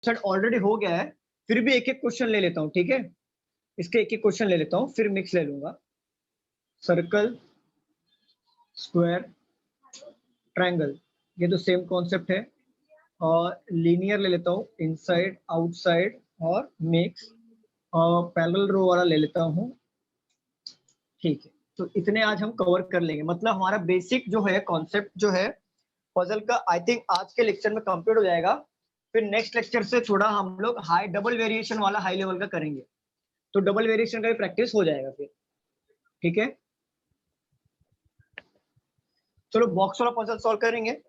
Sir already हो गया है, फिर भी एक-एक क्वेश्चन ले लेता हूँ, ठीक है? इसके एक-एक क्वेश्चन ले लेता हूँ, फिर मिक्स ले लूँगा। सर्कल, स्क्वायर, ट्रायंगल, ये तो सेम कॉन्सेप्ट है। और लीनियर ले लेता हूँ, इनसाइड, आउटसाइड और मिक्स। और पैरेलल रो वाला ले लेता हूँ। ठीक है, तो इतने आज हम कवर कर लेंगे। मतलब हमारा बेसिक जो है कॉन्सेप्ट जो है पजल का, आई थिंक आज के लेक्चर में कंप्लीट हो जाएगा। फिर नेक्स्ट लेक्चर से थोड़ा हम लोग हाई डबल वेरिएशन वाला हाई लेवल का करेंगे, तो डबल वेरिएशन का भी प्रैक्टिस हो जाएगा फिर। ठीक है, चलो बॉक्स वाला पजल सॉल्व करेंगे।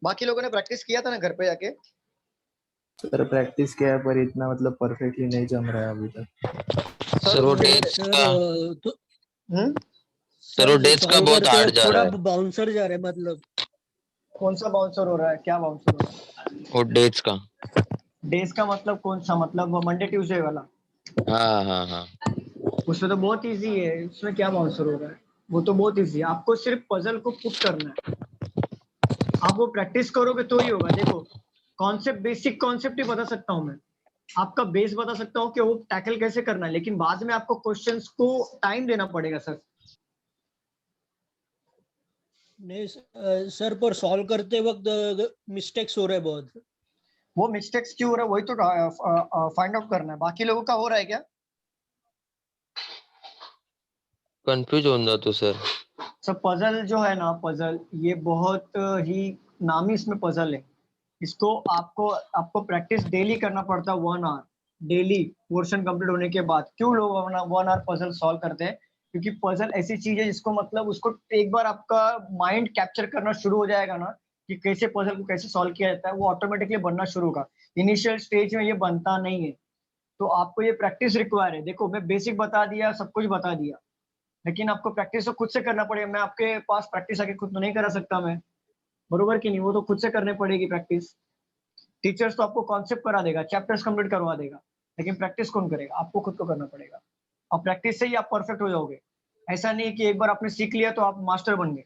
बाकी लोगों ने प्रैक्टिस किया था ना घर पे जाके? सर प्रैक्टिस किया है पर इतना मतलब परफेक्टली नहीं जम रहा है अभी तक। सर वो डेट्स का सर वो डेट्स का बहुत हार्ड जा रहा है। बाउंसर जा रहा है। मतलब कौन सा बाउंसर हो रहा है? क्या बाउंसर हो रहा है? वो डेट्स का। डेज का मतलब कौन सा? मतलब मंडे ट्यूसडे वाला? हाँ हाँ हाँ। उसमें तो बहुत इजी है, उसमें क्या बाउंसर हो रहा है? वो तो बहुत इजी है, आपको सिर्फ पजल को पुट करना है। आप वो प्रैक्टिस करोगे तो ही होगा। देखो कॉन्सेप्ट, बेसिक कॉन्सेप्ट ही बता सकता हूँ मैं, आपका बेस बता सकता हूँ कि वो टैकल कैसे करना है, लेकिन बाद में आपको क्वेश्चंस को टाइम देना पड़ेगा सर। नहीं सर, पर सॉल्व करते वक्त मिस्टेक्स हो रहे बहुत। वो मिस्टेक्स क्यों हो रहा है वही तो फाइंड आउट करना है। बाकी लोगों का हो रहा है क्या? कंफ्यूज हो जाता सर। सर पजल जो है ना, पजल ये बहुत ही नामी इसमें पजल है। इसको आपको आपको प्रैक्टिस डेली करना पड़ता है, 1 आवर डेली पोर्शन कंप्लीट होने के बाद। क्यों लोग 1 आवर पजल सॉल्व करते हैं? क्योंकि पजल ऐसी चीज है जिसको मतलब उसको एक बार आपका माइंड कैप्चर करना शुरू हो जाएगा ना कि कैसे पजल को कैसे सॉल्व किया जाता है, वो ऑटोमेटिकली बनना शुरू होगा। इनिशियल स्टेज में ये बनता नहीं है, तो आपको ये प्रैक्टिस रिक्वायर है। देखो मैं बेसिक बता दिया, सब कुछ बता दिया, लेकिन आपको प्रैक्टिस तो खुद से करना पड़ेगा। मैं आपके पास प्रैक्टिस आके खुद तो नहीं करा सकता मैं, बरोबर कि नहीं? वो तो खुद से करने पड़ेगी प्रैक्टिस। टीचर्स तो आपको कॉन्सेप्ट करा देगा, चैप्टर्स कंप्लीट करवा देगा, लेकिन प्रैक्टिस कौन करेगा? आपको खुद को करना पड़ेगा। और प्रैक्टिस से ही आप परफेक्ट हो जाओगे। ऐसा नहीं कि एक बार आपने सीख लिया तो आप मास्टर बन गए,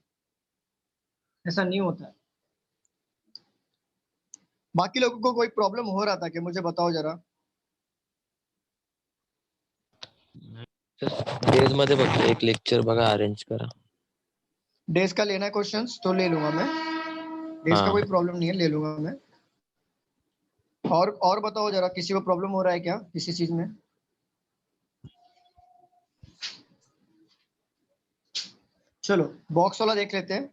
ऐसा नहीं होता है। बाकी लोगों को कोई प्रॉब्लम हो रहा था कि मुझे बताओ जरा। डेज मध्ये फक्त एक लेक्चर बघा अरेंज करा। डेज का लेना है क्वेश्चंस तो ले लूंगा मैं, डेज का कोई प्रॉब्लम नहीं है, ले लूंगा मैं। और बताओ जरा, किसी को प्रॉब्लम हो रहा है क्या किसी चीज में? चलो बॉक्स वाला देख लेते हैं।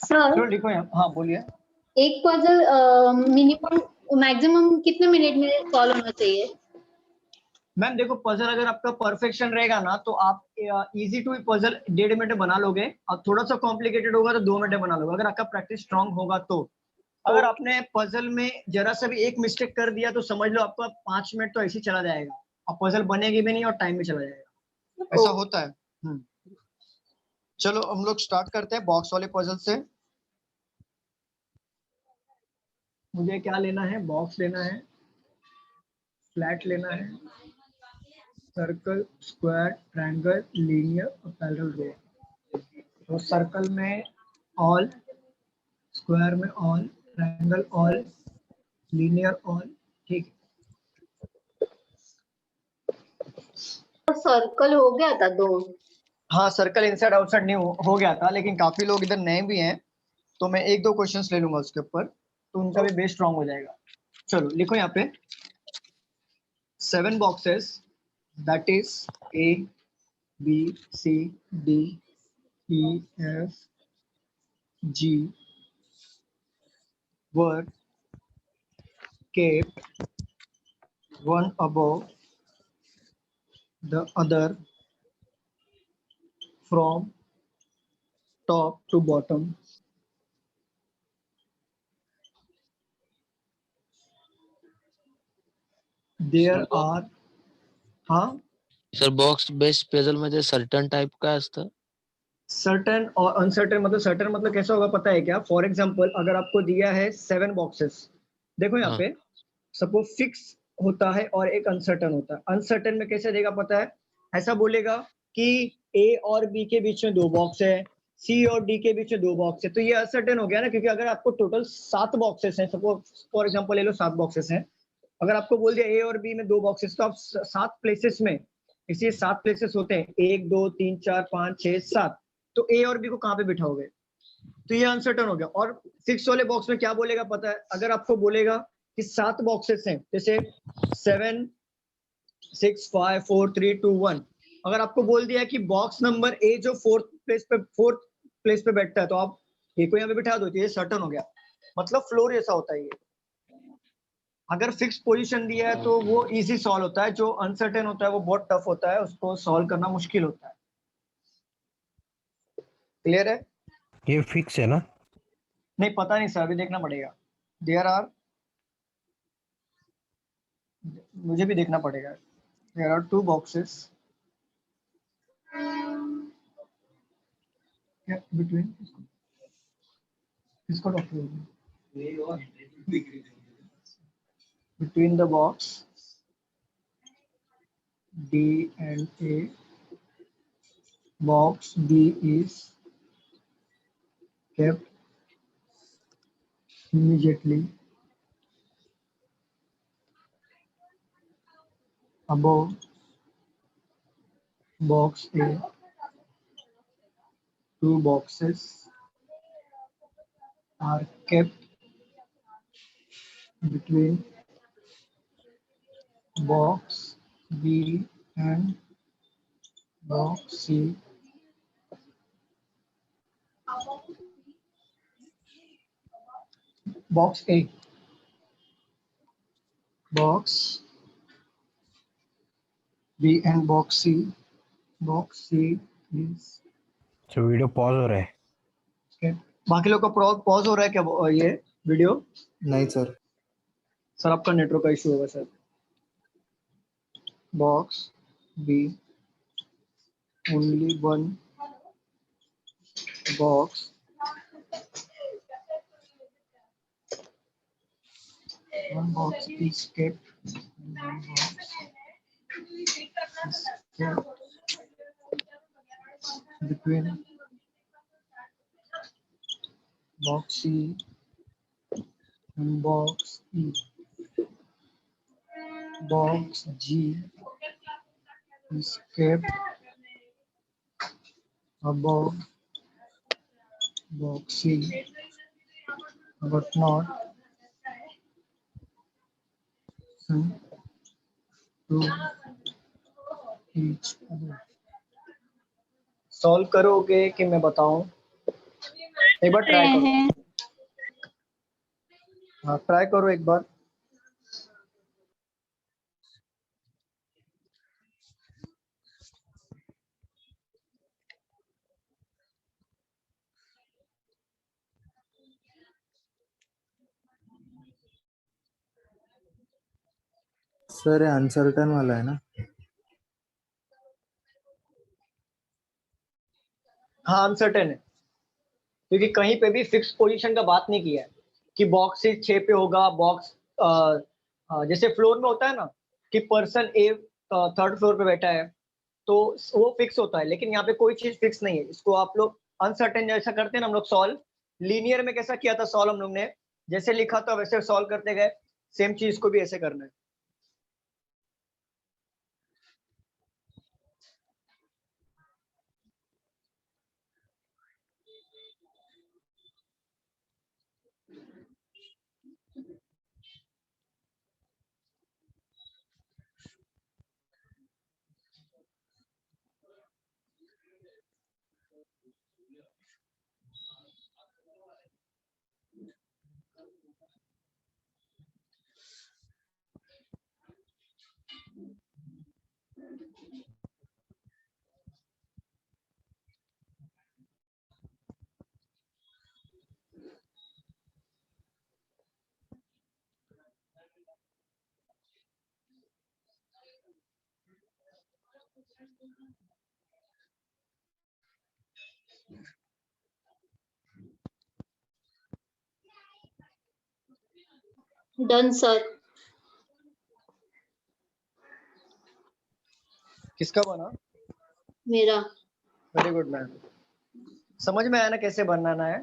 सर चलो लिखो यहाँ। हाँ बोलिए। एक पजल मिनिमम मैक्सिमम कितने मिनट में सॉल्व होना चाहिए? मैम देखो पजल अगर आपका परफेक्शन रहेगा ना तो आप इजी टू पजल 1.5 मिनट में बना लोगे, और थोड़ा सा कॉम्प्लिकेटेड होगा तो 2 मिनट में बना लोगे, अगर आपका प्रैक्टिस स्ट्रांग होगा तो। अगर आपने पजल में जरा सा भी एक मिस्टेक कर दिया तो समझ लो आपका 5 मिनट तो ऐसे ही चला जाएगा, और पजल बनेगी भी नहीं और टाइम भी चला जाएगा। ऐसा होता है। चलो हम लोग स्टार्ट करते हैं बॉक्स वाले पजल से। मुझे क्या लेना है? बॉक्स लेना है, फ्लैट लेना है, सर्कल, स्क्वायर, ट्रायंगल, लीनियर और पैरेलल रो। तो सर्कल में ऑल, स्क्वायर में all, triangle all, linear all. ठीक तो सर्कल हो गया था 2। हाँ सर्कल इनसाइड आउटसाइड नहीं हो गया था, लेकिन काफी लोग इधर नए भी हैं तो मैं 1-2 क्वेश्चंस ले लूंगा उसके ऊपर, तो उनका भी बेस स्ट्रांग हो जाएगा। चलो लिखो यहाँ पे 7 boxes, that is A B C D E F G were kept one above the other from top to bottom. There are, हाँ सर बॉक्स बेस्ड पजल मध्ये सर्टन टाइप काय असतं? सर्टन और अनसर्टन मतलब सर्टन मतलब कैसा होगा पता है क्या? फॉर एग्जाम्पल अगर आपको दिया है 7 बॉक्सेस, देखो यहाँ हाँ पे सपोज फिक्स होता है और एक अनसर्टन होता है। अनसर्टन में कैसे देगा पता है? ऐसा बोलेगा कि ए और बी के बीच में 2 बॉक्स है, सी और डी के बीच में 2 बॉक्स है, तो ये अनसर्टन हो गया ना, क्योंकि अगर आपको टोटल 7 बॉक्सेस हैं, सपोज फॉर एग्जाम्पल ले लो 7 बॉक्सेस हैं, अगर आपको बोल दिया ए और बी में 2 बॉक्सेस, तो आप 7 प्लेसेस में, इसलिए 7 प्लेसेस होते हैं, 1 2 3 4 5 6 7, तो ए और बी को कहाँ पे बिठाओगे? तो ये अनसर्टन हो गया। और फिक्स वाले बॉक्स में क्या बोलेगा पता है? अगर आपको बोलेगा कि 7 बॉक्सेस हैं, जैसे 7 6 5 4 3 2 1, अगर आपको बोल दिया कि बॉक्स नंबर ए जो फोर्थ प्लेस पे बैठता है, तो आप ए को यहाँ पे बिठा दो, तो ये सर्टन हो गया। मतलब फ्लोर जैसा होता है ये। अगर फिक्स पोजीशन दिया है तो वो इजी सॉल्व होता है, जो अनसर्टेन होता है वो बहुत टफ होता है, उसको सॉल्व करना मुश्किल होता है। क्लियर है? ये फिक्स है ना? नहीं पता नहीं सर, अभी देखना पड़ेगा। देयर आर, मुझे भी देखना पड़ेगा। देयर आर 2 बॉक्सेस बिटवीन, इसको doctor between the box D and A, box B is kept immediately above box A. 2 boxes are kept between box B and box C. Box A, box B and box C. Box C is तो video pause हो रहा है। kept. बाकी लोग का pause हो रहा है क्या ये वीडियो? नहीं सर। सर आपका नेटवर्क का इशू होगा sir. Box B, only one box is kept, one box is kept between box C and box E. Box G is kept above box C, but not to each other. Solve करोगे कि मैं बताऊं? एक बार try करो। हाँ try करो एक बार। Sir ये अनसर्टन वाला है ना? हाँ अनसर्टेन है, क्योंकि कहीं पे भी फिक्स पोजीशन का बात नहीं किया है कि बॉक्स 6 पे होगा, बॉक्स जैसे फ्लोर में होता है ना कि पर्सन ए 3rd फ्लोर पे बैठा है, तो वो फिक्स होता है, लेकिन यहाँ पे कोई चीज फिक्स नहीं है। इसको आप लोग अनसर्टेन जैसा करते हैं ना हम लोग सॉल्व। लीनियर में कैसा किया था सॉल्व हम लोग ने? जैसे लिखा था वैसे सॉल्व करते गए, सेम चीज को भी ऐसे करना है। Done sir. किसका बना? मेरा। Very good ma'am. समझ में आया ना कैसे बनाना है?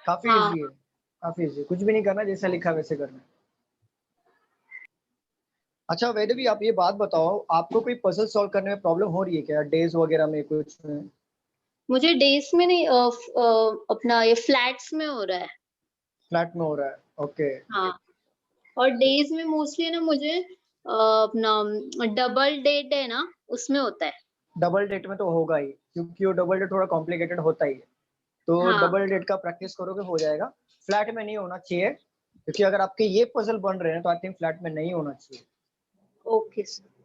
काफी हाँ। इजी है, काफी इजी। कुछ भी नहीं करना, जैसा लिखा वैसे करना। अच्छा वैद्य, आप ये बात बताओ, आपको कोई पजल सॉल्व करने में प्रॉब्लम हो रही है क्या, डेज वगैरह में कुछ में? मुझे डेज में नहीं, अपना ये फ्लैट्स में हो रहा है। फ्लैट में हो रहा है, ओके। हाँ, और डेज में मोस्टली ना मुझे अपना डबल डेट है ना, उसमें होता है। डबल डेट में तो होगा ही, क्योंकि वो डबल डेट थोड़ा कॉम्प्लिकेटेड होता ही है, तो हाँ। डबल डेट का प्रैक्टिस करोगे हो जाएगा। फ्लैट में नहीं होना चाहिए, क्योंकि अगर आपके ये पजल बन रहे हैं तो आई थिंक फ्लैट में नहीं होना चाहिए। Okay sir.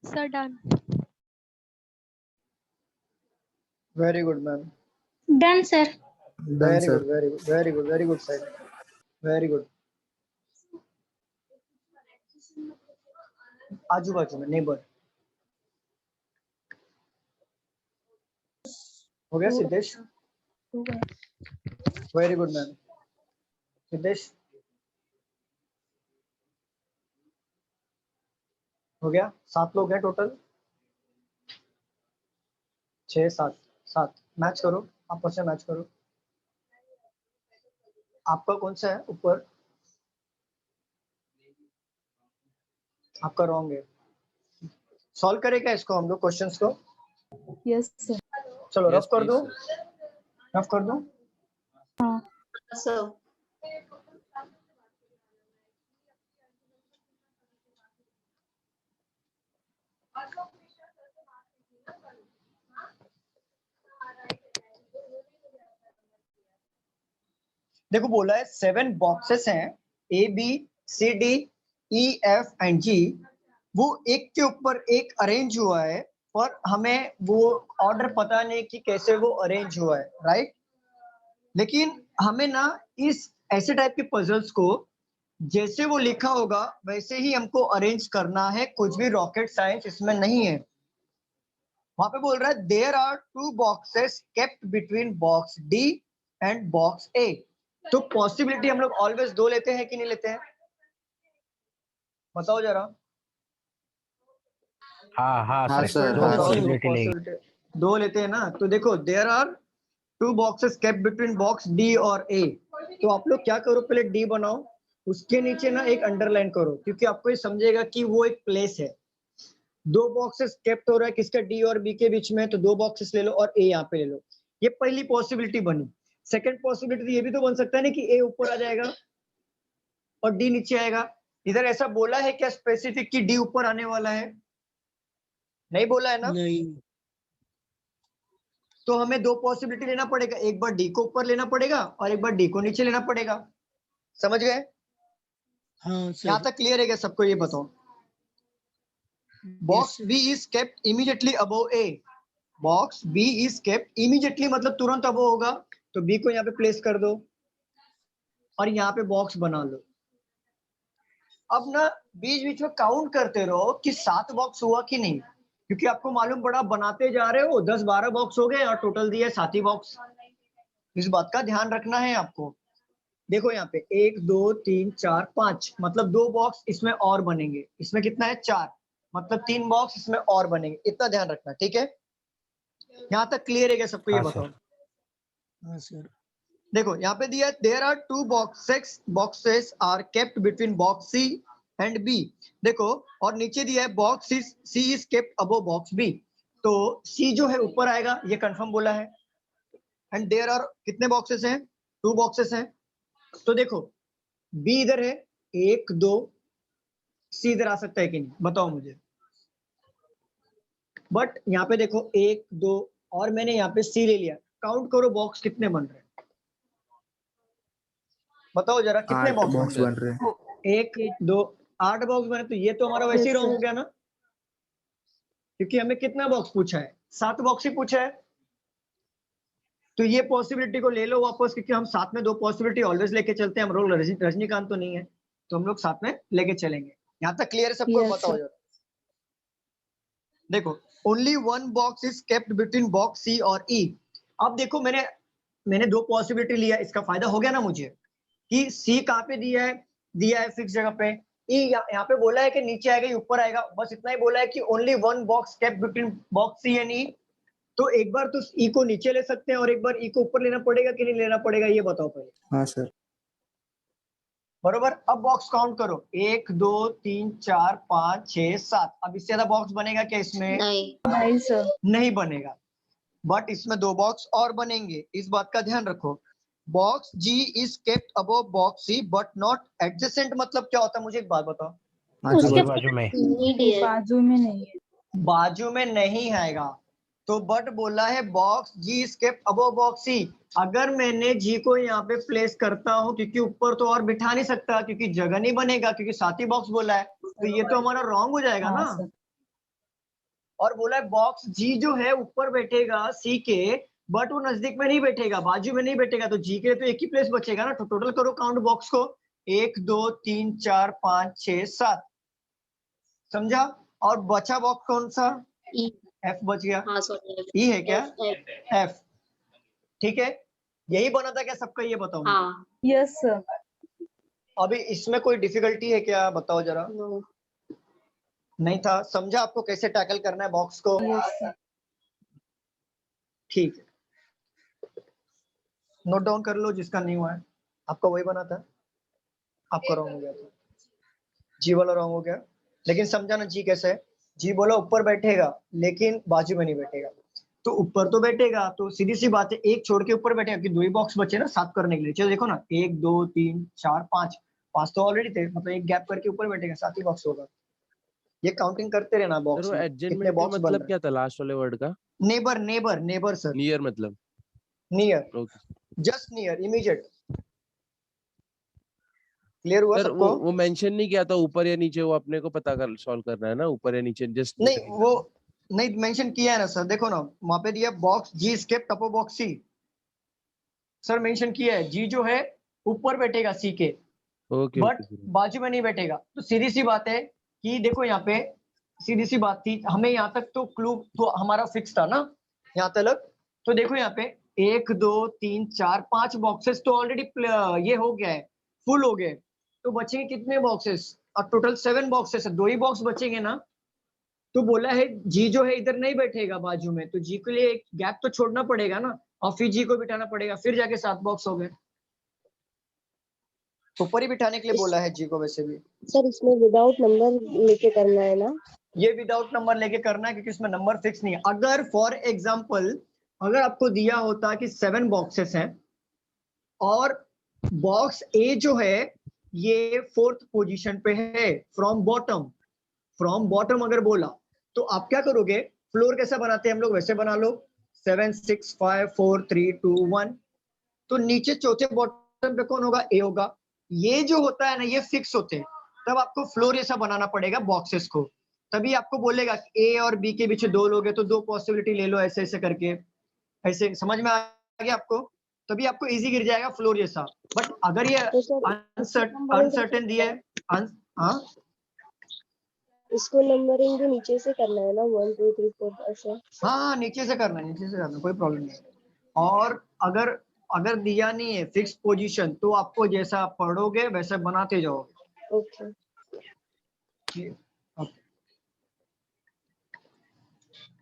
Sir, done. Very good ma'am. Done, sir. Done very sir. Good, very good, very good, very good side, very good. आजू बाजू में नेबर हो गया। Siddhesh, very good ma'am. Siddhesh हो गया। 7 लोग हैं टोटल, 6 7 7। मैच करो, आपस में मैच करो। आपका कौन सा है ऊपर? आपका रॉन्ग है। सॉल्व करें क्या इसको हम लोग क्वेश्चंस को? Yes, sir. चलो यस रफ कर दो, प्लीज सर। रफ कर दो। सर। देखो बोला है 7 बॉक्सेस हैं, A B C D E F and G. वो एक के ऊपर एक अरेंज हुआ है, और हमें वो ऑर्डर पता नहीं कि कैसे वो अरेंज हुआ है, राइट? लेकिन हमें ना इस ऐसे टाइप के पजल्स को जैसे वो लिखा होगा वैसे ही हमको अरेंज करना है, कुछ भी रॉकेट साइंस इसमें नहीं है। वहां पे बोल रहा है there are 2 boxes kept between box D and box A. तो पॉसिबिलिटी हम लोग ऑलवेज 2 लेते हैं कि नहीं लेते हैं? बताओ जरा। हाँ हाँ हाँ सर, सर, दो हाँ बताओ, सर। दो पॉसिबिलिटी लेगी। पॉसिबिलिटी 2 लेते हैं ना। तो देखो there are 2 boxes kept between box D और ए। तो आप लोग क्या करो, पहले डी बनाओ, उसके नीचे ना एक अंडरलाइन करो, क्योंकि आपको ये समझेगा कि वो एक प्लेस है। 2 बॉक्सेस केप्ट हो रहा है किसका, डी और बी के बीच में, तो 2 बॉक्सेस ले लो और ए यहाँ पे ले लो। ये पहली पॉसिबिलिटी बनी। सेकंड पॉसिबिलिटी ये भी तो बन सकता है ना कि ए ऊपर आ जाएगा और डी नीचे आएगा। इधर ऐसा बोला है क्या स्पेसिफिक कि डी ऊपर आने वाला है? नहीं बोला है ना। नहीं। तो हमें 2 पॉसिबिलिटी लेना पड़ेगा, एक बार डी को ऊपर लेना पड़ेगा और एक बार डी को नीचे लेना पड़ेगा। समझ गए? हाँ यहाँ सर। तक क्लियर है क्या सबको? ये बताओ। Yes, box sir. B is kept immediately above A. Box B is kept immediately मतलब तुरंत अबव होगा, तो बी को यहाँ पे प्लेस कर दो और यहाँ पे बॉक्स बना लो। अब ना बीच बीच में काउंट करते रहो कि 7 बॉक्स हुआ कि नहीं, क्योंकि आपको मालूम पड़ा बनाते जा रहे हो 10-12 बॉक्स हो गए और टोटल दिया 7 ही बॉक्स। इस बात का ध्यान रखना है आपको। देखो यहाँ पे 1 2 3 4 5 मतलब 2 बॉक्स इसमें और बनेंगे। इसमें कितना है 4, मतलब 3 बॉक्स इसमें और बनेंगे। इतना ध्यान रखना, ठीक है? यहाँ तक क्लियर है क्या सबको? ये हाँ बताओ। सर। हाँ सर। देखो यहाँ पे दिया there are 2 boxes are kept between box C and B. देखो और नीचे दिया है box C is kept above box B. तो सी जो है ऊपर आएगा, ये कंफर्म बोला है। एंड देयर आर कितने बॉक्सेस हैं? 2 बॉक्सेस हैं। तो देखो बी इधर है, 1 2, सी इधर आ सकता है कि नहीं बताओ मुझे। बट यहाँ पे देखो 1 2 और मैंने यहाँ पे सी ले लिया। काउंट करो बॉक्स कितने बन रहे हैं, बताओ जरा कितने 8 बॉक्स बन बॉक्स रहे बन रहे हैं। हैं? 1 2 8 बॉक्स बने, तो ये तो हमारा वैसे ही Yes, रॉन्ग sir. हो गया ना, क्योंकि हमें कितना बॉक्स पूछा है? 7 बॉक्स ही पूछा है। तो ये पॉसिबिलिटी को ले लो वापस, क्योंकि हम साथ में 2 पॉसिबिलिटी ऑलवेज लेके चलते हैं। हम लोग रजनीकांत तो नहीं है, तो हम लोग साथ में लेके चलेंगे। यहाँ तक क्लियर है सबको? Yes, बताओ sir. जरा। देखो only 1 box is kept between box C और ई। अब देखो मैंने 2 पॉसिबिलिटी लिया, इसका फायदा हो गया ना मुझे कि सी कहाँ पे दिया है फिक्स जगह पे। ई यहाँ पे बोला है कि नीचे आएगा या ऊपर आएगा, बस इतना ही बोला है कि only 1 box kept between box C and E. तो एक बार तो ई को नीचे ले सकते हैं और एक बार ई को ऊपर लेना पड़ेगा कि नहीं लेना पड़ेगा, ये बताओ पहले। हाँ सर। बरोबर। अब बॉक्स काउंट करो, 1 2 3 4 5 6 7। अब इससे ज्यादा बॉक्स बनेगा क्या इसमें? नहीं। Nine, sir. नहीं बनेगा। बट इसमें 2 बॉक्स और बनेंगे, इस बात का ध्यान रखो। Box G is kept above box C but not adjacent. मतलब क्या होता है, मुझे एक बात बताओ। आजू उसके बाजू में नीड है। बाजू में नहीं है. बाजू में नहीं आएगा, तो बट बोला है box G is kept above box C. अगर मैंने जी को यहाँ पे प्लेस करता हूँ, क्योंकि ऊपर तो और बिठा नहीं सकता, क्योंकि जगह नहीं बनेगा, क्योंकि 7 ही बॉक्स बोला है, तो ये तो हमारा रॉन्ग हो जाएगा हाँ ना। सर. और बोला है बॉक्स जी जो है ऊपर बैठेगा सी के, बट वो नजदीक में नहीं बैठेगा, बाजू में नहीं बैठेगा, तो जी के लिए तो एक ही प्लेस बचेगा ना। तो टोटल करो काउंट बॉक्स को, 1 2 3 4 5 6 7। समझा? और बचा बॉक्स कौन सा? ई। एफ बच गया। हाँ सॉरी। ई है क्या? एफ। एफ। ठीक है, यही बना था क्या सबका, ये बताओ मुझे। हाँ। Yes, sir. अभी इसमें कोई डिफिकल्टी है क्या, बताओ जरा। नो। नहीं था? समझा आपको कैसे टैकल करना है बॉक्स को? Yes, sir. ठीक है, नोट डाउन कर लो जिसका नहीं हुआ है। आपका वही बना था, आपका रॉन्ग हो गया था, जी वाला रॉन्ग हो गया। लेकिन समझा ना जी कैसे है? जी बोला ऊपर बैठेगा लेकिन बाजू में नहीं बैठेगा, तो ऊपर तो बैठेगा, तो सीधी सी बात है एक छोड़ के ऊपर बैठेगा, कि 2 ही बॉक्स बचे ना 7 करने के लिए। चलो देखो ना, 1 2 3 4 5, 5 तो ऑलरेडी थे, मतलब एक गैप करके ऊपर बैठेगा, 7 ही बॉक्स होगा। ये काउंटिंग करते रहना सर बॉक्स वो में कितने एडजमेंट का बॉक्स बन मतलब रहे क्या था लास्ट वाले वर्ड का? हैं। Neighbour neighbour neighbour sir, near मतलब? Near, okay just near, immediate. Clear हुआ सर, सबको? वो मेंशन नहीं किया था ऊपर या नीचे, वो अपने को पता कर सॉल्व करना है ना, ऊपर या नीचे जस्ट। नहीं वो नहीं मेंशन किया है ना सर, देखो ना वहां पे दिया बॉक्स जी स्केप टपो बॉक्स सी। सर मेंशन किया है जी जो है ऊपर बैठेगा सी के, ओके बट ओके। बाजू में नहीं बैठेगा। तो सीधी सी बात है कि देखो यहाँ पे सीधी सी बात थी, हमें यहाँ तक तो क्लू तो हमारा फिक्स था ना यहाँ तक। तो देखो यहाँ पे 1 2 3 4 5 बॉक्सेस तो ऑलरेडी ये हो गया है, फुल हो गए। तो बचेंगे कितने बॉक्सेस? और टोटल 7 बॉक्सेस है, 2 ही बॉक्स बचेंगे ना। तो बोला है जी जो है इधर नहीं बैठेगा बाजू में, तो जी के लिए एक गैप तो छोड़ना पड़ेगा ना, और फिर जी को बिठाना पड़ेगा, फिर जाके 7 बॉक्स हो गए। ऊपर ही बिठाने के लिए बोला है जी को वैसे भी। सर इसमें विदाउट नंबर लेके करना है ना? ये विदाउट नंबर लेके करना है, क्योंकि इसमें नंबर फिक्स नहीं है। अगर फॉर एग्जांपल अगर आपको दिया होता कि 7 बॉक्सेस हैं और बॉक्स ए जो है ये 4th पोजीशन पे है फ्रॉम बॉटम अगर बोला, तो आप क्या करोगे? फ्लोर कैसा बनाते हैं हम लोग, वैसे बना लो, 7 6 5 4 3 2 1। तो नीचे चौथे बॉटम पे कौन होगा? ए होगा। ये जो होता है ना ये फिक्स होते हैं, तब आपको फ्लोर जैसा बनाना पड़ेगा बॉक्सेस को। तभी आपको बोलेगा कि ए और बी के बीच 2 लोग हैं, तो 2 पॉसिबिलिटी ले लो, ऐसे ऐसे करके। ऐसे समझ में आ गया आपको? तभी आपको इजी गिर जाएगा फ्लोर जैसा। बट अगर ये तो सर अनसर्टेन दिया है हाँ इसको नंबरिंग भी नीचे से करना है ना, 1 2 3 4 ऐसे? हाँ नीचे से करना है, नीचे से करना, कोई प्रॉब्लम नहीं है। और अगर अगर दिया नहीं है फिक्स पोजीशन, तो आपको जैसा पढ़ोगे वैसे बनाते जाओगे। ओके। ओके।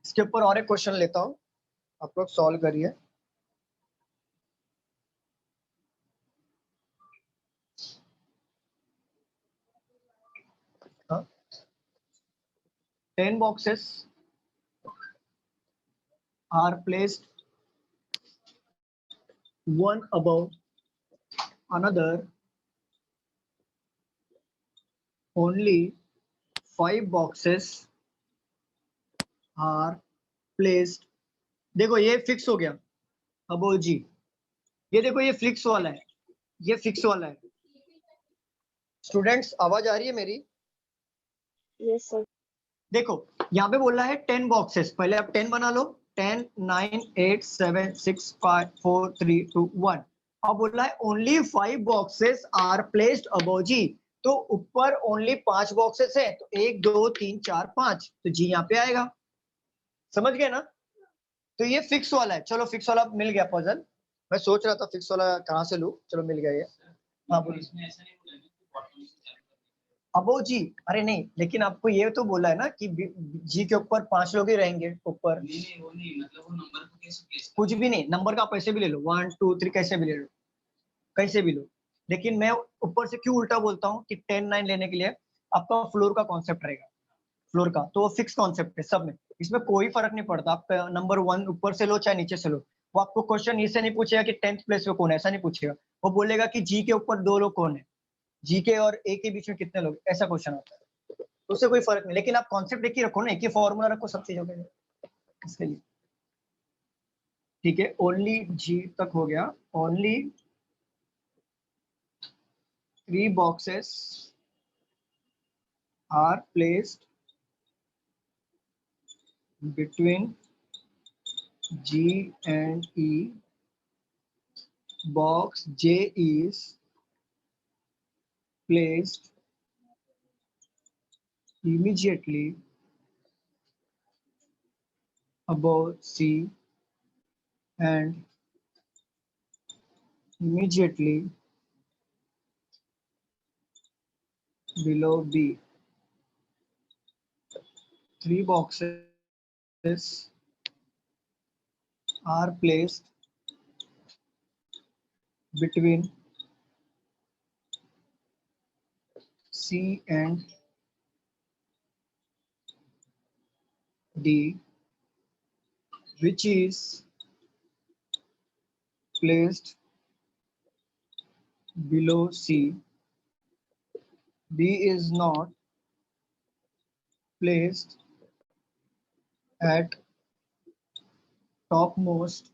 इसके ऊपर और एक क्वेश्चन लेता हूँ, आप लोग सॉल्व करिए। हाँ 10 boxes are placed one above another, only 5 boxes are placed. देखो ये फिक्स हो गया अबो जी, ये देखो ये फिक्स वाला है, ये फिक्स वाला है। स्टूडेंट्स आवाज आ रही है मेरी? Yes, sir. देखो यहाँ पे बोला है 10 बॉक्सेस, पहले आप 10 बना लो। 10 9 8 7 6 5 4 3 2 1। अब बोला है only 5 boxes are placed above G, तो ऊपर ओनली 5 बॉक्सेस है, तो 1 2 3 4 5, तो जी यहाँ पे आएगा। समझ गए ना? तो ये फिक्स वाला है। चलो फिक्स वाला मिल गया पजल। मैं सोच रहा था फिक्स वाला कहाँ से लूं, चलो मिल गया ये। हाँ बोलिए। अबो जी, अरे नहीं, लेकिन आपको ये तो बोला है ना कि जी के ऊपर 5 लोग ही रहेंगे ऊपर। नहीं, वो नहीं, मतलब वो नंबर को कैसे कुछ भी नहीं, नंबर का आप ऐसे भी ले लो, 1 2 3 कैसे भी ले लो, कैसे भी लो। लेकिन मैं ऊपर से क्यों उल्टा बोलता हूँ कि 10 9 लेने के लिए आपका फ्लोर का कॉन्सेप्ट रहेगा, फ्लोर का, तो वो फिक्स कॉन्सेप्ट है सब में, इसमें कोई फर्क नहीं पड़ता। आप नंबर 1 ऊपर से लो चाहे नीचे से लो, वो आपको क्वेश्चन इससे नहीं पूछेगा कि 10th प्लेस पे कौन है, ऐसा नहीं पूछेगा। वो बोलेगा कि जी के ऊपर 2 लोग कौन है, जी के और ए के बीच में कितने लोग, ऐसा क्वेश्चन होता है। तो उससे कोई फर्क नहीं, लेकिन आप कॉन्सेप्ट एक ही रखो ना, एक ही फॉर्मूला रखो सब चीजों के लिए, इसके लिए। ठीक है, ओनली जी तक हो गया। Only 3 boxes are placed between G and E. Box J is placed immediately above C and immediately below B. 3 boxes are placed between C and D, which is placed below C. B is not placed at topmost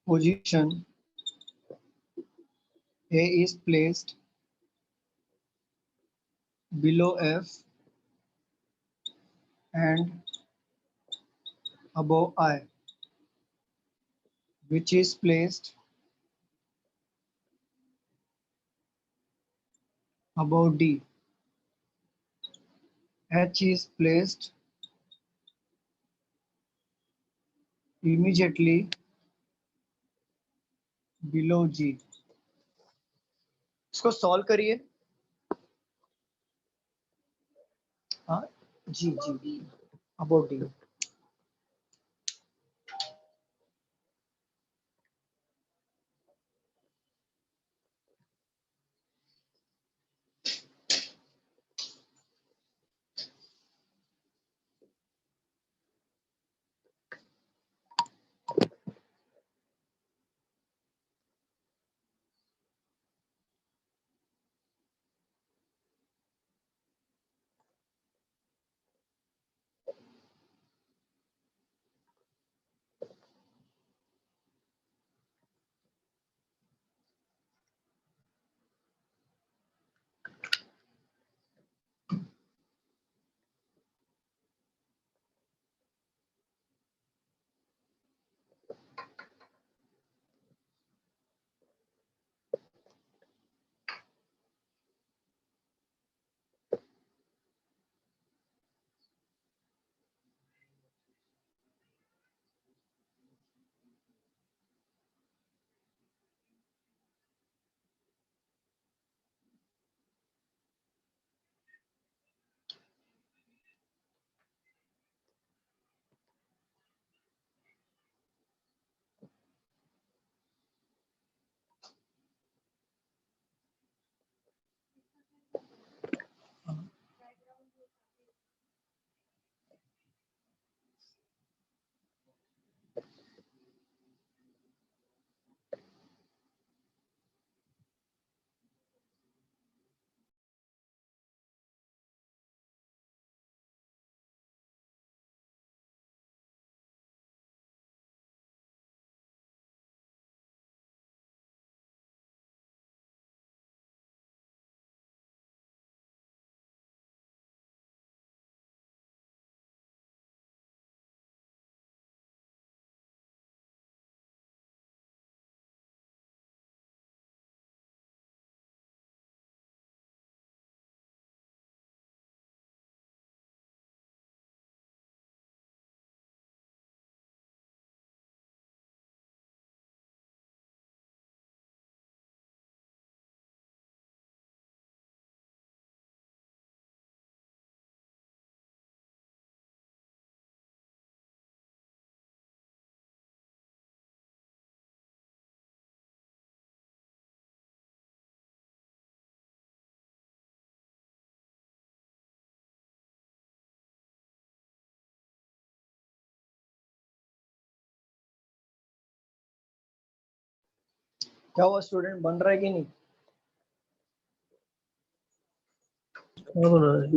position. A is placed below F and above I, which is placed above D. H is placed immediately below G. इसको solve करिए। हाँ जी जी, about D. क्या हुआ student, बन रहा है कि नहीं?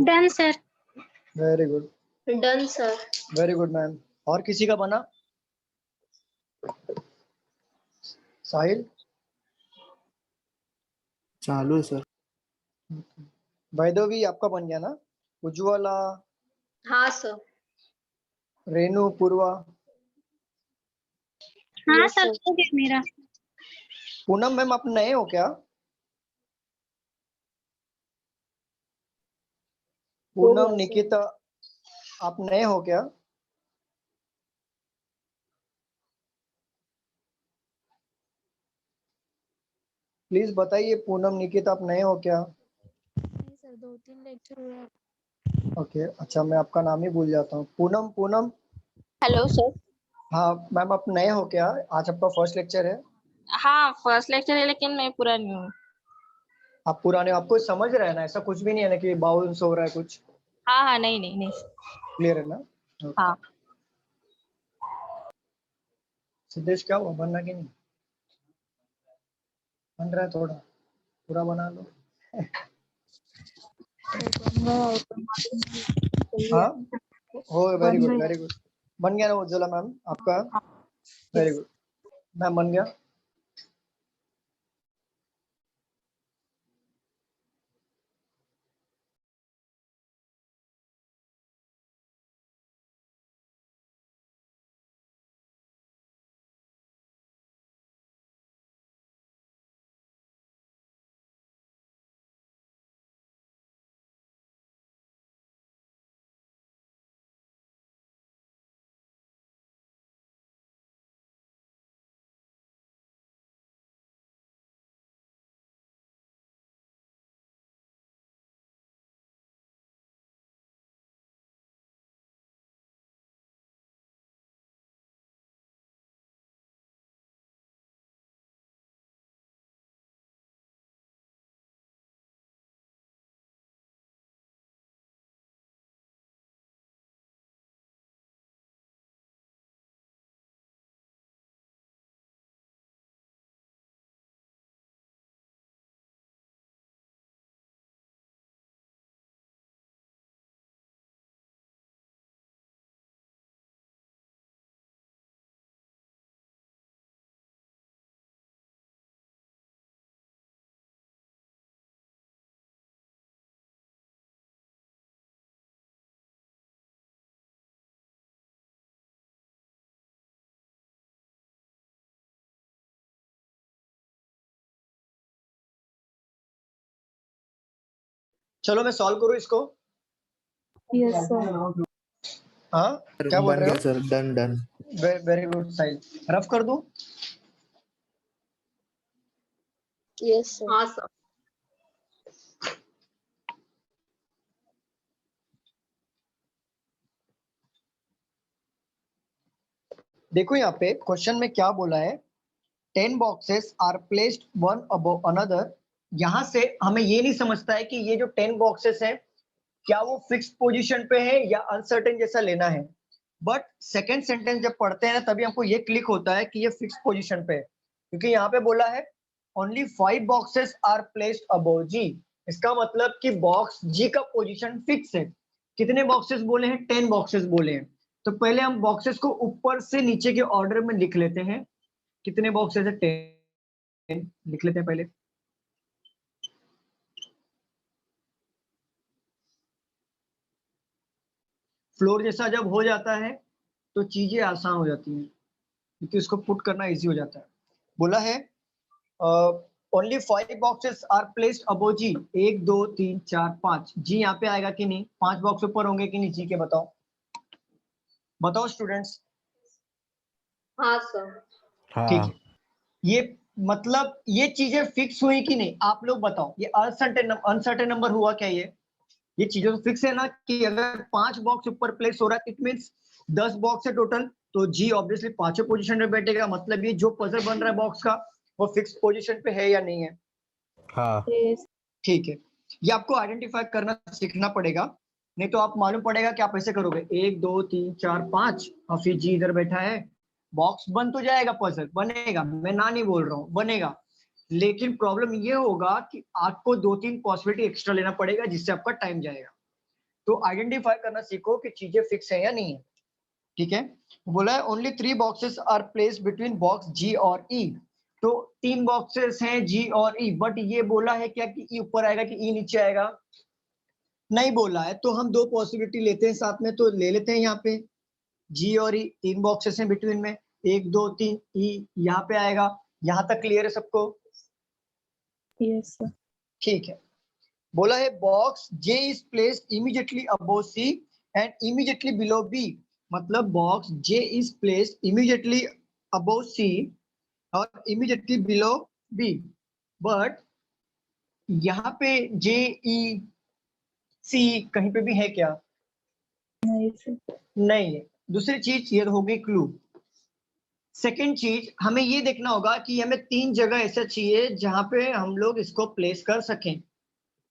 Done sir. Very good, done sir. Very good ma'am. और किसी का बना? साहिल? चालू है सर। वैदवी आपका बन गया ना? उज्ज्वला, हाँ सर। रेनू, पूर्वा, हाँ Yes, सर, sir. हो गया मेरा। पूनम मैम आप नए हो क्या? हो पूनम, गया सर। निकिता, आप नए हो क्या? प्लीज बताइए पूनम, निकिता आप नए हो क्या? नहीं सर, 2-3 लेक्चर हुए हैं। ओके, अच्छा मैं आपका नाम ही भूल जाता हूँ। पूनम, पूनम। Hello sir. हाँ मैम आप नए हो क्या? आज आपका फर्स्ट लेक्चर है। हाँ फर्स्ट लेक्चर है लेकिन मैं पूरा न्यू हूँ। आप पुराने, आपको समझ रहे हैं ना? ऐसा कुछ भी नहीं है ना कि बाउंस हो रहा है कुछ? हाँ हाँ नहीं नहीं नहीं। क्लियर है ना? Okay. हाँ। सिद्धेश क्या हुआ, बनना कि नहीं? बन रहा है थोड़ा, पूरा बना लो। हाँ, हो, वेरी गुड, वेरी गुड। बन गया ना उज्ज्वला मैम आपका? वेरी गुड मैम, बन गया। चलो मैं सॉल्व करूँ इसको। Yes sir. हाँ, क्या बोल बन रहे गया हो? Sir, done done. Very good Sahil. Rough कर दूं? Yes, sir. हाँ सर। देखो यहाँ पे क्वेश्चन में क्या बोला है, 10 boxes are placed one above another. यहाँ से हमें ये नहीं समझता है कि ये जो 10 बॉक्सेस हैं क्या वो फिक्स पोजीशन पे है या अनसर्टेन जैसा लेना है। बट सेकंड सेंटेंस जब पढ़ते हैं ना तभी हमको ये क्लिक होता है कि ये फिक्स पोजीशन पे है, क्योंकि यहाँ पे बोला है only 5 boxes are placed above G. इसका मतलब कि बॉक्स जी का पोजीशन फिक्स है। कितने बॉक्सेस बोले हैं? 10 बॉक्सेस बोले हैं। तो पहले हम बॉक्सेस को ऊपर से नीचे के ऑर्डर में लिख लेते हैं। कितने बॉक्सेस है? 10 लिख लेते हैं पहले। फ्लोर जैसा जब हो जाता है तो चीजें आसान हो जाती हैं, क्योंकि उसको पुट करना इजी हो जाता है। बोला है only 5 boxes are placed above G. 1 2 3 4 5 G यहाँ पे आएगा कि नहीं? 5 बॉक्स ऊपर होंगे कि नहीं जी के? बताओ, बताओ स्टूडेंट्स। हाँ सर। ठीक हाँ। है, ये मतलब ये चीजें फिक्स हुई कि नहीं? आप लोग बताओ, ये अनसर्टेन नंबर हुआ क्या? ये चीजें तो फिक्स है ना कि अगर 5 बॉक्स ऊपर प्लेस हो रहा है इट मींस 10 बॉक्स है टोटल, तो जी ऑब्वियसली पांचों पोजीशन में बैठेगा। मतलब ये जो पजल बन रहा है बॉक्स का वो फिक्स पोजीशन पे है या नहीं है? हाँ। यस। ठीक है, ये आपको आइडेंटिफाई करना सीखना पड़ेगा, नहीं तो आप मालूम पड़ेगा कि आप ऐसे करोगे 1 2 3 4 5 और फिर जी इधर बैठा है, बॉक्स बन तो जाएगा, पजल बनेगा, मैं ना नहीं बोल रहा हूँ, बनेगा, लेकिन प्रॉब्लम ये होगा कि आपको 2-3 पॉसिबिलिटी एक्स्ट्रा लेना पड़ेगा जिससे आपका टाइम जाएगा। तो आइडेंटिफाई करना सीखो कि चीजें फिक्स है या नहीं है। ठीक है, बोला है only 3 boxes are placed between box G और ई। तो 3 बॉक्सेस हैं जी और ई, बट ये बोला है क्या कि ई ऊपर आएगा कि ई नीचे आएगा? नहीं बोला है। तो हम 2 पॉसिबिलिटी लेते हैं साथ में, तो ले लेते हैं यहाँ पे जी और ई, 3 बॉक्सेस हैं बिटवीन में, 1 2 3, ई यहाँ पे आएगा। यहाँ तक क्लियर है सबको? Yes, sir. ठीक है, बोला है box J is placed immediately above C and immediately below B. मतलब box J is placed immediately above C और इमीडिएटली बिलो बी, बट यहाँ पे जे ई सी कहीं पे भी है क्या? नहीं sir. नहीं है। दूसरी चीज ये होगी क्लू। सेकेंड चीज हमें ये देखना होगा कि हमें 3 जगह ऐसा चाहिए जहां पे हम लोग इसको प्लेस कर सकें।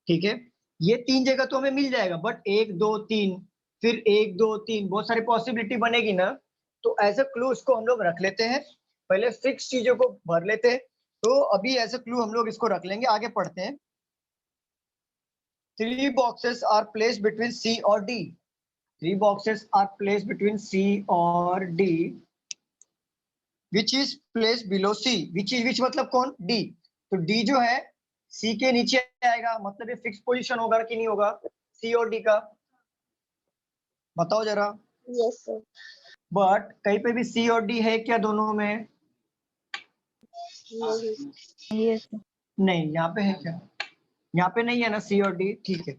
ठीक है, ये 3 जगह तो हमें मिल जाएगा, बट 1 2 3 फिर 1 2 3 बहुत सारी पॉसिबिलिटी बनेगी ना। तो एज अ क्लू इसको हम लोग रख लेते हैं, पहले फिक्स चीजों को भर लेते हैं। तो अभी एज अ क्लू हम लोग इसको रख लेंगे, आगे पढ़ते हैं। 3 boxes are placed between C और D. 3 boxes are placed between C और D, which is placed below C. which मतलब कौन? D. तो D जो है C के नीचे आएगा, मतलब ये फिक्स पोजीशन होगा कि नहीं होगा C और D का? बताओ जरा। Yes sir. बट कहीं पे भी C और D है क्या दोनों में? Yes, sir. नहीं, यहाँ पे है क्या? यहाँ पे नहीं है ना C और D। ठीक है,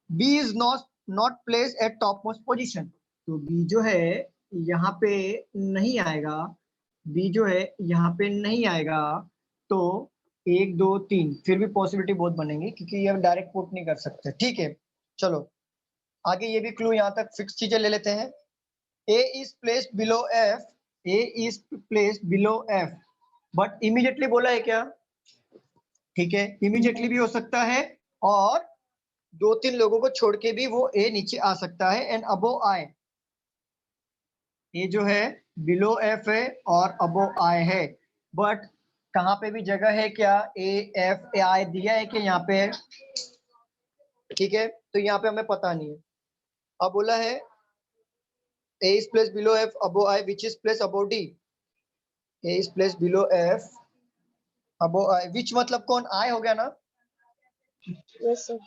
B is not placed at topmost position. तो B जो है यहाँ पे नहीं आएगा, B जो है यहाँ पे नहीं आएगा। तो 1 2 3 फिर भी पॉसिबिलिटी बहुत बनेंगी क्योंकि ये डायरेक्ट पुट नहीं कर सकते। ठीक है, चलो आगे ये भी क्लू यहाँ तक फिक्स चीजें ले लेते हैं। A is placed below F. A is placed below F. But immediately बोला है क्या? ठीक है, इमीडिएटली भी हो सकता है और 2-3 लोगों को छोड़ के भी वो ए नीचे आ सकता है। एंड अबो आई, ये जो है बिलो एफ है और अबो आई है, बट कहाँ पे भी जगह है क्या? ए एफ ए आई दिया है कि यहाँ पे? ठीक है, तो यहाँ पे हमें पता नहीं है। अब बोला है A is place below F above I which is place above D. A is place below F above I, which मतलब कौन? आई हो गया ना? Yes sir.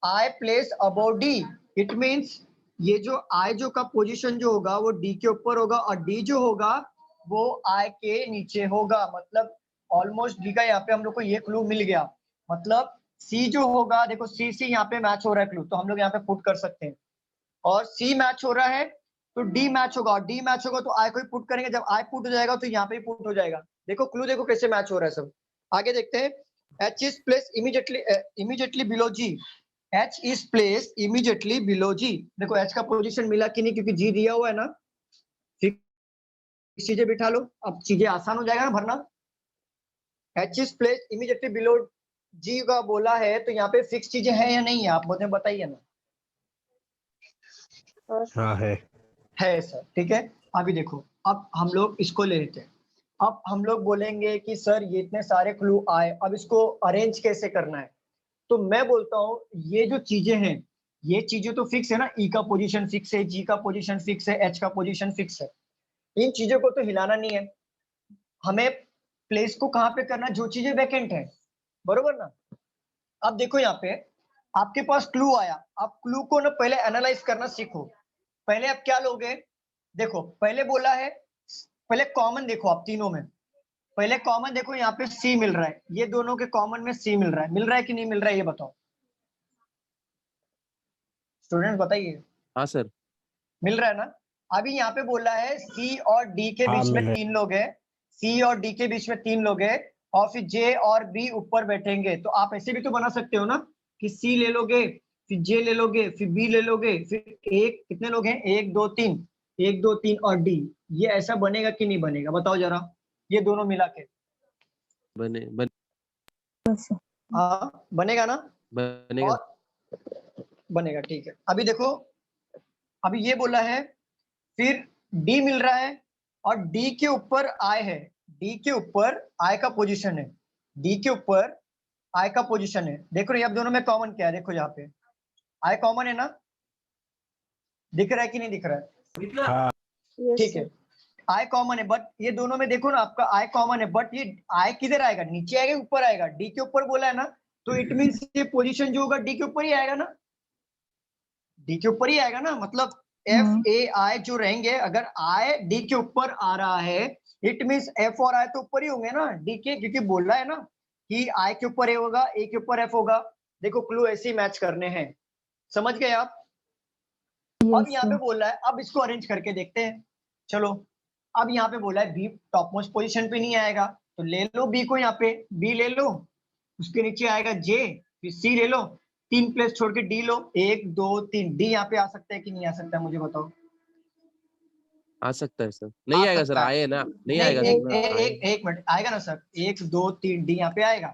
I place above D. It means ये जो I जो का पोजीशन जो होगा वो D के ऊपर होगा और D जो होगा वो I के नीचे होगा। मतलब ऑलमोस्ट D का यहाँ पे हम लोग को ये क्लू मिल गया। मतलब C जो होगा, देखो C से यहाँ पे मैच हो रहा है क्लू, तो हम लोग यहाँ पे पुट कर सकते हैं। और C मैच हो रहा है तो D मैच होगा, और D मैच होगा तो I को ही पुट करेंगे। जब I पुट हो जाएगा तो यहाँ पे ही पुट हो जाएगा। देखो क्लू देखो कैसे मैच हो रहा है सब। आगे देखते हैं। H is placed immediately below G. H is placed immediately below G. देखो H का पोजीशन मिला कि नहीं, क्योंकि G दिया हुआ है ना। ठीक, चीजें बिठा लो, अब चीजें आसान हो जाएगा ना भरना। H is placed immediately below G का बोला है, तो यहाँ पे फिक्स चीजें हैं या नहीं है? आप मुझे बताइए ना। हाँ है सर। ठीक है, अभी देखो अब हम लोग इसको ले लेते हैं। अब हम लोग बोलेंगे कि सर ये इतने सारे क्लू आए, अब इसको अरेंज कैसे करना है? तो मैं बोलता हूँ ये जो चीजें हैं ये चीजें तो फिक्स है ना। ई का पोजीशन फिक्स है, जी का पोजीशन फिक्स है, एच का पोजीशन फिक्स है। इन चीजों को तो हिलाना नहीं है, हमें प्लेस को कहाँ पे करना, जो चीजें वैकेंट है, बरोबर ना। अब देखो यहाँ पे आपके पास क्लू आया, आप क्लू को ना पहले एनालाइज करना सीखो। पहले आप क्या लोगे? देखो पहले बोला है, पहले कॉमन देखो आप तीनों में। पहले कॉमन देखो, यहाँ पे सी मिल रहा है, ये दोनों के कॉमन में सी मिल रहा है कि नहीं मिल रहा है? ये बताओ स्टूडेंट, बताइए। हाँ सर। मिल रहा है ना। अभी यहाँ पे बोला है सी और डी के बीच में 3 लोग हैं, सी और डी के बीच में 3 लोग हैं, और फिर जे और बी ऊपर बैठेंगे। तो आप ऐसे भी तो बना सकते हो ना कि सी ले लोगे, फिर जे ले लोगे, फिर बी ले लोगे, फिर एक, कितने लोग हैं? 1 2 3, 1 2 3 और डी। ये ऐसा बनेगा कि नहीं बनेगा? बताओ जरा, ये दोनों मिला के। हाँ बनेगा ना? बनेगा। बनेगा, ठीक है। अभी देखो, अभी ये बोला है फिर डी मिल रहा है और डी के ऊपर आई है, डी के ऊपर आई का पोजीशन है, डी के ऊपर आई का पोजीशन है, देखो ये अब दोनों में कॉमन क्या है, देखो यहाँ पे आई कॉमन है ना, दिख रहा है कि नहीं दिख रहा है? हाँ Yes, ठीक sir. है, आई कॉमन है, बट ये दोनों में देखो ना आपका आई कॉमन है, बट ये आई किधर आएगा, नीचे आएगा ऊपर आएगा? डी के ऊपर बोला है ना, तो इट मींस ये पोजीशन जो होगा डी के ऊपर ही आएगा ना, डी के ऊपर ही आएगा ना, मतलब एफ ए आई जो रहेंगे, अगर आई डी के ऊपर आ रहा है इट मींस एफ और आई तो ऊपर ही होंगे ना डी के, क्योंकि बोल रहा है ना कि आई के ऊपर ए होगा, ए के ऊपर एफ होगा। देखो क्लू ऐसे ही मैच करने हैं, समझ गए आप? अब Yes, यहाँ पे sir. बोल रहा है, अब इसको अरेंज करके देखते हैं, चलो। अब यहाँ पे बोला है बी टॉप मोस्ट पोजीशन पे नहीं आएगा, तो ले लो बी को, यहाँ पे बी ले लो, उसके नीचे आएगा जे, फिर सी ले लो, 3 प्लेस छोड़ के डी लो, 1 2 3, डी यहाँ पे आ सकता है कि नहीं आ सकता है, मुझे बताओ। आ सकता है सर, नहीं आएगा सर, सकता है। आए ना, नहीं नहीं, आएगा एक, सर, एक, एक, एक मिनट, आएगा ना सर, 1 2 3 डी यहाँ पे आएगा।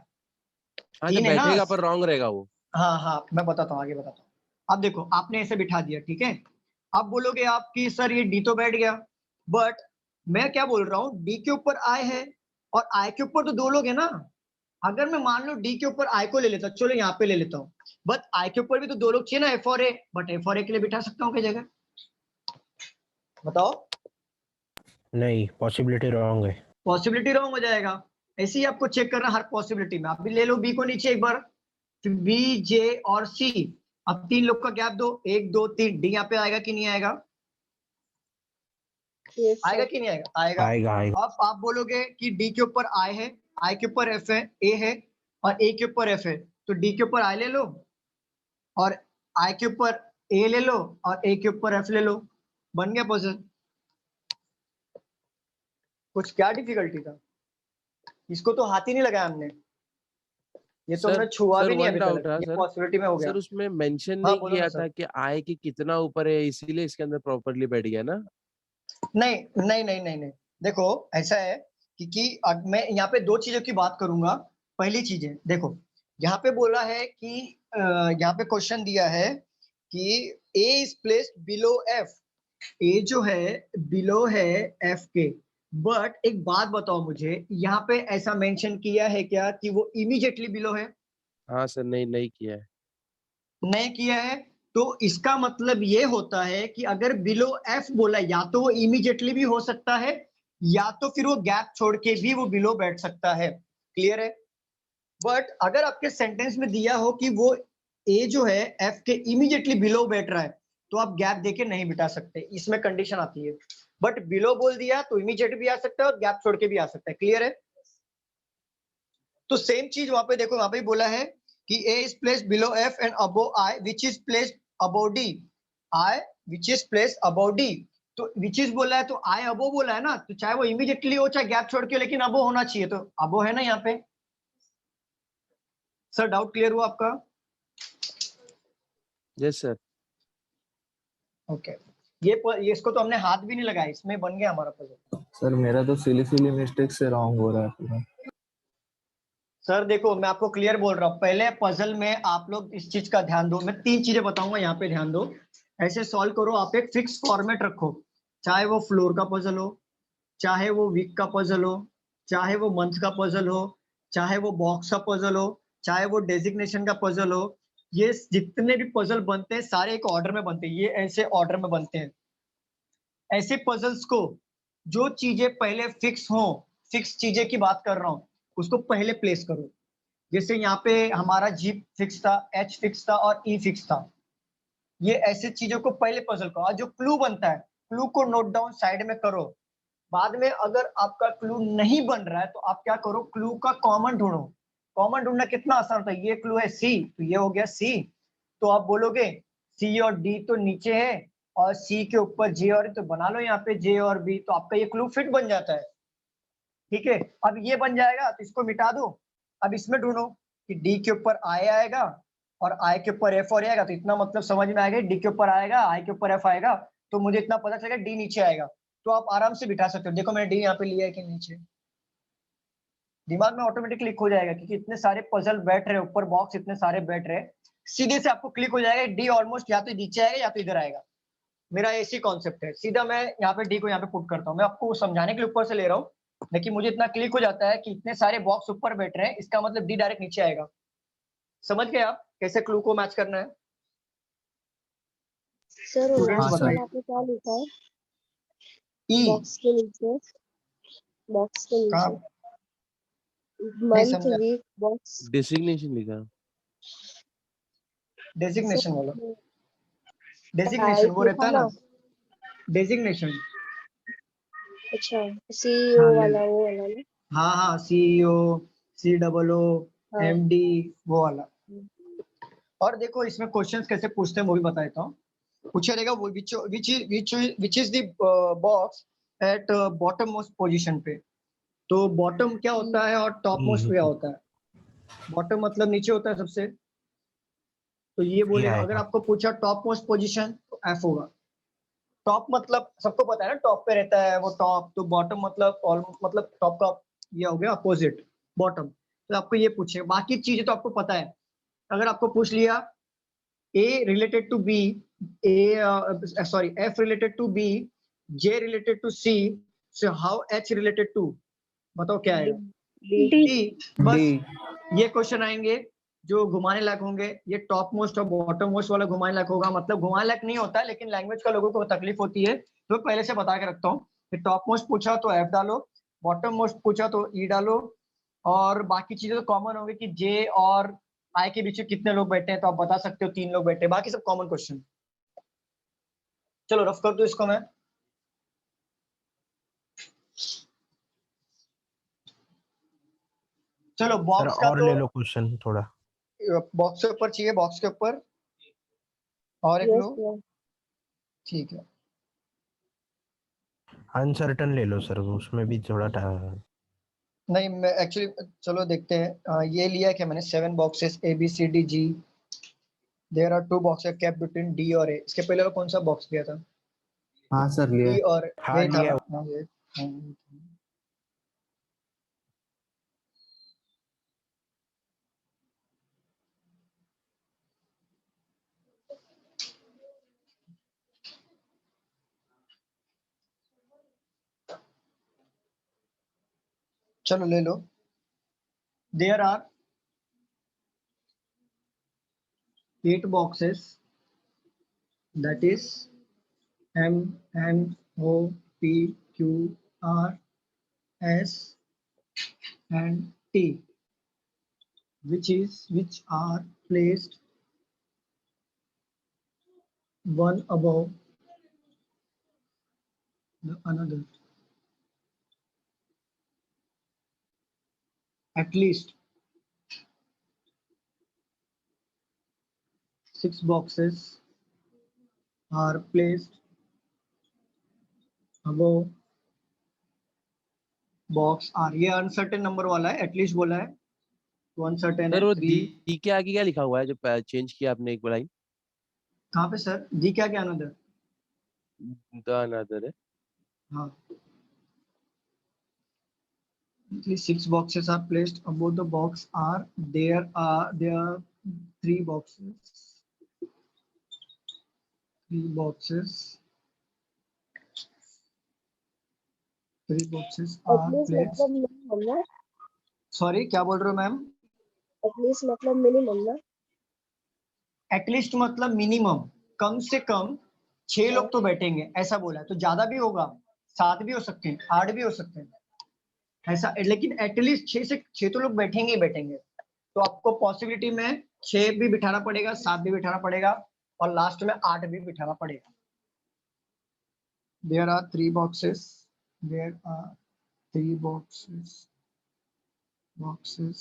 हाँ जब 3 है ना? बैठेगा पर रॉन्ग रहेगा वो। हाँ हाँ, मैं बताता हूँ, आगे बताता हूँ। अब देखो आपने ऐसे बिठा दिया, ठीक है, अब बोलोगे आप कि सर ये डी तो बैठ गया, बट मैं क्या बोल रहा हूँ, डी के ऊपर आई है और आई के ऊपर तो 2 लोग है ना। अगर मैं मान लो डी के ऊपर आई को ले लेता हूँ, चलो यहाँ पे ले लेता हूँ, बट आई के ऊपर भी तो 2 लोग चाहिए ना, एफ और ए, बट एफ और ए के लिए बिठा सकता हूँ क्या जगह, बताओ? नहीं, पॉसिबिलिटी रॉन्ग है। पॉसिबिलिटी रॉन्ग हो जाएगा। ऐसे ही आपको चेक करना हर पॉसिबिलिटी में। आप भी ले लो बी को नीचे एक बार, फिर बी जे और सी, अब 3 लोग का गैप दो, 1 2 3, डी यहाँ पे आएगा कि नहीं आएगा? Yes, sir. आएगा कि नहीं आएगा? आएगा। आएगा आएगा। अब आप बोलोगे कि डी के ऊपर आई है, आई के ऊपर एफ है, ए है और ए के ऊपर एफ है, तो डी के ऊपर आई ले लो और आई के ऊपर ए ले लो और ए के ऊपर एफ ले लो, बन गया पजल। कुछ क्या डिफिकल्टी था? इसको तो हाथ ही नहीं लगाया हमने, ये तो सर हमने छुआ सर भी नहीं वन अभी डाउट तक, था ये सर, पॉसिबिलिटी में हो गया। सर उसमें मेंशन हाँ, नहीं बोलो ना किया सर। था कि आय की कितना ऊपर है, इसीलिए इसके अंदर प्रॉपर्ली बैठ गया ना। नहीं नहीं नहीं नहीं नहीं, देखो ऐसा है कि अब मैं यहाँ पे 2 चीजों की बात करूंगा। पहली चीज है, देखो यहाँ पे बोला है कि यहाँ पे क्वेश्चन दिया है कि ए इज प्लेस्ड बिलो एफ, ए जो है बिलो है एफ के, बट एक बात बताओ मुझे, यहाँ पे ऐसा मेंशन किया है क्या कि वो इमीडिएटली बिलो है? हाँ सर, नहीं नहीं किया है। नहीं किया है, तो इसका मतलब ये होता है कि अगर बिलो एफ बोला, या तो वो इमीडिएटली भी हो सकता है या तो फिर वो गैप छोड़ के भी वो बिलो बैठ सकता है। क्लियर है? बट अगर आपके सेंटेंस में दिया हो कि वो ए जो है एफ के इमीडिएटली बिलो बैठ रहा है, तो आप गैप देके नहीं बिठा सकते, इसमें कंडीशन आती है। बट बिलो बोल दिया तो इमीडिएट भी आ सकता है और गैप छोड़ के भी आ सकता है। क्लियर है? तो सेम चीज वहां पे देखो, वहां पे बोला है कि A is placed below F and above I, which is placed above D. I which is placed above D. तो which is बोला है तो I above बोला है ना, तो चाहे वो इमीडिएटली हो चाहे गैप छोड़ के, लेकिन above होना चाहिए, तो above है ना यहाँ पे। सर डाउट क्लियर हुआ आपका? Yes sir. ओके, ये इसको तो हमने हाथ भी नहीं लगाया, इसमें बन गया हमारा पजल। सर मेरा तो सिली मिस्टेक से रॉन्ग हो रहा है पूरा। सर देखो मैं आपको क्लियर बोल रहा हूँ, पहले पजल में आप लोग इस चीज का ध्यान दो, मैं 3 चीजें बताऊंगा, यहाँ पे ध्यान दो। ऐसे सॉल्व करो, आप एक फिक्स फॉर्मेट रखो, चाहे वो फ्लोर का पजल हो, चाहे वो वीक का पजल हो, चाहे वो मंथ का पजल हो, चाहे वो बॉक्स का पजल हो, चाहे वो डेजिग्नेशन का पजल हो। ये जितने भी पजल बनते हैं सारे एक ऑर्डर में बनते हैं, ये ऐसे ऑर्डर में बनते हैं। ऐसे पजल्स को जो चीजें पहले फिक्स हो, फिक्स चीजें की बात कर रहा हूँ, उसको पहले प्लेस करो। जैसे यहाँ पे हमारा जी फिक्स था, एच फिक्स था और ई फिक्स था। ये ऐसे चीजों को पहले पजल करो, और जो क्लू बनता है क्लू को नोट डाउन साइड में करो। बाद में अगर आपका क्लू नहीं बन रहा है तो आप क्या करो, क्लू का कॉमन ढूंढो। कॉमन ढूंढना कितना आसान होता है, ये क्लू है सी, तो ये हो गया सी, तो आप बोलोगे सी और डी तो नीचे है और सी के ऊपर जे और, तो बना लो यहाँ पे जे और बी, तो आपका ये क्लू फिट बन जाता है। ठीक है, अब ये बन जाएगा तो इसको मिटा दो। अब इसमें ढूंढो कि डी के ऊपर आई आएगा और आई के ऊपर एफ और आएगा, तो इतना मतलब समझ में आएगा, डी के ऊपर आएगा आई के ऊपर एफ आएगा, तो मुझे इतना पता चलेगा डी नीचे आएगा, तो आप आराम से बिठा सकते हो। देखो मैंने डी यहाँ पे लिया है कि नीचे, दिमाग में ऑटोमेटिक क्लिक हो जाएगा, क्योंकि इतने सारे पजल बैठ रहे ऊपर, बॉक्स इतने सारे बैठ रहे, सीधे से आपको क्लिक हो जाएगा डी ऑलमोस्ट या तो नीचे आएगा या तो इधर आएगा। मेरा ऐसी कॉन्सेप्ट है, सीधा मैं यहाँ पे डी को यहाँ पे पुट करता हूँ, मैं आपको समझाने के लिए ऊपर से ले रहा हूँ, लेकिन मुझे इतना क्लिक हो जाता है कि इतने सारे बॉक्स ऊपर बैठ रहे हैं, इसका मतलब डी डायरेक्ट नीचे आएगा। समझ गए आप कैसे क्लू को मैच करना है? सर वो Students लास्ट बताइए। वाला आपने क्या लिखा है ई बॉक्स के नीचे? बॉक्स के कहाँ? नीचे नहीं मंथ समझा। Week box. डेसिग्नेशन लिखा। डेजिग्नेशन वाला, सर डेजिग्नेशन वो टाइप रहता लिखा है ना, ना। डेजिग्नेशन। अच्छा सीईओ हाँ ले लो। वाला वो वाला ना। हाँ हाँ, सीईओ, COO, हाँ MD, वो वाला। और देखो इसमें क्वेश्चंस कैसे पूछते हैं वो भी बता देता हूँ। पूछा रहेगा वो which is the box at bottom most position पे। तो बॉटम क्या होता है और टॉप मोस्ट क्या होता है? बॉटम मतलब नीचे होता है सबसे, तो ये बोलेगा। अगर आएगा। आपको पूछा टॉप मोस्ट पोजीशन तो F होगा। टॉप मतलब सबको पता है ना, टॉप पे रहता है वो टॉप। तो बॉटम मतलब ऑलमोस्ट मतलब टॉप का ये हो गया अपोजिट, बॉटम। तो आपको ये पूछेगा, बाकी चीजें तो आपको पता है। अगर आपको पूछ लिया A related to B, F related to B, J related to C, so how H related to, बताओ क्या डी आएगा? D D। बस डी। ये क्वेश्चन आएंगे जो घुमाने लायक होंगे। ये टॉप मोस्ट और बॉटम मोस्ट वाला घुमाने लायक होगा, मतलब घुमाने लायक नहीं होता है, लेकिन लैंग्वेज का लोगों को तकलीफ होती है, तो पहले से बता के रखता हूँ कि टॉप मोस्ट पूछा तो F डालो, बॉटम मोस्ट पूछा तो E डालो, और बाकी चीजें तो कॉमन होंगे कि J और I के बीच में कितने लोग बैठे हैं, तो आप बता सकते हो 3 लोग बैठे हैं, बाकी सब कॉमन क्वेश्चन। चलो रफ कर दो इसको मैं। चलो सर बॉक्स का और तो ले लो क्वेश्चन थोड़ा। बॉक्स के ऊपर चाहिए, बॉक्स के ऊपर और एक यस लो। सर। ठीक है, अनसर्टन ले लो सर, उसमें भी थोड़ा नहीं मैं एक्चुअली, चलो देखते हैं। ये लिया है कि मैंने 7 boxes ABCDG, there are 2 boxes kept between D और A। इसके पहले कौन सा बॉक्स लिया था? हाँ सर लिया। D और हाँ यही था लिया। ना? हाँ, ये हाँ। चलो ले लो। There are 8 boxes, that is MNOPQRS and T, which are placed one above the another. At least 6 boxes are placed above box R। ये अनसर्टेन नंबर वाला है, एटलीस्ट बोला है तो अनसर्टेन है। सर वो 3 डी के आगे क्या लिखा हुआ है जो चेंज किया आपने एक लाइन? कहाँ पे सर? डी क्या क्या अनदर? द अनदर है। हाँ, at least 6 boxes are placed above the box R। There are 3 boxes, 3 boxes, 3 boxes are at least placed। मतलब मिनिमम ना। सॉरी क्या बोल रहे हो मैम? एटलीस्ट मतलब मिनिमम ना। एटलीस्ट मतलब मिनिमम, कम से कम 6 लोग तो बैठेंगे ऐसा बोला है। तो ज्यादा भी होगा, 7 भी हो सकते हैं, 8 भी हो सकते हैं ऐसा, लेकिन एटलीस्ट 6 तो लोग बैठेंगे ही बैठेंगे। तो आपको पॉसिबिलिटी में 6 भी बिठाना पड़ेगा, 7 भी बिठाना पड़ेगा, और लास्ट में 8 भी बिठाना पड़ेगा। There are 3 boxes. There are 3 boxes. Boxes.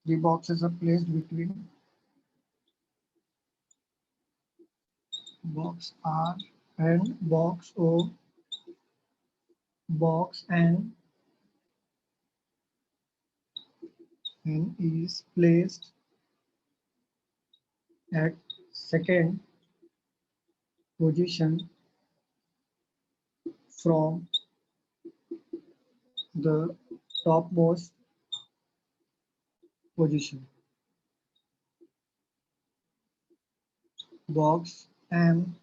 Three boxes are placed between box R and box O. Box N is placed at second position from the topmost position. Box M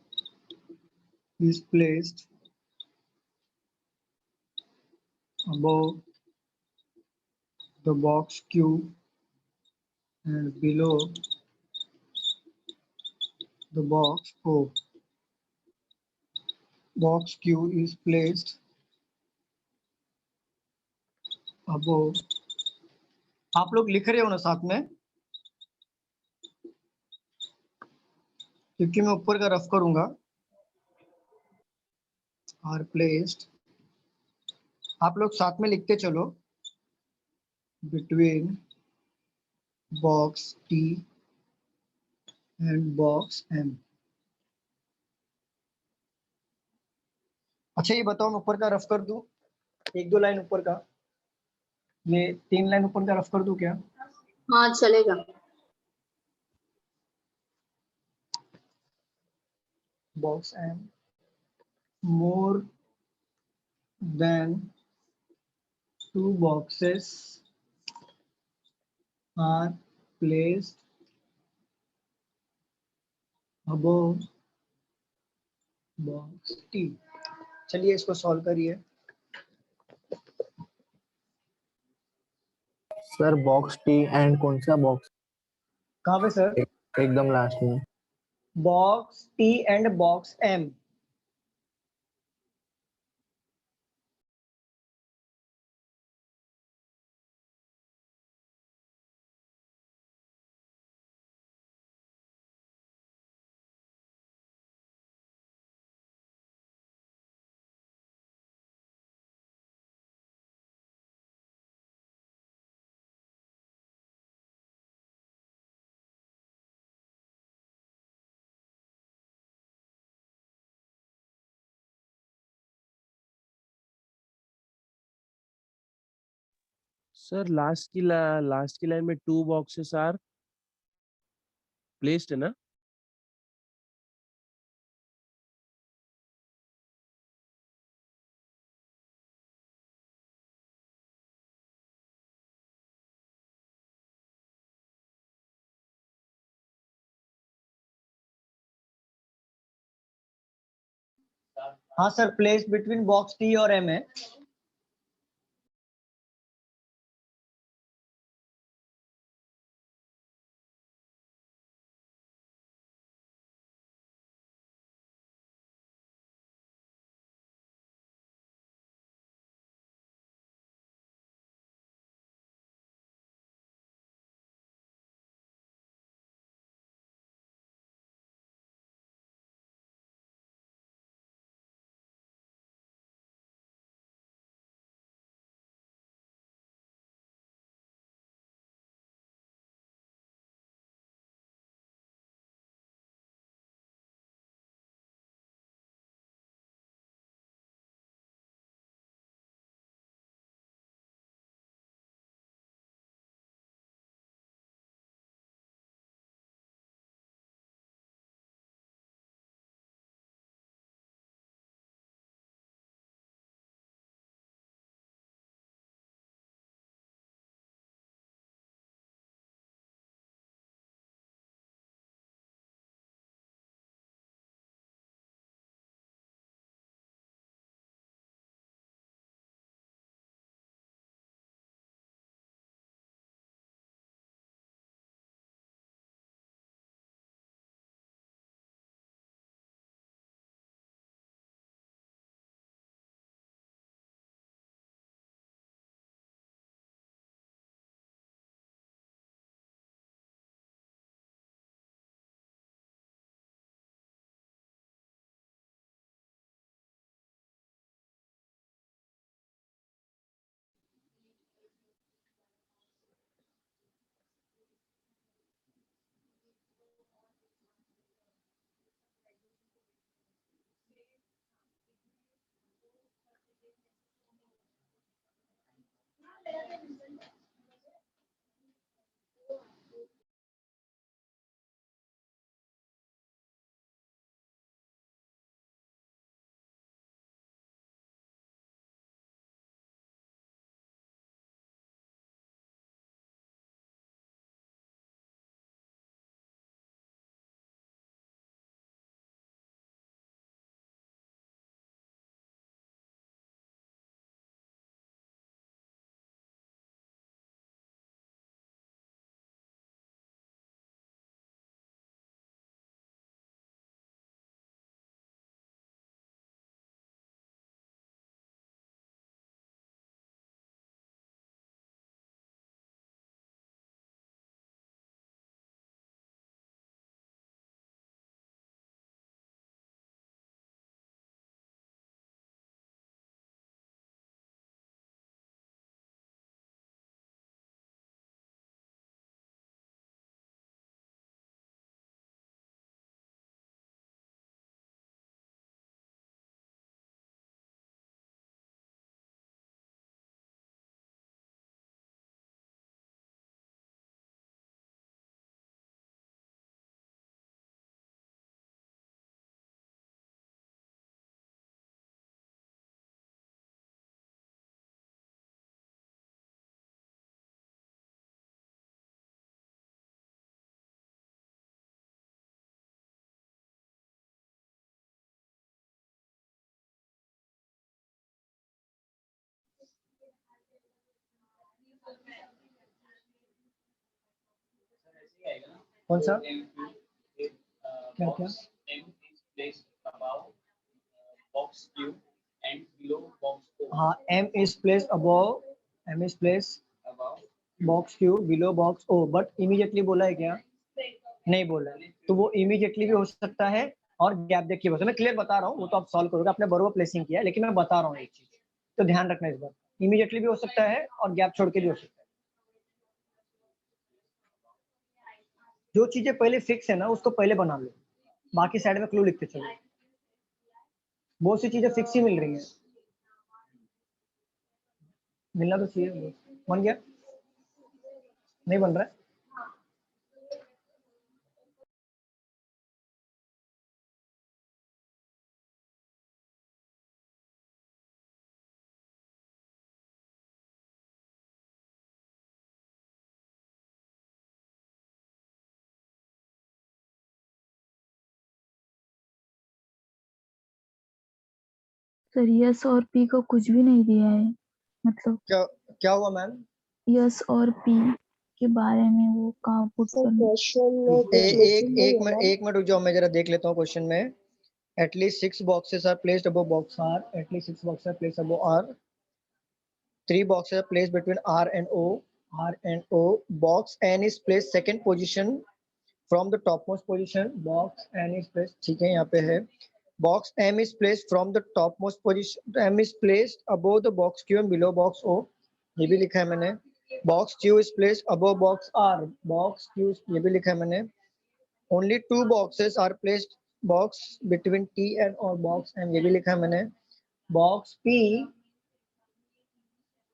is placed above the box Q and below the box O. Box Q is placed above. आप लोग लिख रहे हो ना साथ में, क्योंकि मैं ऊपर का रफ करूंगा. आर प्लेस्ड, आप लोग साथ में लिखते चलो. Between box T and box M. अच्छा ये बताओ, मैं ऊपर का रफ कर दूं, 1-2 लाइन ऊपर का, ये 3 लाइन ऊपर का रफ कर दूं क्या? हाँ चलेगा. Box M more than 2 boxes are placed above box T. चलिए इसको सॉल्व करिए. सर बॉक्स टी एंड कौन सा बॉक्स? कहाँ पे सर? एकदम लास्ट में. Box T and box M. Sir last की लाइन में 2 boxes आर प्लेस्ड है ना? हाँ sir, place between box T और M है. कौन सा क्या क्या हाँ M is placed above box Q below box O but immediately बोला है क्या? नहीं बोला है। तो वो इमीडिएटली भी हो सकता है और गैप देख के भी हो सकता है। मैं क्लियर बता रहा हूँ, वो तो आप सॉल्व करोगे, आपने बरोबर प्लेसिंग किया है, लेकिन मैं बता रहा हूँ एक चीज, तो ध्यान रखना इस बात। इमीडिएटली भी हो सकता है और गैप छोड़ के भी हो सकता है। जो चीजें पहले फिक्स है ना उसको पहले बना लो, बाकी साइड में क्लू लिखते चलो। बहुत सी चीजें फिक्स ही मिल रही है, मिलना तो चाहिए। बन गया? नहीं बन रहा है? सर यस और पी को कुछ भी नहीं दिया है, मतलब क्या हुआ मैम? यस और पी के बारे में वो कहाँ पुट सर करना। क्वेश्चन में कुछ मिसिंग नहीं है ना? एक मिनट रुक जाओ, मैं जरा देख लेता हूँ क्वेश्चन में। At least 6 boxes are placed above box R. At least 6 boxes are placed above R. 3 boxes are placed between R and O. R and O. Box N is placed second position from the topmost position. Box N is placed, ठीक है यहाँ पे है. Box M is placed from the topmost position. M is placed above the box Q and below box O. ये भी लिखा है मैंने. Box Q is placed above box R. Box Q ये भी लिखा है मैंने. Only 2 boxes are placed box between T and or box M, ये भी लिखा है मैंने. Box P,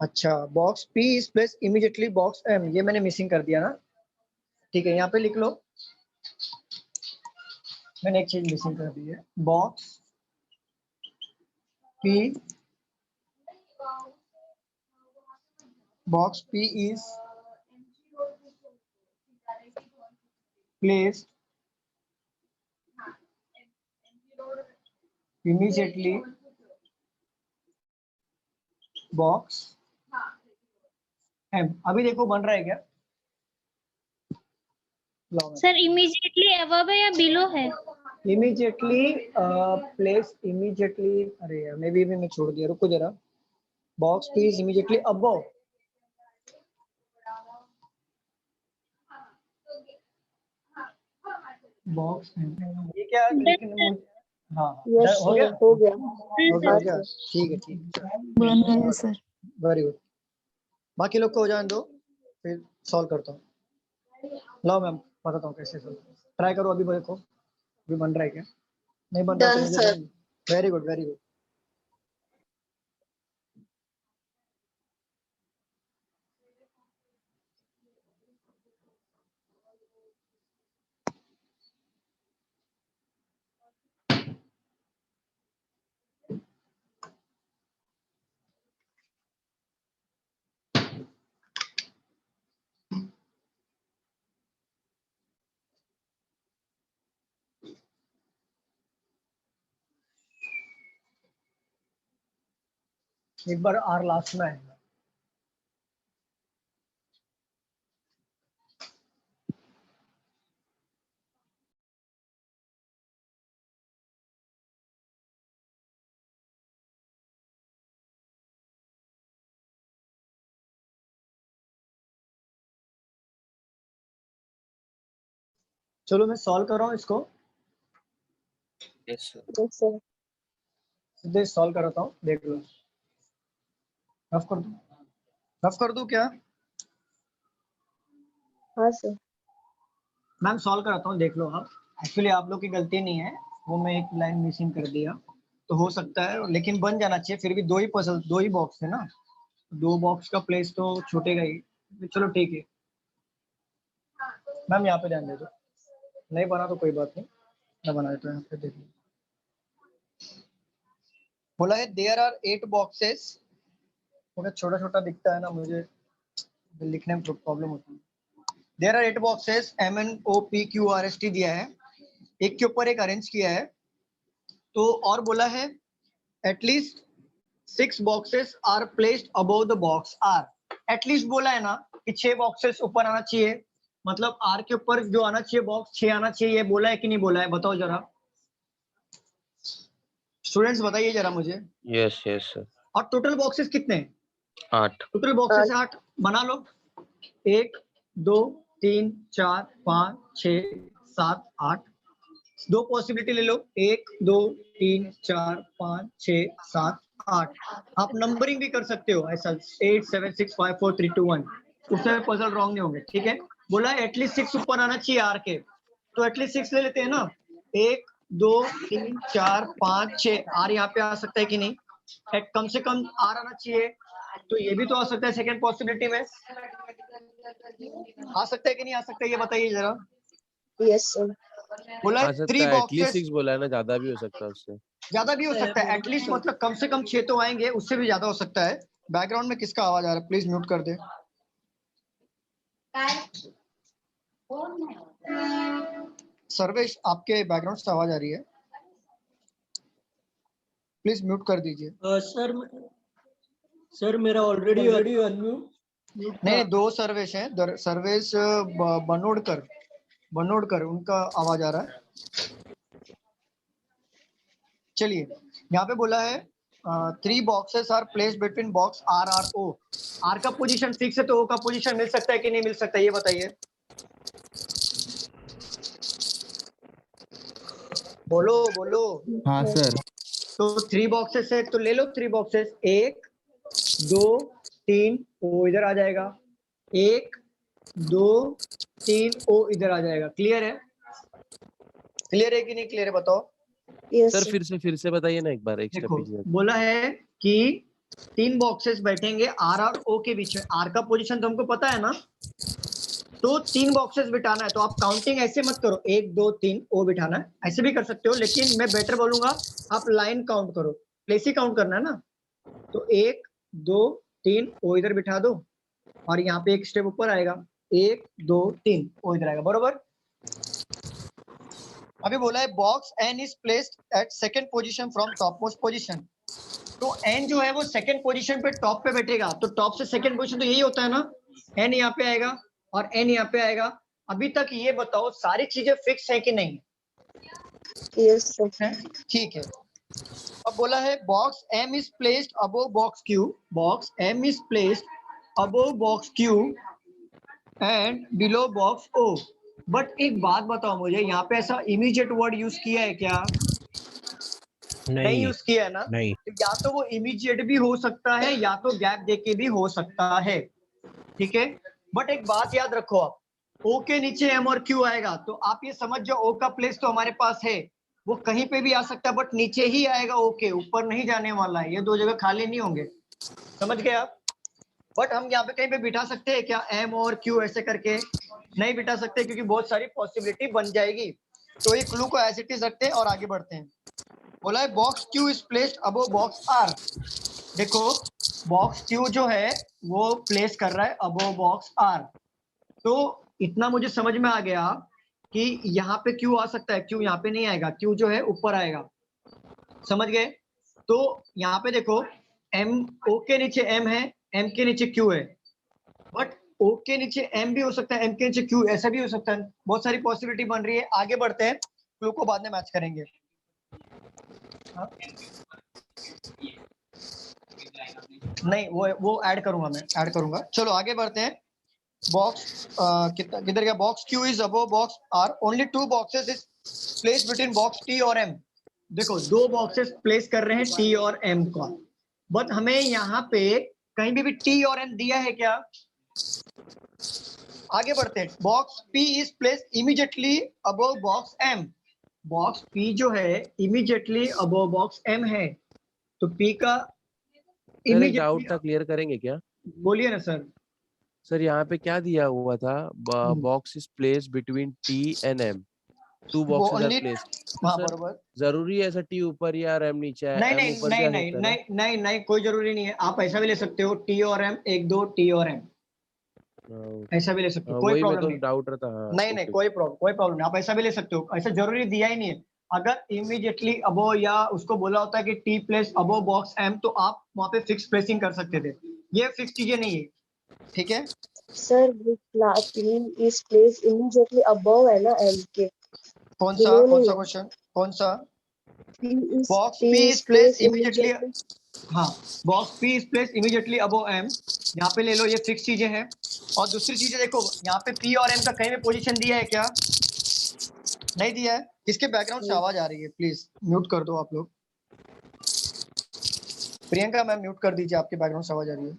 अच्छा box P is placed immediately box M, ये मैंने मिसिंग कर दिया ना. ठीक है यहाँ पे लिख लो, मैंने एक चीज मिसिंग कर दी है. Box P is placed immediately box M. अभी देखो बन रहा है क्या? सर इमीडिएटली अबव है या बिलो है? इमीडिएटली प्लेस इमीडिएटली, अरे यार मे बी मैं छोड़ दिया, रुको जरा. Box P is immediately above. Box ये क्या है? लेकिन मुझे हाँ यस हो गया हो गया। हो गया. ठीक है ठीक है, बन गया सर। Very good. बाकी लोग को हो जाने दो, फिर सॉल्व करता हूँ. लो मैम बताता हूँ कैसे सॉल्व. ट्राई करो, अभी देखो अभी बन रहा है क्या? नहीं बन रहा तो मुझे. Very good very good. एक बार आर लास्ट में आएगा. चलो मैं सॉल्व कर रहा हूँ इसको. Yes sir. Yes sir. सीधे सॉल्व कराता हूँ, देख लो. रफ कर दूँ? रफ कर दूँ क्या? हाँ सर। मैम सॉल्व कराता हूँ, देख लो आप. एक्चुअली आप लोग की गलती नहीं है, वो मैं एक लाइन मिसिंग कर दिया तो हो सकता है, लेकिन बन जाना चाहिए. फिर भी दो ही पजल, दो ही बॉक्स है ना, 2 बॉक्स का प्लेस तो छूटेगा ही. चलो ठीक है मैम, यहाँ पे ध्यान दे दो. नहीं बना तो कोई बात नहीं, मैं बना देता हूँ. यहाँ पे देख लो, बोला है देयर आर 8 बॉक्सेस. थोड़ा छोटा छोटा दिखता है ना मुझे, लिखने में प्रॉब्लम होती है. देयर आर 8 बॉक्सेस, MNOPQRST दिया है, एक के ऊपर एक अरेंज किया है. तो और बोला है at least 6 boxes are placed above the box R at least बोला है ना कि 6 बॉक्सेस ऊपर आना चाहिए, मतलब आर के ऊपर जो आना चाहिए बॉक्स 6 आना चाहिए, ये बोला है कि नहीं बोला है, बताओ जरा स्टूडेंट्स, बताइए जरा मुझे। Yes yes sir. और टोटल बॉक्सेस कितने हैं? 8। टोटल बॉक्सेस 8 बना लो। 1 2 3 4 5 6 7 8, 2 पॉसिबिलिटी ले लो, 1 2 3 4 5 6 7 8। आप नंबरिंग भी कर सकते हो ऐसा 8 7 6 5 4 3 2 1, उससे पजल रॉन्ग नहीं होंगे, ठीक है। बोला एटलीस्ट 6 ऊपर आना चाहिए आर के, तो एटलीस्ट 6 ले लेते हैं ना। 1 2 3 4 5 6, आर यहाँ पे आ सकता है कि नहीं? कम से कम आर आना चाहिए, तो ये भी तो आ सकता है सेकंड पॉसिबिलिटी में, आ सकता है कि नहीं आ सकता है, ये बताइए जरा। Yes sir. बोला आ 3 सकता है, एटलीस्ट बॉक्सेस, 6 बोला है ना, ज्यादा भी हो सकता है उससे। ज्यादा भी हो सकता है, एटलीस्ट मतलब कम से कम 6 तो आएंगे, उससे भी ज्यादा हो सकता है। बैकग्राउंड में किसका आवाज आ रहा है, प्लीज म्यूट कर दे। सर्वेश, आपके बैकग्राउंड से आवाज आ रही है, प्लीज म्यूट कर दीजिए। सर मेरा ऑलरेडी अनम्यूट नहीं 2 सर्वेश हैं, सर्वेश बनोडकर उनका आवाज आ रहा है। चलिए यहाँ पे बोला है 3 boxes are place between box R R O. R का पोजीशन फिक्स है, तो ओ का पोजीशन मिल सकता है कि नहीं मिल सकता है, ये बताइए। बोलो बोलो। हाँ सर। तो 3 बॉक्सेस है, तो ले लो 3 बॉक्सेस, 1 2 3, ओ इधर आ जाएगा, 1 2 3, ओ इधर आ जाएगा। क्लियर है? क्लियर है कि नहीं क्लियर है, बताओ। Yes sir sir. फिर से बताइए ना एक बार, एक स्टेप देखो पीछे। बोला है कि 3 बॉक्सेस बैठेंगे आर और ओ के बीच में, आर का पोजीशन तो हमको पता है ना, तो 3 बॉक्सेस बिठाना है, तो आप काउंटिंग ऐसे मत करो 1 2 3 ओ बिठाना है, ऐसे भी कर सकते हो, लेकिन मैं बेटर बोलूंगा आप लाइन काउंट करो, प्लेस ही काउंट करना है ना। तो 1 2 3 ओ इधर बिठा दो, और यहाँ पे एक स्टेप ऊपर आएगा, 1 2 3 ओ इधर आएगा, बरोबर। अभी बोला है box N is placed at second position from top most position, तो एन जो है वो सेकंड पोजीशन पे टॉप पे बैठेगा, तो टॉप से सेकंड पोजीशन तो यही होता है ना, एन यहाँ पे आएगा और एन यहाँ पे आएगा। अभी तक ये बताओ सारी चीजें फिक्स है कि नहीं? Yes sir. ठीक है। अब बोला है box M is placed above box Q, box M is placed above box Q and below box O. But एक बात बताओ मुझे, यहाँ पे ऐसा इमीडिएट वर्ड यूज किया है क्या? नहीं यूज किया है ना। नहीं। या तो वो इमीडिएट भी हो सकता है, या तो गैप देके भी हो सकता है, ठीक है। बट एक बात याद रखो, आप ओ के नीचे एम और क्यू आएगा, तो आप ये समझ जाओ ओ का प्लेस तो हमारे पास है, वो कहीं पे भी आ सकता है, बट नीचे ही आएगा ओ के, ऊपर नहीं जाने वाला है, ये 2 जगह खाली नहीं होंगे, समझ गए आप। बट हम यहाँ पे कहीं पे बिठा सकते हैं क्या एम और क्यू ऐसे करके? नहीं बिठा सकते, क्योंकि बहुत सारी पॉसिबिलिटी बन जाएगी। तो ये क्लू को एज इट इज रखते हैं और आगे बढ़ते हैं। बोला है box Q is placed above box R. देखो बॉक्स क्यू जो है वो प्लेस कर रहा है अबोव बॉक्स आर, तो इतना मुझे समझ में आ गया कि यहाँ पे क्यू आ सकता है, क्यू यहाँ पे नहीं आएगा, क्यू जो है ऊपर आएगा, समझ गए। तो यहाँ पे देखो एम, ओ के नीचे एम है, एम के नीचे क्यू है, बट ओ के नीचे एम भी हो सकता है, एम के नीचे क्यू, ऐसा भी हो सकता है, बहुत सारी पॉसिबिलिटी बन रही है। आगे बढ़ते हैं, क्लू को बाद में मैच करेंगे। नहीं वो ऐड करूंगा, मैं ऐड करूंगा। चलो आगे बढ़ते हैं। बॉक्स किधर गया? Box Q is above box R, only 2 boxes is place between box T और एम। देखो 2 बॉक्सेस प्लेस कर रहे हैं टी और एम का, बट हमें यहाँ पे कहीं भी टी और एम दिया है क्या? आगे बढ़ते हैं। Box P is place immediately above box M, box P जो है इमीडिएटली अबव बॉक्स एम है, तो पी का सर एक डाउट था, क्लियर करेंगे क्या? बोलिए ना सर। सर यहाँ पे क्या दिया हुआ था, box is place between T and M, 2 boxes are place. हाँ बरोबर। जरूरी है ऐसा टी ऊपर या एम नीचे है? नहीं एम नहीं ऊपर नहीं जा नहीं सकता है नहीं नहीं नहीं, कोई जरूरी नहीं है, आप ऐसा भी ले सकते हो टी और एम, 1 2 टी और एम, ऐसा भी ले सकते हो, कोई वही मेरे प्रॉब्लम को नहीं। डाउट रहता। हाँ नहीं नहीं कोई प्रॉब्लम नहीं, आप ऐसा भी ले सकते हो, ऐसा जरूरी दिया ही नहीं है। अगर इमीडिएटली अबो या उसको बोला होता है कि टी प्लेस अबो बॉक्स एम, तो आप वहां पे फिक्स प्लेसिंग कर सकते थे, ये फिक्स चीजें नहीं है। ठीक है, sir P is placed immediately above है ना M के, कौन सा below कौन नहीं सा है। क्वेश्चन, कौन सा? P is box P P is is place placed immediately, immediately। हाँ, box P is place immediately above M, यहाँ पे ले लो, ये फिक्स चीजें हैं। और दूसरी चीजें देखो, यहाँ पे P और M का कहीं भी पोजीशन दिया है क्या? नहीं दिया है। किसके बैकग्राउंड से आवाज आ रही है? प्लीज म्यूट कर दो आप लोग। प्रियंका मैम म्यूट कर दीजिए, आपके बैकग्राउंड से आवाज आ रही है।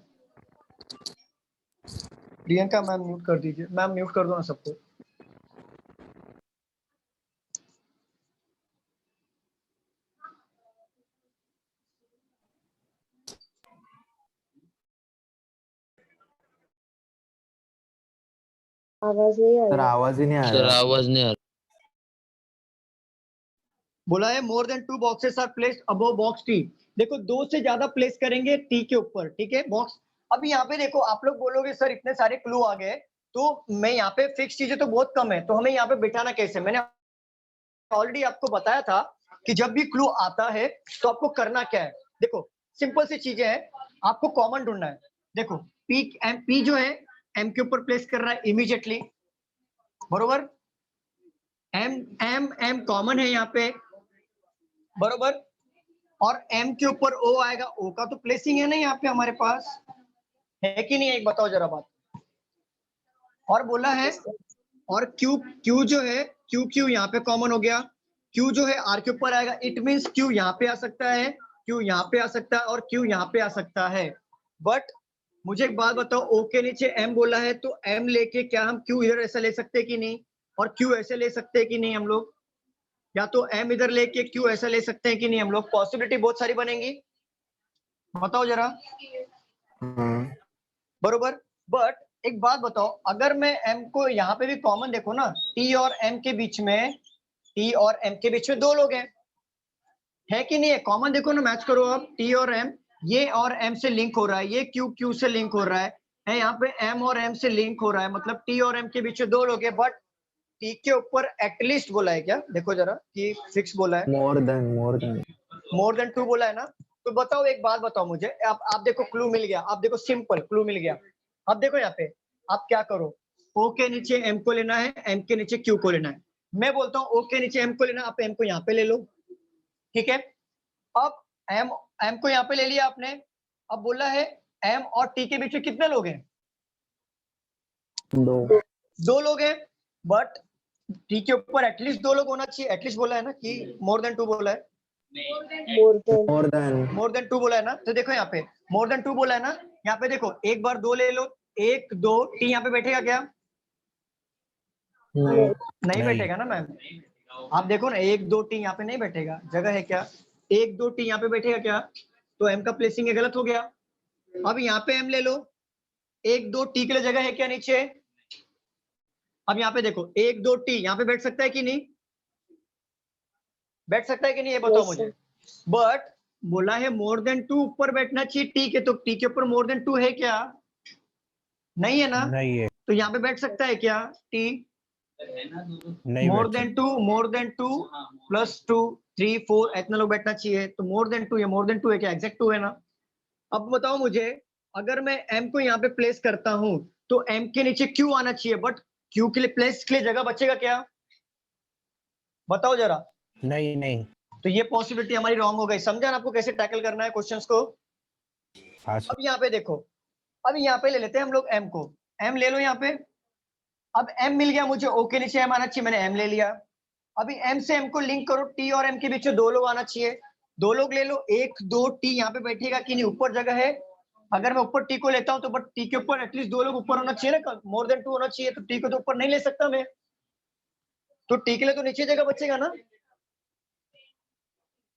प्रियंका मैम म्यूट कर दीजिए, मैम म्यूट कर दो ना सबको। आवाज नहीं आ सर रही। आवाज ही नहीं आ सर रहा। आवाज नहीं आ रहा। बोला है more than 2 boxes are placed above box T. देखो 2 से ज्यादा प्लेस करेंगे टी के ऊपर, ठीक है, बॉक्स। अब यहाँ पे देखो, आप लोग बोलोगे सर इतने सारे क्लू आ गए, तो मैं यहाँ पे फिक्स चीजें तो बहुत कम है, तो हमें यहाँ पे बिठाना कैसे? मैंने ऑलरेडी आपको बताया था कि जब भी क्लू आता है तो आपको करना क्या है। देखो सिंपल सी चीजें हैं, आपको कॉमन ढूंढना है। देखो पी जो है एम के ऊपर प्लेस कर रहा है इमीडिएटली, बरोबर। एम एम एम कॉमन है यहाँ पे, बरोबर। और एम के ऊपर ओ आएगा, ओ का तो प्लेसिंग है ना यहाँ पे हमारे पास, है कि नहीं? एक बताओ जरा बात। और बोला है, और क्यू क्यू जो है, क्यू क्यू यहाँ पे कॉमन हो गया। क्यू जो है आर के ऊपर आएगा, इट मींस क्यू यहाँ पे आ सकता है, क्यू यहाँ पे आ सकता है, और क्यू यहाँ पे आ सकता है। बट मुझे एक बात बताओ, ओ के नीचे एम बोला है, तो एम लेके क्या हम क्यू इधर ऐसा ले सकते हैं कि नहीं, और क्यू ऐसे ले सकते हैं कि नहीं हम लोग? या तो एम इधर लेके क्यू ऐसा ले सकते हैं कि नहीं हम लोग? पॉसिबिलिटी बहुत सारी बनेंगी, बताओ जरा, बरोबर। बट एक बात बताओ, अगर मैं m को यहाँ पे भी कॉमन देखो ना, t और m के बीच में, t और m के बीच में 2 लोग हैं, है कि नहीं है? कॉमन देखो ना, मैच करो अब, t और m, ये और m से लिंक हो रहा है, ये q q से लिंक हो रहा है यहाँ पे m और m से लिंक हो रहा है, मतलब t और m के बीच में 2 लोग हैं। बट t के ऊपर एटलीस्ट बोला है क्या? देखो जरा, कि फिक्स बोला है, मोर देन 2 बोला है ना। तो बताओ, एक बात बताओ मुझे, आप देखो क्लू मिल गया, आप देखो सिंपल क्लू मिल गया। अब देखो यहाँ पे आप क्या करो, O के नीचे M को लेना है, M के नीचे Q को लेना है। मैं बोलता हूँ O के नीचे M को लेना, आप M को यहाँ पे ले लो, ठीक है। अब M को यहाँ पे ले लिया आपने। अब बोला है M और T के बीच में कितने लोग हैं? 2 लोग हैं। बट T के ऊपर एटलीस्ट 2 लोग होना चाहिए, एटलीस्ट बोला है ना, कि मोर देन 2 बोला है, मोर देन 2 बोला है ना। तो देखो यहाँ पे मोर देन 2 बोला है ना, यहाँ पे देखो एक बार 2 ले लो, 1 2 टी यहाँ पे बैठेगा क्या? नहीं बैठेगा ना मैम, आप देखो ना, 1 2 टी यहाँ पे नहीं बैठेगा, जगह है क्या? 1 2 टी यहाँ पे बैठेगा क्या? तो एम का प्लेसिंग है, गलत हो गया। अब यहाँ पे एम ले लो, 1 2 टी के लिए जगह है क्या नीचे? अब यहाँ पे देखो 1 2 टी यहाँ पे बैठ सकता है कि नहीं? बैठ सकता है कि नहीं, ये बताओ मुझे। बट बोला है मोर देन 2 ऊपर बैठना चाहिए टी के, तो टी के ऊपर मोर देन 2 है क्या? नहीं है ना। नहीं है, तो यहाँ पे बैठ सकता है क्या टी? नहीं मोर बैठ देन टू प्लस 2 3 4 इतना लोग बैठना चाहिए, तो मोर देन 2 या मोर देन 2 है क्या? एग्जैक्ट 2 है ना। अब बताओ मुझे, अगर मैं m को यहाँ पे प्लेस करता हूं तो m के नीचे q आना चाहिए, बट q के लिए प्लेस के लिए जगह बचेगा क्या? बताओ जरा। नहीं नहीं। तो ये पॉसिबिलिटी हमारी रॉन्ग हो गई। समझा ना आपको कैसे टैकल करना है क्वेश्चंस को? हाँ सर। अब यहाँ पे देखो, अब यहाँ पे ले लेते हैं हम लोग m को, m ले लो यहाँ पे। अब m मिल गया मुझे, o के नीचे m आना चाहिए, मैंने m ले लिया। अभी m से m को लिंक करो, t और m के बीच में 2 लोग आना चाहिए, 2 लोग ले लो, 1 2 t यहाँ पे बैठेगा कि नहीं? ऊपर जगह है। अगर मैं ऊपर t को लेता हूँ तो बट t के ऊपर एटलीस्ट 2 लोग ऊपर होना चाहिए ना, मोर देन 2 होना चाहिए, तो t को तो ऊपर नहीं ले सकता मैं, तो t के लिए तो नीचे जगह बचेगा ना।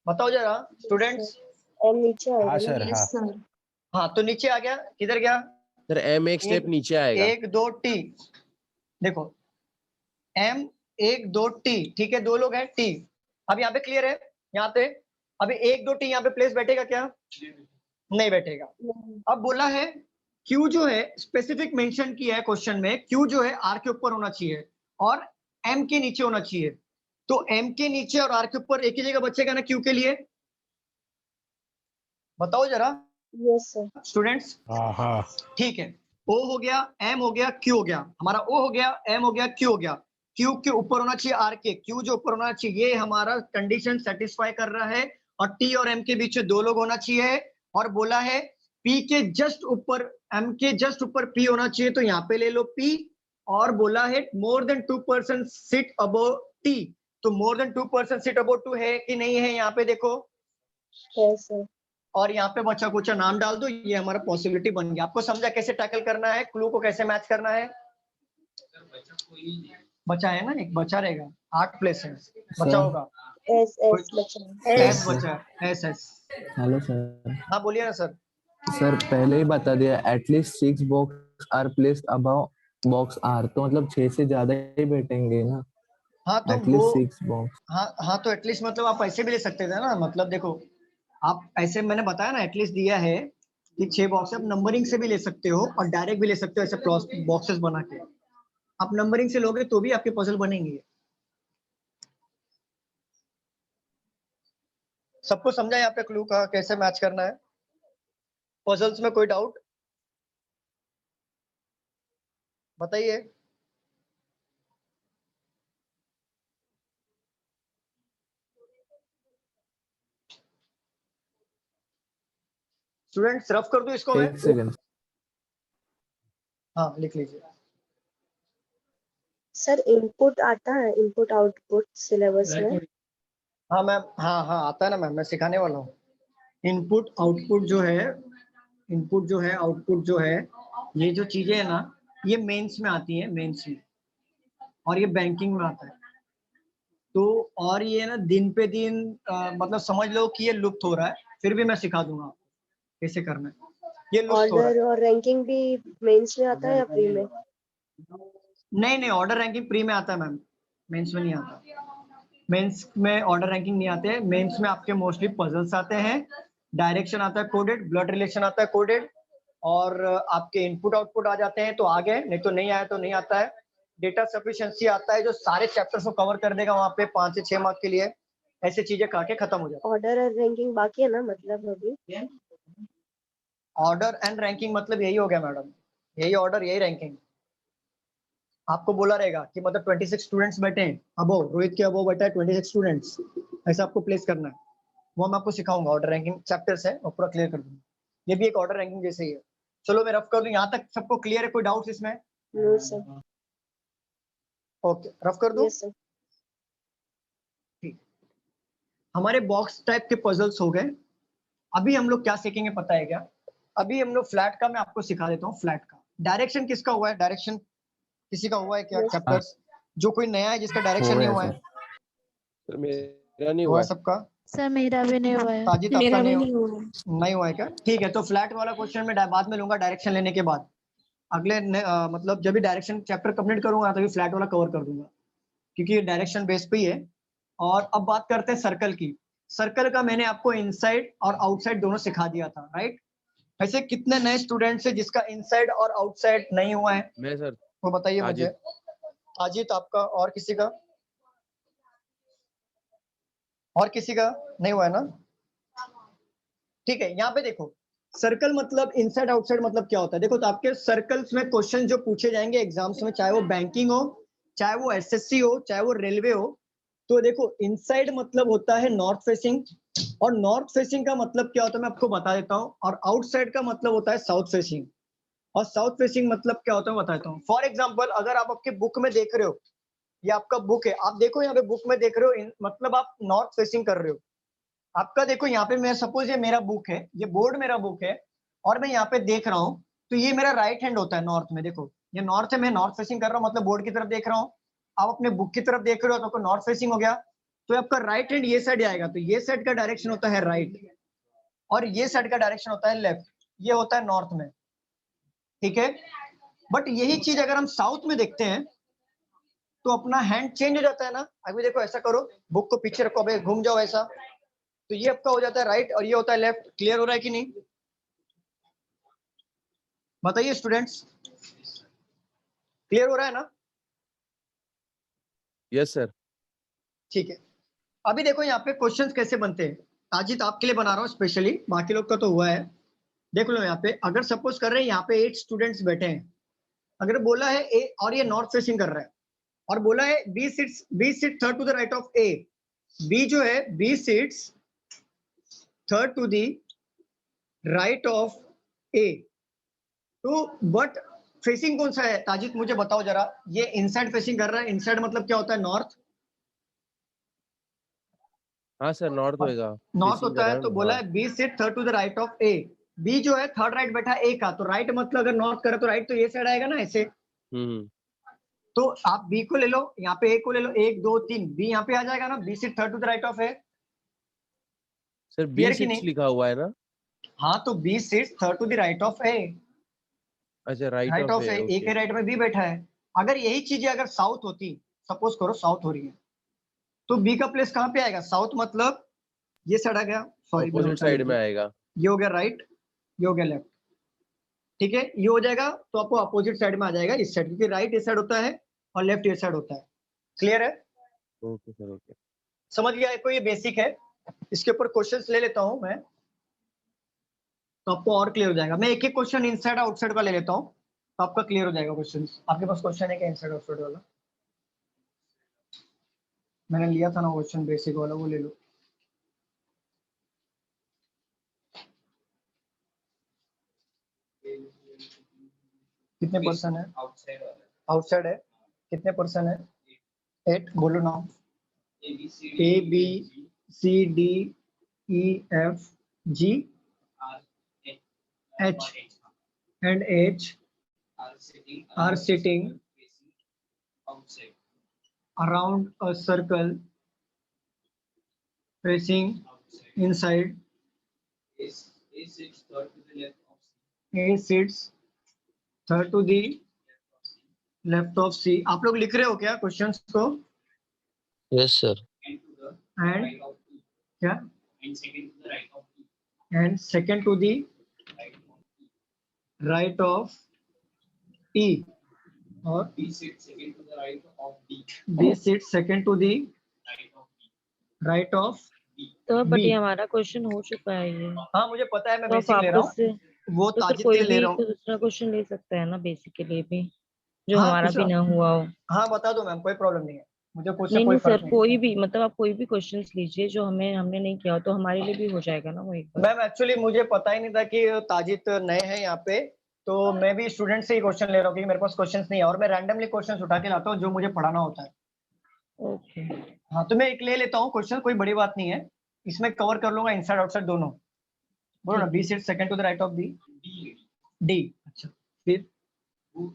बताओ जरा स्टूडेंट्स। एम नीचे आएगा हाँ ना। सर, हाँ सर। हाँ तो नीचे आ गया, किधर गया? सर m एक स्टेप नीचे आएगा। 1 2 t, देखो m 1 2 t, ठीक है, 2 लोग हैं t। अब यहाँ पे क्लियर है, यहाँ पे अभी 1 2 t यहाँ पे प्लेस बैठेगा क्या? नहीं बैठेगा। अब बोला है Q जो है स्पेसिफिक मेंशन किया है क्वेश्चन में, Q जो है R के ऊपर होना चाहिए और M के नीचे होना चाहिए, तो M के नीचे और R के ऊपर एक ही जगह बचेगा ना Q के लिए? बताओ जरा यस सर। स्टूडेंट्स। हाँ हाँ। ठीक है, O हो गया, M हो गया, Q हो गया, हमारा O हो गया, M हो गया, Q हो गया। Q के ऊपर होना चाहिए R के, Q जो ऊपर होना चाहिए, ये हमारा कंडीशन सेटिस्फाई कर रहा है। और T और M के बीच में 2 लोग होना चाहिए। और बोला है P के जस्ट ऊपर, M के जस्ट ऊपर P होना चाहिए, तो यहाँ पे ले लो P। और बोला है more than 2% sit above T, तो मोर देन 2% सिट अबव 2 है कि नहीं है, यहाँ पे देखो। है सर। और यहाँ पे बच्चा कुछ नाम डाल दो, ये हमारा पॉसिबिलिटी बन गया। आपको समझा कैसे टैकल करना है, क्लू को कैसे मैच करना है? बचा है ना, एक बचा रहेगा, 8 प्लेस है, बचा सर। होगा। एस एस बचा है। एस बचा है, एस। Hello sir. हाँ बोलिए ना सर। सर पहले ही बता दिया, at least 6 box are placed above box R, तो मतलब 6 से ज्यादा ही बैठेंगे ना। हाँ तो वो, एटलीस्ट 6 बॉक्स। हाँ तो एटलीस्ट मतलब आप ऐसे भी ले सकते थे ना, मतलब देखो आप ऐसे, मैंने बताया ना एटलीस्ट दिया है कि 6 बॉक्स, आप नंबरिंग से भी ले सकते हो और डायरेक्ट भी ले सकते हो, ऐसे क्रॉस बॉक्सेस बना के। आप नंबरिंग से लोगे तो भी आपके पजल बनेंगे। सबको समझा यहाँ पे क्लू का कैसे मैच करना है? पजल्स में कोई डाउट बताइए। स्टूडेंट्स रफ कर दो इसको मैं। 1 सेकंड। हाँ लिख लीजिए। सर इनपुट आता है, इनपुट आउटपुट सिलेबस में? हाँ मैम, हाँ आता है ना मैम, मैं सिखाने वाला हूँ। इनपुट आउटपुट जो है, इनपुट जो है, आउटपुट जो है, ये जो चीजें है ना, ये मेंस में आती है, मेंस में, और ये बैंकिंग में आता है। तो और ये ना दिन पे दिन मतलब समझ लो कि ये लुप्त हो रहा है, फिर भी मैं सिखा दूंगा आपको कैसे करना है। ये लुप्त हो रहा ऑर्डर और रैंकिंग भी मेंस में आता है या प्री में? है। नहीं, ऑर्डर रैंकिंग प्री में आता है मैम, मेंस में नहीं आता। मेंस में ऑर्डर रैंकिंग नहीं आते हैं, मेंस में आपके मोस्टली पजल्स आते हैं, डायरेक्शन आता है कोडेड, ब्लड रिलेशन आता है कोडेड, और आपके इनपुट आउटपुट आ जाते हैं तो आ गए, नहीं तो नहीं आया तो नहीं आता है। डेटा सफिशिएंसी आता है जो सारे चैप्टर्स को कवर कर देगा वहां पे 5 से 6 मार्क के लिए। ऐसे चीजें करके खत्म हो जाता ऑर्डर और रैंकिंग बाकी है ना, मतलब अभी? है। ऑर्डर एंड रैंकिंग मतलब यही हो गया मैडम, यही ऑर्डर यही रैंकिंग। आपको बोला रहेगा कि मतलब 26 स्टूडेंट्स बैठे हैं, अबो रोहित के अबो बैठा है 26 स्टूडेंट्स, ऐसा आपको प्लेस करना है। वो मैं आपको सिखाऊंगा, ऑर्डर रैंकिंग चैप्टर्स है और पूरा क्लियर कर दूंगा। ये भी एक ऑर्डर रैंकिंग जैसे ही है। चलो मैं रफ कर दूं, यहाँ तक सबको क्लियर है? कोई डाउट्स इसमें? No sir. ओके रफ कर दूं। Yes sir. ठीक, हमारे बॉक्स टाइप के पजल्स हो गए। अभी हम लोग क्या सीखेंगे पता है क्या? अभी हम लोग फ्लैट का मैं आपको सिखा देता हूँ। फ्लैट का डायरेक्शन किसका हुआ है? डायरेक्शन किसी का हुआ है क्या? Yes. चैप्टर्स जो कोई नया है जिसका डायरेक्शन नहीं हुआ है? सर मेरा नहीं हुआ हुआ है सबका? सर मेरा भी नहीं हुआ है। ताजिद आपका नहीं हुआ है क्या? ठीक है, तो फ्लैट वाला क्वेश्चन में बाद में लूंगा डायरेक्शन लेने के बाद। अगले मतलब जब भी डायरेक्शन चैप्टर कंप्लीट करूंगा तभी फ्लैट वाला कवर कर दूंगा, क्योंकि ये डायरेक्शन बेस पे ही है। और अब बात करते हैं सर्कल की। सर्कल का मैंने आपको इनसाइड और आउटसाइड दोनों सिखा दिया था, राइट? ऐसे कितने नए स्टूडेंट्स हैं जिसका इनसाइड और आउटसाइड नहीं हुआ है? मैं सर। वो बताइए मुझे। ताजिद। ताजिद आपका, और किसी का? और किसी का नहीं हुआ है ना? ठीक है, यहाँ पे देखो, सर्कल मतलब इनसाइड आउटसाइड मतलब क्या होता है? देखो तो आपके सर्कल्स में क्वेश्चन जो पूछे जाएंगे एग्जाम्स में, चाहे वो बैंकिंग हो, चाहे वो एसएससी हो, चाहे वो रेलवे हो, तो देखो इनसाइड मतलब होता है नॉर्थ फेसिंग, और नॉर्थ फेसिंग का मतलब क्या होता है मैं आपको बता देता हूँ, और आउटसाइड का मतलब होता है साउथ फेसिंग, और साउथ फेसिंग मतलब क्या होता है बता देता हूँ। फॉर एग्जाम्पल अगर आप आपके बुक में देख रहे हो, ये आपका बुक है, आप देखो यहाँ पे बुक में देख रहे हो, मतलब आप नॉर्थ फेसिंग कर रहे हो। आपका देखो यहाँ पे, मैं सपोज ये मेरा बुक है, ये बोर्ड मेरा बुक है, और मैं यहाँ पे देख रहा हूँ, तो ये मेरा राइट हैंड होता है नॉर्थ में। देखो ये नॉर्थ है, मैं नॉर्थ फेसिंग कर रहा हूँ, मतलब बोर्ड की तरफ देख रहा हूँ। आप अपने बुक की तरफ देख रहे हो तो नॉर्थ फेसिंग हो गया, तो आपका राइट हैंड ये साइड आएगा, तो ये साइड का डायरेक्शन होता है राइट, और ये साइड का डायरेक्शन होता है लेफ्ट, ये होता है नॉर्थ में, ठीक है? बट यही चीज अगर हम साउथ में देखते हैं तो अपना हैंड चेंज हो जाता है ना। अभी देखो ऐसा करो, बुक को पीछे रखो, अबे घूम जाओ ऐसा, तो ये आपका हो जाता है राइट और ये होता है लेफ्ट। क्लियर हो रहा है कि नहीं? बताइए स्टूडेंट्स, क्लियर हो रहा है ना? Yes sir. ठीक है, अभी देखो यहाँ पे क्वेश्चंस कैसे बनते हैं। ताजिद आपके लिए बना रहा हूँ स्पेशली, बाकी लोग का तो हुआ है। देख लो यहाँ पे, अगर सपोज कर रहे हैं यहाँ पे 8 स्टूडेंट्स बैठे हैं, अगर बोला है ए और ये नॉर्थ फेसिंग कर रहा है और बोला है B sit third to the right of A, B जो है B sits third to the right of A, तो बट फेसिंग कौन सा है ताजिद मुझे बताओ जरा, ये इनसाइड फेसिंग कर रहा है, इनसाइड मतलब क्या होता है नॉर्थ, हाँ सर नॉर्थ होएगा, नॉर्थ facing होता कर है, रहा तो बोला है B sit third to the right of A, B जो है थर्ड राइट बैठा ए का, तो राइट मतलब अगर नॉर्थ करे तो राइट तो ये साइड आएगा ना ऐसे, हम्म तो आप बी को ले लो, यहाँ पे ए को ले लो, 1 2 3, बी यहाँ पे आ जाएगा ना, B sit third to the right of A. Sir B Clear कि सिट्स नहीं? लिखा हुआ है ना? हाँ तो B sit third to the right of A, अच्छा राइट ऑफ ए, ए के राइट में बी बैठा है। अगर यही चीजें अगर साउथ होती, सपोज करो साउथ हो रही है, तो बी का प्लेस कहाँ पे आएगा, साउथ मतलब ये साइड आ गया, सॉरी अपोजिट साइड में आएगा। ये हो गया राइट, ये हो गया लेफ्ट, ठीक है, ये हो जाएगा तो आपको अपोजिट साइड में आ जाएगा इस साइड, क्योंकि राइट इस साइड होता है और लेफ्ट इस साइड होता है। क्लियर है? ओके सर ओके, समझ गया आपको, ये बेसिक है, इसके ऊपर क्वेश्चंस ले लेता हूं मैं, तो आपको और क्लियर हो जाएगा। मैं एक एक क्वेश्चन इनसाइड आउटसाइड का ले लेता हूं, तो आपका क्लियर हो जाएगा क्वेश्चन। आपके पास क्वेश्चन है क्या इनसाइड आउटसाइड वाला? मैंने लिया था ना क्वेश्चन बेसिक वाला, वो ले लो। कितने परसेंट है? आउटसाइड है, कितने परसेंट है? 8, बोलो ना। A B C D E F G H and H are sitting around a circle facing inside. A sits third to the left of C. आप लोग लिख रहे हो क्या क्वेश्चंस को? Yes sir. And क्या? And second to the right of E. और B sits second to the right of तो बट B. ये हमारा क्वेश्चन हो चुका है ये, हाँ मुझे पता है, मैं तो आप बेसिक ले रहा वापस से हूँ, वो तो सर ताजिद के कोई लिए ले भी रहा हूँ। तो दूसरा क्वेश्चन ले सकता है ना बेसिक के लिए भी, जो हाँ हमारा कुछ, भी ना हुआ हो। हाँ बता दो मैम, कोई प्रॉब्लम नहीं है, मुझे कुछ से नहीं कोई नहीं फर्क सर, नहीं कोई भी मतलब आप कोई भी क्वेश्चंस लीजिए जो हमने नहीं किया हो, तो हमारे लिए भी हो जाएगा ना वो एक है। बार। मैम एक्चुअली मुझे पता ही नहीं था कि ताजिद नए हैं यहाँ पे, तो मैं भी स्टूडेंट से ही क्वेश्चन ले रहा हूँ, क्योंकि मेरे पास क्वेश्चंस नहीं है और मैं रैंडमली क्वेश्चंस उठा के लाता हूँ जो मुझे पढ़ाना होता है। ओके हाँ तो मैं एक ले लेता हूँ क्वेश्चन, कोई बड़ी बात नहीं है, इसमें कवर कर लूंगा इनसाइड आउटसाइड दोनों। बोलो ना, B sit second to the right of B D. अच्छा फिर who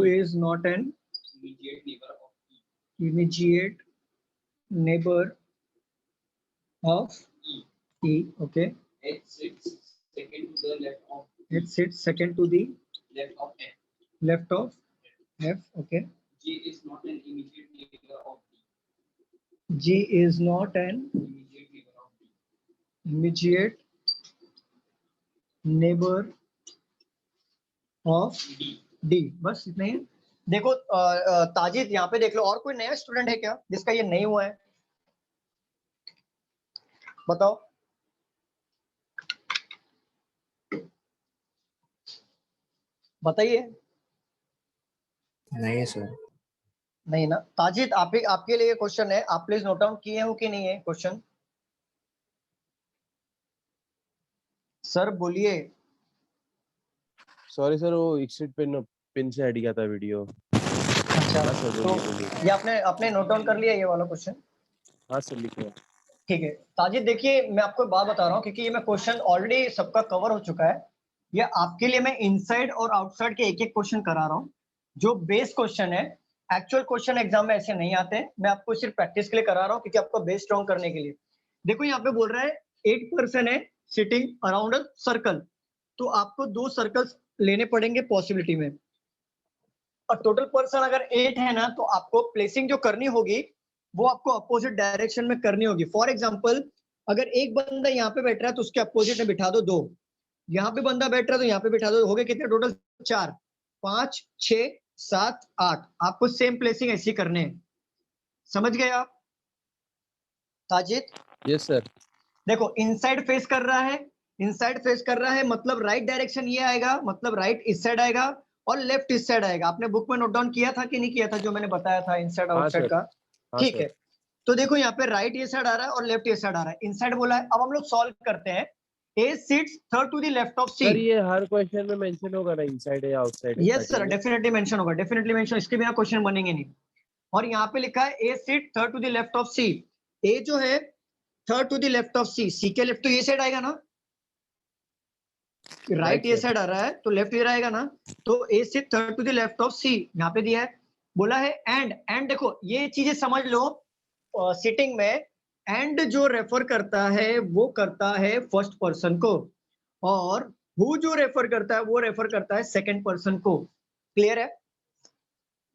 is not an immediate neighbor of E. Okay. It sits second to the left of F. Okay. G is not an immediate neighbor of D. बस इतना ही है। देखो ताजिद यहाँ पे देख लो, और कोई नया स्टूडेंट है क्या जिसका ये नहीं हुआ है? बताओ। बताइए। नहीं सर। नहीं ना। ताजिद आपके लिए क्वेश्चन है, आप प्लीज नोट डाउन किए हो कि नहीं है क्वेश्चन? सर बोलिए। सॉरी सर, वो एक्सिट पिन से हट गया था वीडियो। अच्छा तो ये आपने नोट डाउन कर लिया ये वाला क्वेश्चन? हाँ सर लिख लिया। ठीक है ताजिद, देखिए मैं आपको एक बात बता रहा हूँ, क्योंकि ये मैं क्वेश्चन ऑलरेडी सबका कवर हो चुका है, ये आपके लिए मैं इनसाइड और आउटसाइड के एक एक क्वेश्चन करा रहा हूँ, जो बेस क्वेश्चन है। एक्चुअल क्वेश्चन एग्जाम में ऐसे नहीं आते, मैं आपको सिर्फ प्रैक्टिस के लिए करा रहा हूँ, क्योंकि आपको बेस स्ट्रॉन्ग करने के लिए। देखो यहाँ पे बोल रहा है 8 पर्सन है सिटिंग अराउंड अ सर्कल, तो आपको 2 सर्कल्स लेने पड़ेंगे पॉसिबिलिटी में, और टोटल पर्सन अगर 8 है ना, तो आपको प्लेसिंग जो करनी होगी वो आपको अपोजिट डायरेक्शन में करनी होगी। फॉर एग्जांपल अगर एक बंदा यहाँ पे बैठ रहा है तो उसके अपोजिट में बिठा दो 2, यहाँ पे बंदा बैठ रहा है तो यहाँ पे बिठा दो, हो गए कितने टोटल? 4 5 6 7 8। आपको सेम प्लेसिंग ऐसी करने हैं, समझ गए आप ताजिद? Yes sir. देखो इनसाइड फेस कर रहा है, इनसाइड फेस कर रहा है मतलब राइट डायरेक्शन ये आएगा, मतलब राइट इस साइड आएगा और लेफ्ट इस साइड आएगा। आपने बुक में नोट डाउन किया था कि नहीं किया था जो मैंने बताया था इनसाइड हाँ आउटसाइड सर, का? हाँ ठीक सर। है, तो देखो यहाँ पे राइट ये साइड आ रहा है और लेफ्ट ये साइड आ रहा है, इनसाइड बोला है। अब हम लोग सॉल्व करते हैं। A sits third to the left of C. Sir ये हर क्वेश्चन में मेंशन होगा ना, इनसाइड है या आउटसाइड है यस सर, starting में? डेफिनेटली मेंशन होगा, डेफिनेटली मेंशन, इसके बिना क्वेश्चन बनेंगे नहीं। और यहाँ पे लिखा है A sit third to the left of C. A जो है third to the left of C, C के लेफ्ट तो ये साइड आएगा ना, राइट ये sir. साइड आ रहा है तो लेफ्ट इधर आएगा ना, तो A sit third to the left of C यहाँ पे दिया है। बोला है एंड देखो ये चीजें समझ लो सिटिंग में, एंड जो रेफर करता है वो करता है फर्स्ट पर्सन को, और हु जो रेफर करता है वो रेफर करता है सेकंड पर्सन को। क्लियर है?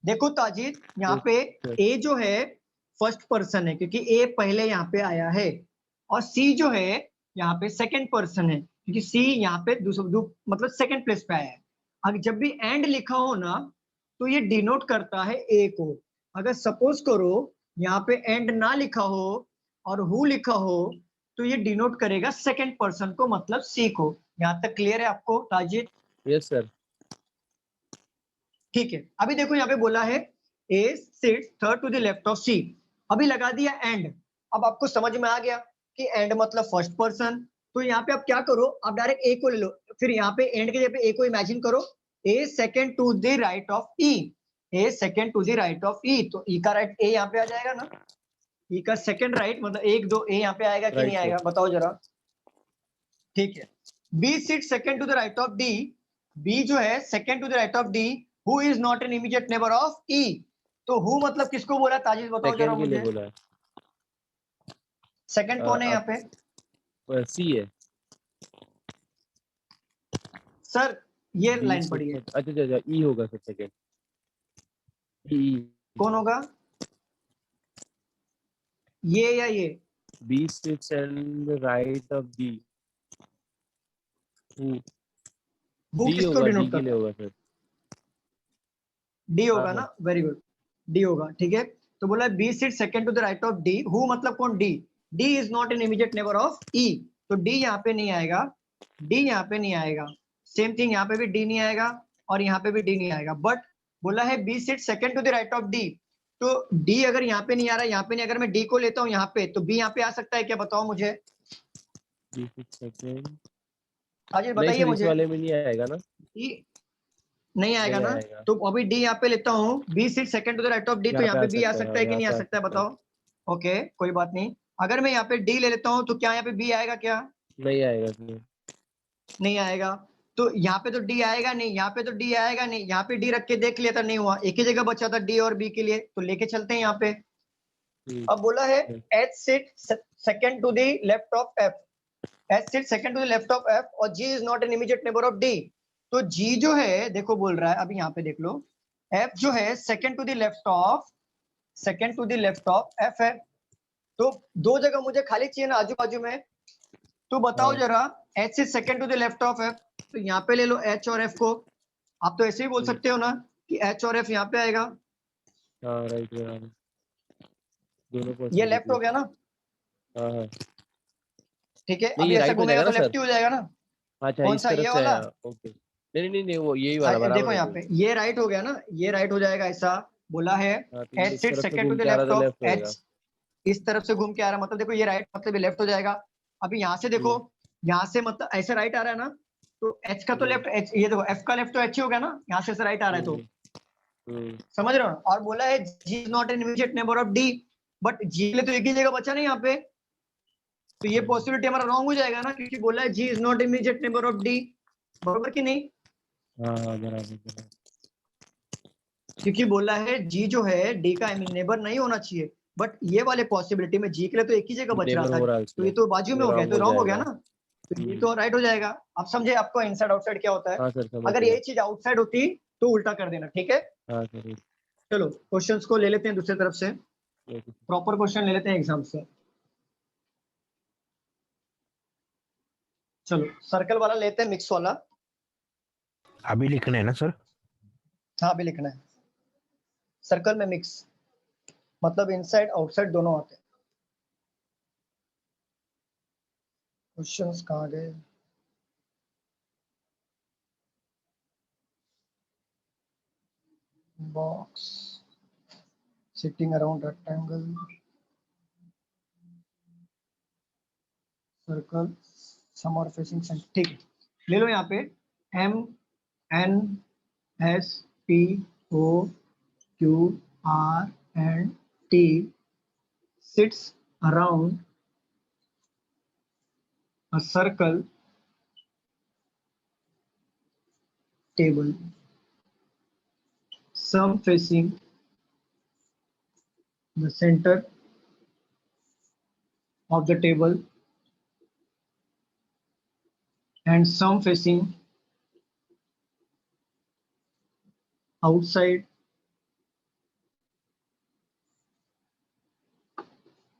देखो ताजिद, यहाँ पे ए जो है फर्स्ट पर्सन है क्योंकि ए पहले यहाँ पे आया है, और सी जो है यहाँ पे सेकंड पर्सन है क्योंकि सी यहाँ पे मतलब सेकंड प्लेस पे आया है। अगर जब भी एंड लिखा हो ना तो ये डिनोट करता है ए को। अगर सपोज करो यहाँ पे एंड ना लिखा हो और हु लिखा हो तो ये डिनोट करेगा सेकंड पर्सन को, मतलब सी को। यहाँ तक क्लियर है आपको ताजिद? Yes sir. ठीक है, अभी देखो यहाँ पे बोला है A sits third to the left of C, अभी लगा दिया एंड। अब आपको समझ में आ गया कि एंड मतलब फर्स्ट पर्सन, तो यहाँ पे आप क्या करो, आप डायरेक्ट ए को ले लो, फिर यहाँ पे एंड के जगह पे ए को इमेजिन करो, A second to the right of E, A second to the right of E, तो ई का राइट ए यहाँ पे आ जाएगा ना, ई का सेकंड राइट मतलब एक दो ए यहाँ पे आएगा कि नहीं आएगा, बताओ जरा। ठीक है, B sit second to the right of D, B जो है second to the right of D, who is not an immediate neighbour of E, तो हु मतलब किसको बोला ताजिद, बताओ जरा सेकंड के लिए मुझे। बोला है। सेकंड कौन है यहाँ पे? सी है सर, ये B लाइन से पढ़िए, अच्छा अच्छा ई होगा सर सेकंड। ई कौन होगा, ये या ये? B sits on the right of D. Who D किसको होगा, डिनोट D के करता लिए है? होगा सर। डी होगा हाँ, ना, वेरी गुड, डी होगा। ठीक है, तो बोला B sit second to the right of D, who मतलब कौन, D, D is not an immediate neighbour of E, तो डी यहाँ पे नहीं आएगा, डी यहाँ पे नहीं आएगा, सेम थिंग यहाँ पे भी डी नहीं आएगा और यहाँ पे भी डी नहीं आएगा। बट बोला है B sit second to the right of D, तो डी अगर यहाँ पे नहीं आ रहा, यहाँ पे नहीं, अगर मैं डी को लेता हूँ यहाँ पे, तो बी यहाँ पे आ सकता है क्या, बताओ मुझे। B sits second। आज नहीं बताइए सर, इस मुझे, वाले में नहीं आएगा ना। नहीं आएगा नहीं ना, आएगा। तो अभी डी यहाँ पे लेता हूँ, B sit second to the right of D, तो यहाँ यहाँ पे बी आ है, सकता है कि नहीं आ यहाँ पे सकता है, बताओ। ओके, कोई बात नहीं, अगर मैं यहाँ पे डी ले लेता हूँ तो क्या यहाँ पे बी आएगा क्या? नहीं आएगा इसमें। नहीं आएगा, तो यहाँ पे तो डी आएगा नहीं, यहाँ पे तो डी आएगा नहीं, यहाँ पे डी रख के देख लिया था, नहीं हुआ, एक ही जगह बचा था डी और बी के लिए, तो लेके चलते हैं यहाँ पे। अब बोला है H sit second to the left of F, H sit second to the left of F और G is not an immediate neighbour of D, तो जी जो है देखो बोल रहा है, अभी यहाँ पे देख लो, एफ जो है second to the left of, second to the left of F है, तो दो जगह मुझे खाली चाहिए ना आजू बाजू में, तो बताओ जरा एच से second to the left of F, तो यहाँ पे ले लो एच और एफ को, आप तो ऐसे ही बोल सकते हो ना कि एच और एफ यहाँ पे आएगा, हाँ राइट बराबर, दोनों ये लेफ्ट हो गया ना। हाँ ठीक है, नहीं, अभी ये ऐसा right हो घूमेगा जाएगा तो ना लेफ्ट ही हो जाएगा ना। अच्छा कौन इस सा, तरफ ये से वाला? आया, ओके। नहीं वो यही वाला देखो बराबर यहाँ है। पे ये राइट हो गया ना, ये राइट हो जाएगा, ऐसा बोला है हाँ, तो एच इस सिट तरफ से सेकंड टू घूम द के आ रहा लेफ्ट था, ऑफ लेफ्ट होएगा। एच, इस तरफ से घूम के आ रहा, मतलब देखो ये राइट मतलब ये लेफ्ट हो जाएगा। अभी यहाँ से देखो, यहाँ से मतलब ऐसे राइट आ रहा है ना, तो एच का तो लेफ्ट, एच ये देखो एफ का लेफ्ट तो एच ही हो गया ना, यहाँ से राइट आ रहा है, तो समझ रहे हो। और बोला है G is not an immediate neighbour of D, but G के लिए तो एक ही जगह बचा नहीं यहाँ पे, तो ये पॉसिबिलिटी हमारा रॉन्ग हो जाएगा ना, क्योंकि बोला है G is not immediate neighbour of D, बरोबर कि नहीं? हाँ बराबर, क्योंकि बोला है जी जो है डी का नेबर नहीं होना चाहिए, बट ये वाले पॉसिबिलिटी में जी के लिए तो एक ही जगह बच रहा नेबर था, हो रहा है तो ये तो बाजू में हो गया, तो रॉन्ग हो गया ना, तो ये तो राइट हो जाएगा। आप समझे आपको इनसाइड आउटसाइड क्या होता है? हाँ सर समझ अगर गया। ये चीज आउटसाइड होती तो उल्टा कर देना, ठीक है। हाँ सर चलो क्वेश्चंस को ले लेते हैं दूसरी तरफ से, प्रॉपर क्वेश्चन ले लेते हैं एग्जाम से। चलो सर्कल वाला लेते हैं, मिक्स वाला। अभी लिखना है ना सर? हाँ अभी लिखना है, सर्कल में मिक्स मतलब इनसाइड आउटसाइड दोनों आते हैं। क्वेश्चंस कहाँ गए? box sitting around rectangle, circle, some और फेसिंग सेंटर। ठीक है, ले लो यहाँ पे M N S P O Q R and T sits around a circle table, some facing the center of the table and some facing outside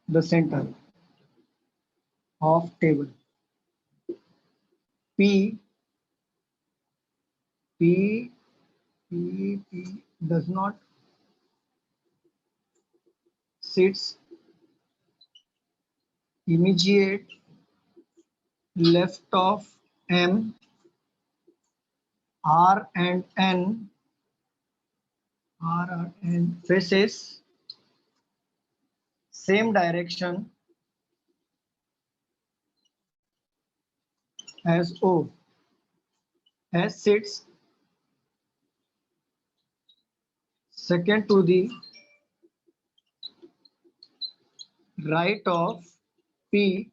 the center of table. P does not sits immediate left of M. R and N faces same direction as O. S sits second to the right of P.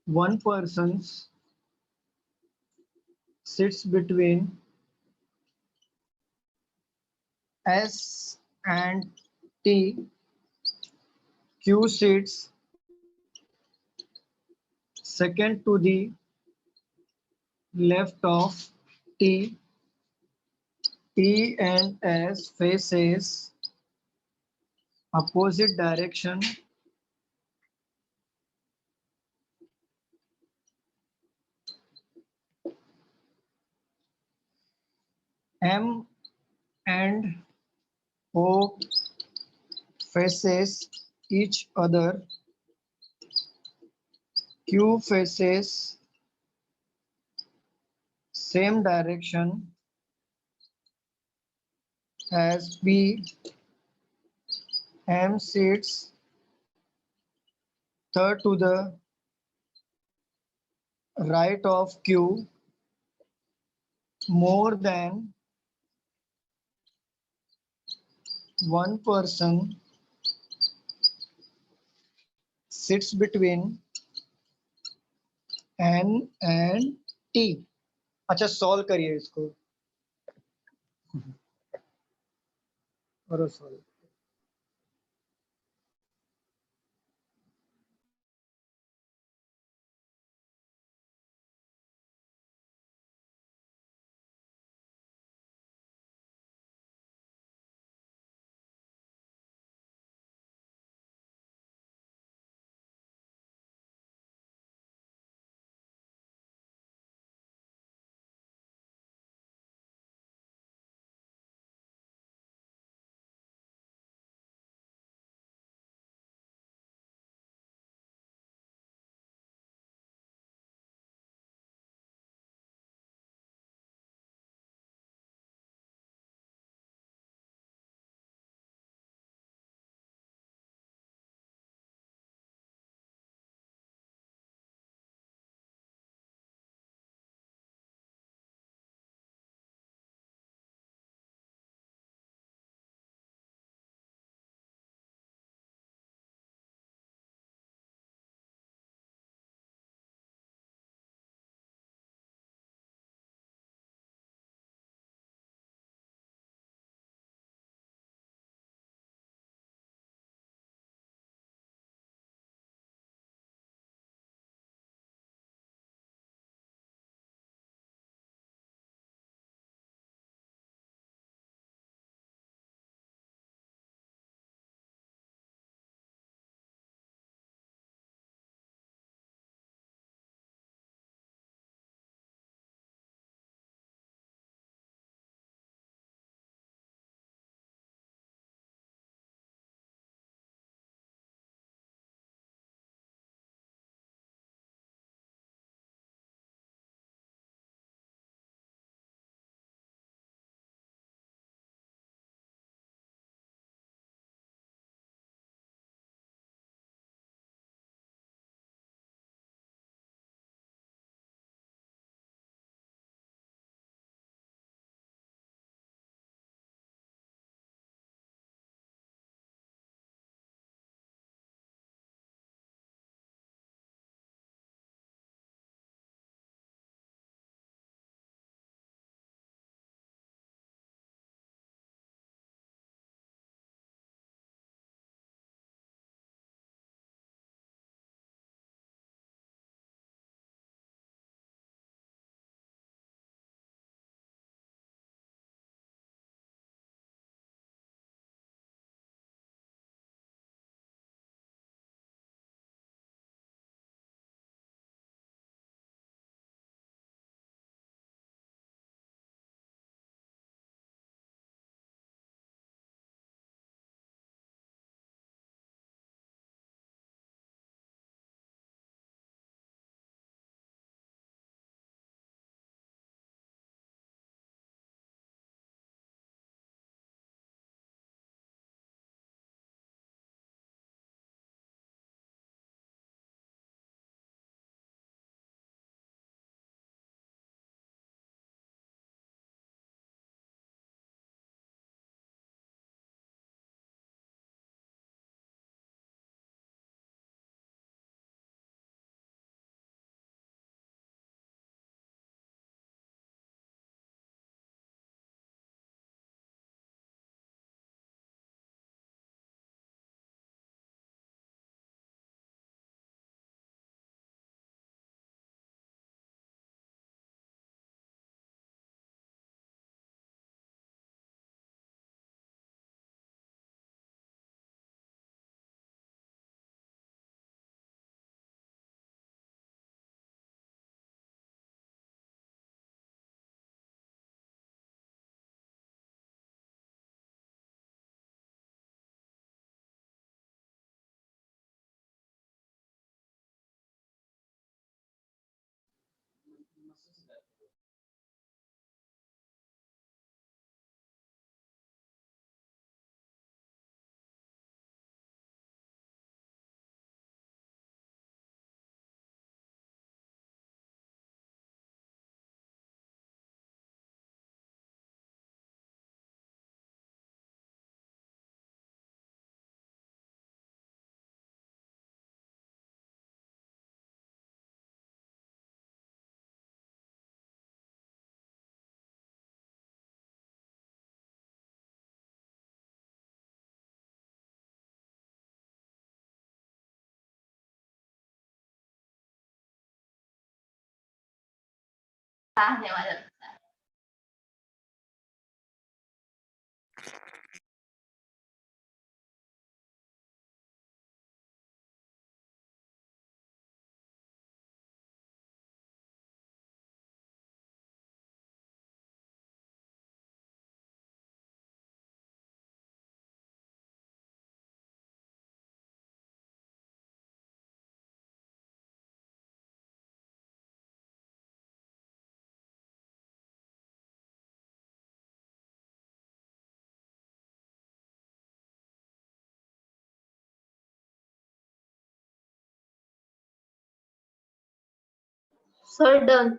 One person sits between S and T. Q sits second to the left of T. T and S faces opposite direction M and O faces each other. Q faces same direction as P. M sits third to the right of Q. More than one person sits between N and T. अच्छा solve करिए इसको, करो solve. Sir, done.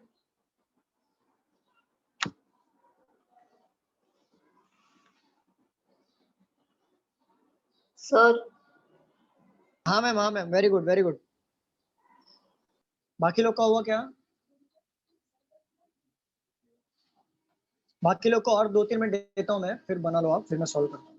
Sir, हाँ ma'am, very good very good. बाकी लोग का हुआ क्या? बाकी लोग को और 2-3 मिनट देता हूँ मैं, फिर बना लो आप, फिर मैं सॉल्व करता हूँ।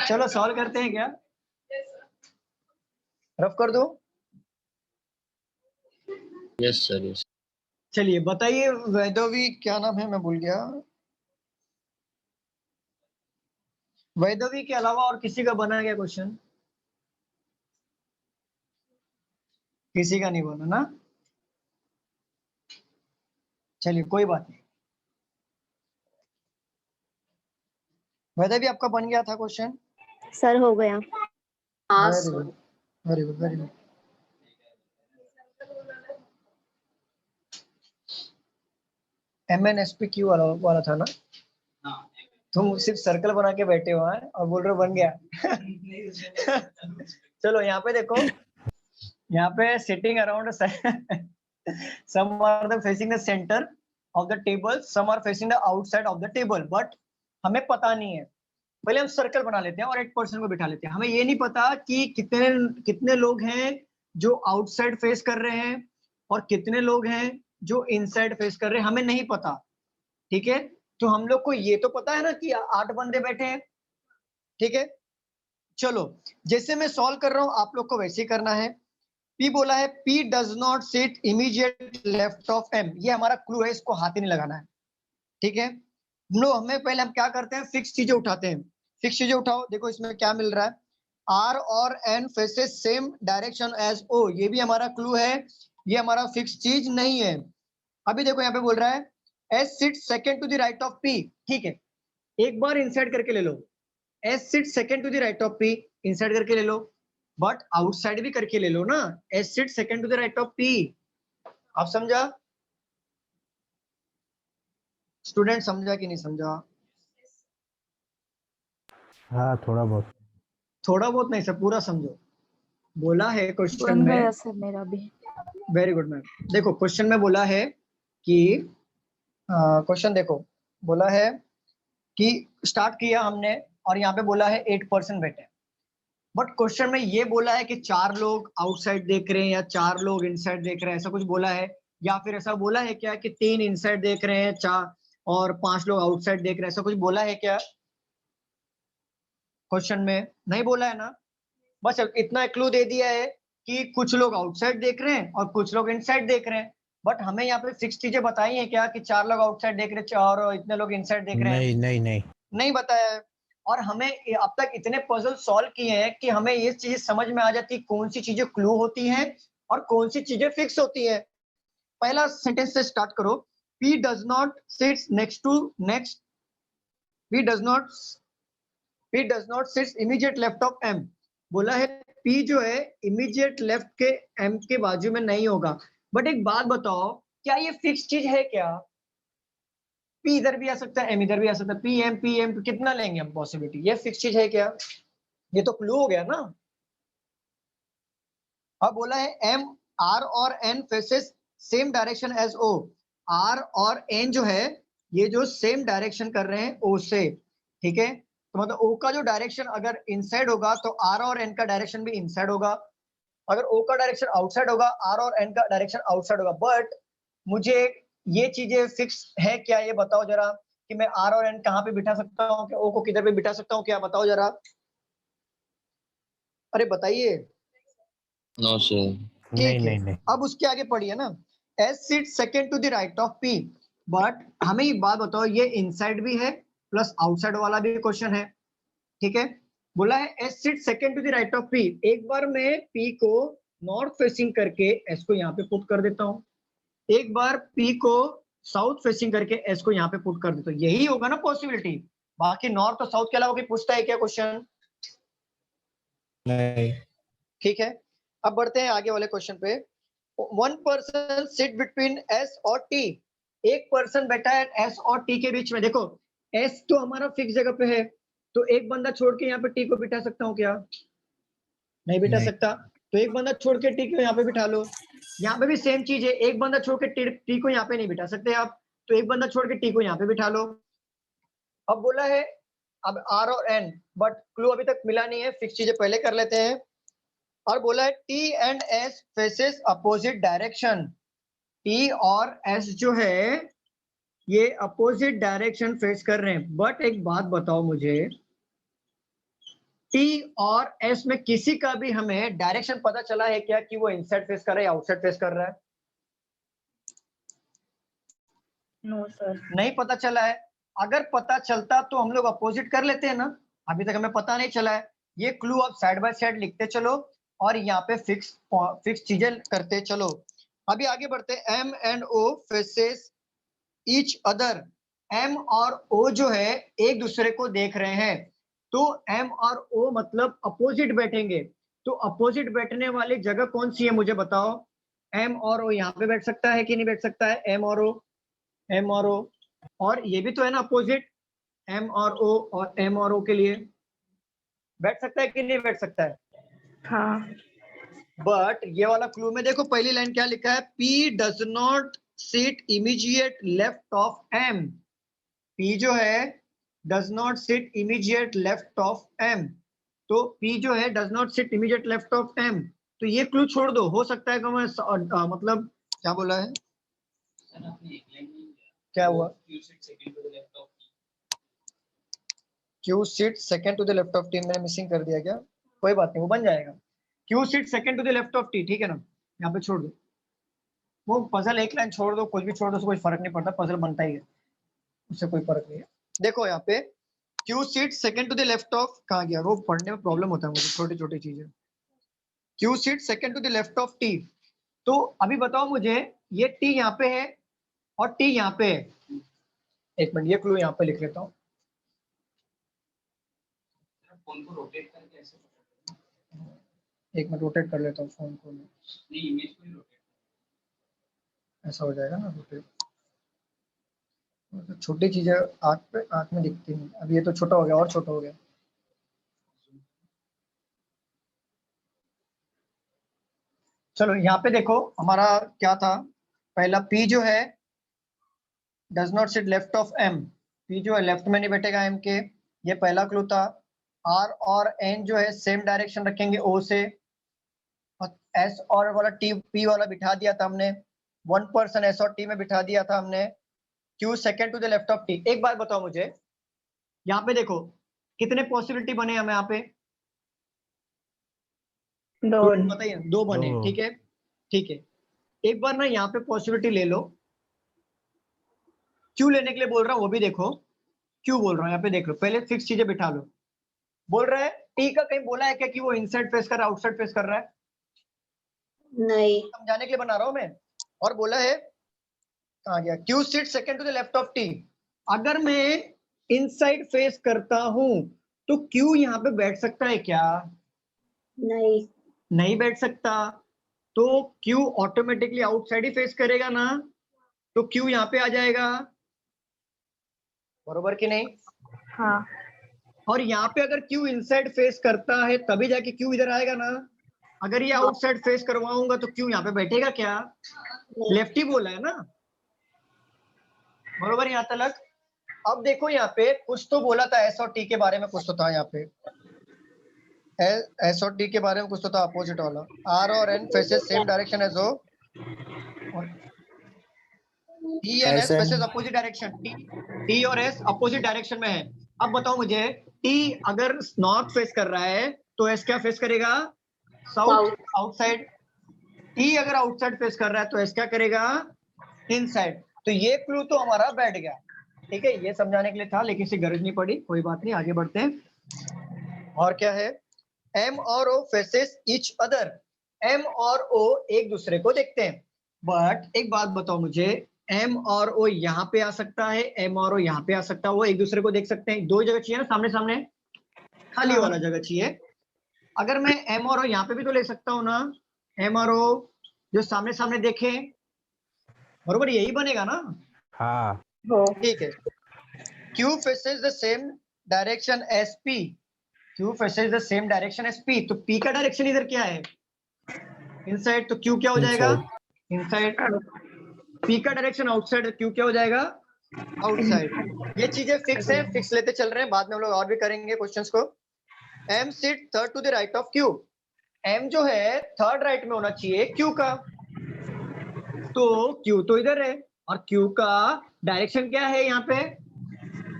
चलो सॉल्व करते हैं क्या? रफ कर दो। Yes sir yes. चलिए बताइए, वैदवी क्या नाम है, मैं भूल गया। वैदवी के अलावा और किसी का बना गया क्वेश्चन? किसी का नहीं बना ना? चलिए कोई बात नहीं। वैदवी आपका बन गया था क्वेश्चन? सर हो गया। हाँ very sir. Good very good very good. MNSPQ वाला था ना? तुम सिर्फ सर्कल बना के बैठे हो हैं और बोल रहे हो बन गया। चलो यहाँ पे देखो, यहाँ पे sitting around some are the facing the center of the table, some are facing the outside of the table, but हमें पता नहीं है। पहले हम सर्कल बना लेते हैं और एक पर्सन को बिठा लेते हैं। हमें ये नहीं पता कि कितने लोग हैं जो आउटसाइड फेस कर रहे हैं और कितने लोग हैं जो इनसाइड फेस कर रहे हैं, हमें नहीं पता। ठीक है, तो हम लोग को ये तो पता है ना कि 8 बंदे बैठे हैं, ठीक है। चलो जैसे मैं सॉल्व कर रहा हूं आप लोग को वैसे ही करना है। P बोला है P does not sit immediate left of M, ये हमारा क्लू है, इसको हाथ ही नहीं लगाना है, ठीक है। हमें पहले हम क्या करते हैं, फिक्स चीजें उठाते हैं। फिक्स चीजें उठाओ, देखो इसमें क्या मिल रहा है, R और N faces same direction as O, ये भी हमारा क्लू है, ये हमारा फिक्स चीज नहीं है। अभी देखो यहाँ पे बोल रहा है S sit second to the right of P, ठीक है, एक बार इनसाइड करके ले लो, S sit second to the right of P, inside करके ले लो, बट आउटसाइड भी करके ले लो ना, S sit second to the right of P। आप समझा स्टूडेंट, समझा कि नहीं समझा? हाँ थोड़ा बहुत। थोड़ा बहुत नहीं सर, पूरा समझो। बोला है क्वेश्चन बन में, गया सर मेरा भी। Very good ma'am. देखो क्वेश्चन में बोला है कि क्वेश्चन देखो, बोला है कि स्टार्ट किया हमने और यहाँ पे बोला है 8% बैठे, बट क्वेश्चन में ये बोला है कि 4 लोग आउटसाइड देख रहे हैं या 4 लोग इनसाइड देख रहे हैं, ऐसा कुछ बोला है, या फिर ऐसा बोला है क्या कि 3 इनसाइड देख रहे हैं 4 और 5 लोग आउटसाइड देख रहे हैं, ऐसा कुछ बोला है क्या क्वेश्चन में? नहीं बोला है ना। बस इतना क्लू दे दिया है कि कुछ लोग आउटसाइड देख रहे हैं और कुछ लोग इनसाइड देख रहे हैं, बट हमें यहाँ पे फिक्स चीजें बताई हैं क्या कि 4 लोग आउटसाइड देख रहे हैं और इतने लोग इनसाइड देख रहे हैं? नहीं नहीं नहीं नहीं बताया है। और हमें अब तक इतने पजल सॉल्व किए हैं कि हमें ये चीज समझ में आ जाती है कौन सी चीजें क्लू होती हैं और कौन सी चीजें फिक्स होती है। पहला सेंटेंस से स्टार्ट करो, P does not sit next to next, P does not sit immediate left of M, बोला है P जो है इमीडिएट लेफ्ट के M के बाजू में नहीं होगा। बट एक बात बताओ, क्या ये फिक्स चीज है क्या? P इधर भी आ सकता है, M इधर भी आ सकता है, P M कितना लेंगे हम पॉसिबिलिटी, ये फिक्स चीज है क्या? ये तो क्लू हो गया ना। अब बोला है M R और N faces same direction as O, R और N जो है ये जो सेम डायरेक्शन कर रहे हैं O से, ठीक है। तो मतलब O का जो डायरेक्शन अगर इनसाइड होगा तो R और N का डायरेक्शन भी इनसाइड होगा, अगर O का डायरेक्शन आउटसाइड होगा R और N का डायरेक्शन आउटसाइड होगा। बट मुझे ये चीजें फिक्स है क्या, ये बताओ जरा, कि मैं R और N कहाँ पे बिठा सकता हूँ, कि O को किधर पे बिठा सकता हूँ, क्या बताओ जरा, अरे बताइए। No sir. नहीं नहीं नहीं। अब उसके आगे पढ़िए ना, S sit second to the right of P, but हमें एक बात बताओ, ये इनसाइड भी है प्लस आउटसाइड वाला भी क्वेश्चन है, ठीक है। बोला है S sit second to the right of P, एक बार मैं P को नॉर्थ फेसिंग करके S को यहाँ पे पुट कर देता हूँ, एक बार P को साउथ फेसिंग करके S को यहाँ पे पुट कर देता हूँ, यही होगा ना पॉसिबिलिटी। बाकी नॉर्थ और साउथ के अलावा कोई पूछता है क्या क्वेश्चन? नहीं। ठीक है, अब बढ़ते हैं आगे वाले क्वेश्चन पे। 1 पर्सन सिट बिटवीन S और T, एक पर्सन बैठा है S और T के बीच में। देखो S तो हमारा फिक्स जगह पे है, तो एक बंदा छोड़ के यहाँ पे T को बिठा सकता हूँ क्या? नहीं बिठा सकता, तो एक बंदा छोड़ के T को यहाँ पे बिठा लो। यहाँ पे भी सेम चीज है, एक बंदा छोड़ के T को यहाँ पे नहीं बिठा सकते आप, तो एक बंदा छोड़ के T को यहाँ पे बिठा लो। अब बोला है अब R और N, बट क्लू अभी तक मिला नहीं है, फिक्स चीजें पहले कर लेते हैं। और बोला है T and S faces opposite direction, T और S जो है ये अपोजिट डायरेक्शन फेस कर रहे हैं। बट एक बात बताओ मुझे, T और S में किसी का भी हमें डायरेक्शन पता चला है क्या कि वो इनसाइड फेस कर रहा है या आउटसाइड फेस कर रहा है? No sir. नहीं पता चला है। अगर पता चलता तो हम लोग अपोजिट कर लेते हैं ना, अभी तक हमें पता नहीं चला है। ये क्लू आप साइड बाय साइड लिखते चलो और यहाँ पे फिक्स चीजें करते चलो। अभी आगे बढ़ते हैं। M and O faces each other, M और O जो है एक दूसरे को देख रहे हैं, तो M और O मतलब अपोजिट बैठेंगे। तो अपोजिट बैठने वाली जगह कौन सी है मुझे बताओ? M और O यहाँ पे बैठ सकता है कि नहीं बैठ सकता है? M और O, M और O, और ये भी तो है ना अपोजिट, M और O, और M और O के लिए बैठ सकता है कि नहीं बैठ सकता है? हाँ। बट ये वाला क्लू में देखो पहली लाइन क्या लिखा है, P does not sit immediate left of M, P जो है does not sit immediate left of M, तो P जो है does not sit immediate left of M, तो ये क्लू छोड़ दो। हो सकता है कि मैं मतलब क्या बोला है, क्या हुआ? Q sit second to the left of T, मैंने मिसिंग कर दिया क्या? कोई बात नहीं, वो बन जाएगा। Q sit second to the left of T, ठीक है ना? यहाँ पे छोड़ दो, वो पजल एक लाइन छोड़ दो, कुछ भी छोड़ दो, उससे कोई फर्क नहीं पड़ता, पजल बनता ही है, उससे कोई फर्क नहीं है। देखो यहाँ पे Q seat second to the left of, कहाँ गया वो? पढ़ने में प्रॉब्लम होता है मुझे, छोटी छोटी चीजें। Q seat second to the left of T, तो अभी बताओ मुझे, ये टी यहाँ पे है और टी यहाँ पे है। एक मिनट, ये क्लू यहाँ पे लिख लेता हूँ। फोन को रोटेट करके ऐसे, एक मिनट रोटेट कर लेता हूँ फोन को, नहीं इमेज को रोटेट, ऐसा हो जाएगा ना रोटेट। तो छोटी चीजें आंख में दिखती नहीं। अब ये तो छोटा हो गया, और छोटा हो गया। चलो यहाँ पे देखो हमारा क्या था, पहला P जो है does not sit left of M, P जो है लेफ्ट में नहीं बैठेगा M के, ये पहला क्लू था। R और N जो है सेम डायरेक्शन रखेंगे O से, और S और वाला T P वाला बिठा दिया था हमने, 1% S और T में बिठा दिया था हमने। Q second to the left of T। एक बात बताओ मुझे, यहाँ पे देखो कितने पॉसिबिलिटी बने हमें यहाँ पे? बताइए, 2 बने, दो। ठीक है ठीक है। एक बार ना यहाँ पे पॉसिबिलिटी ले लो, क्यों लेने के लिए बोल रहा हूँ वो भी देखो, क्यों बोल रहा हूँ यहाँ पे देख लो, पहले फिक्स चीजें बिठा लो। बोल रहा है टी का कहीं बोला है क्या कि वो इनसाइड फेस कर रहा है आउटसाइड फेस कर रहा है? नहीं, समझाने के लिए बना रहा हूँ मैं। और बोला है कहाँ गया, Q sit second to the left of T. अगर मैं इनसाइड फेस करता हूं तो क्यू यहाँ पे बैठ सकता है क्या? नहीं, नहीं बैठ सकता, तो Q automatically outside he face करेगा ना, तो क्यू यहाँ पे आ जाएगा, बरोबर कि नहीं? हाँ। और यहाँ पे अगर क्यू इनसाइड फेस करता है तभी जाके क्यू इधर आएगा ना। अगर ये आउटसाइड फेस करवाऊंगा तो क्यू यहाँ पे बैठेगा क्या? लेफ्ट ही बोला है ना, बरोबर यहाँ तक। अब देखो यहाँ पे कुछ तो बोला था एस और टी के बारे में, कुछ तो था यहाँ पे एस और टी के बारे में, कुछ तो था अपोजिट वाला। आर और N faces same direction as O, T and S faces opposite direction, T और एस अपोजिट डायरेक्शन में है। अब बताओ मुझे, टी अगर नॉर्थ फेस कर रहा है तो एस क्या फेस करेगा? South, outside. टी अगर आउटसाइड फेस कर रहा है तो एस क्या करेगा? इनसाइड। तो ये क्लू तो हमारा बैठ गया, ठीक है, ये समझाने के लिए था, लेकिन इसकी गरज नहीं पड़ी, कोई बात नहीं, आगे बढ़ते हैं। और क्या है, एम और ओ फेसेस ईच अदर, एम और ओ एक दूसरे को देखते हैं। बट एक बात बताओ मुझे, एम और ओ यहाँ पे आ सकता है, एम और ओ यहाँ पे आ सकता है, वो एक दूसरे को देख सकते हैं? दो जगह चाहिए ना, सामने सामने, खाली वाला जगह चाहिए। अगर मैं एम और ओ यहाँ पे भी तो ले सकता हूँ ना, एम और ओ जो सामने सामने देखे, बरोबर यही बनेगा ना? हाँ। ठीक है। Q faces the same direction as P, Q faces the same direction as P, तो P का डायरेक्शन इधर क्या है? इनसाइड, तो Q क्या हो जाएगा? इनसाइड। P का डायरेक्शन आउटसाइड, Q क्या हो जाएगा? आउटसाइड। ये चीजें फिक्स है, फिक्स लेते चल रहे हैं, बाद में हम लोग और भी करेंगे क्वेश्चंस को। M sit third to the right of Q, M जो है थर्ड राइट में होना चाहिए Q का, तो Q तो इधर है और Q का डायरेक्शन क्या है यहाँ पे?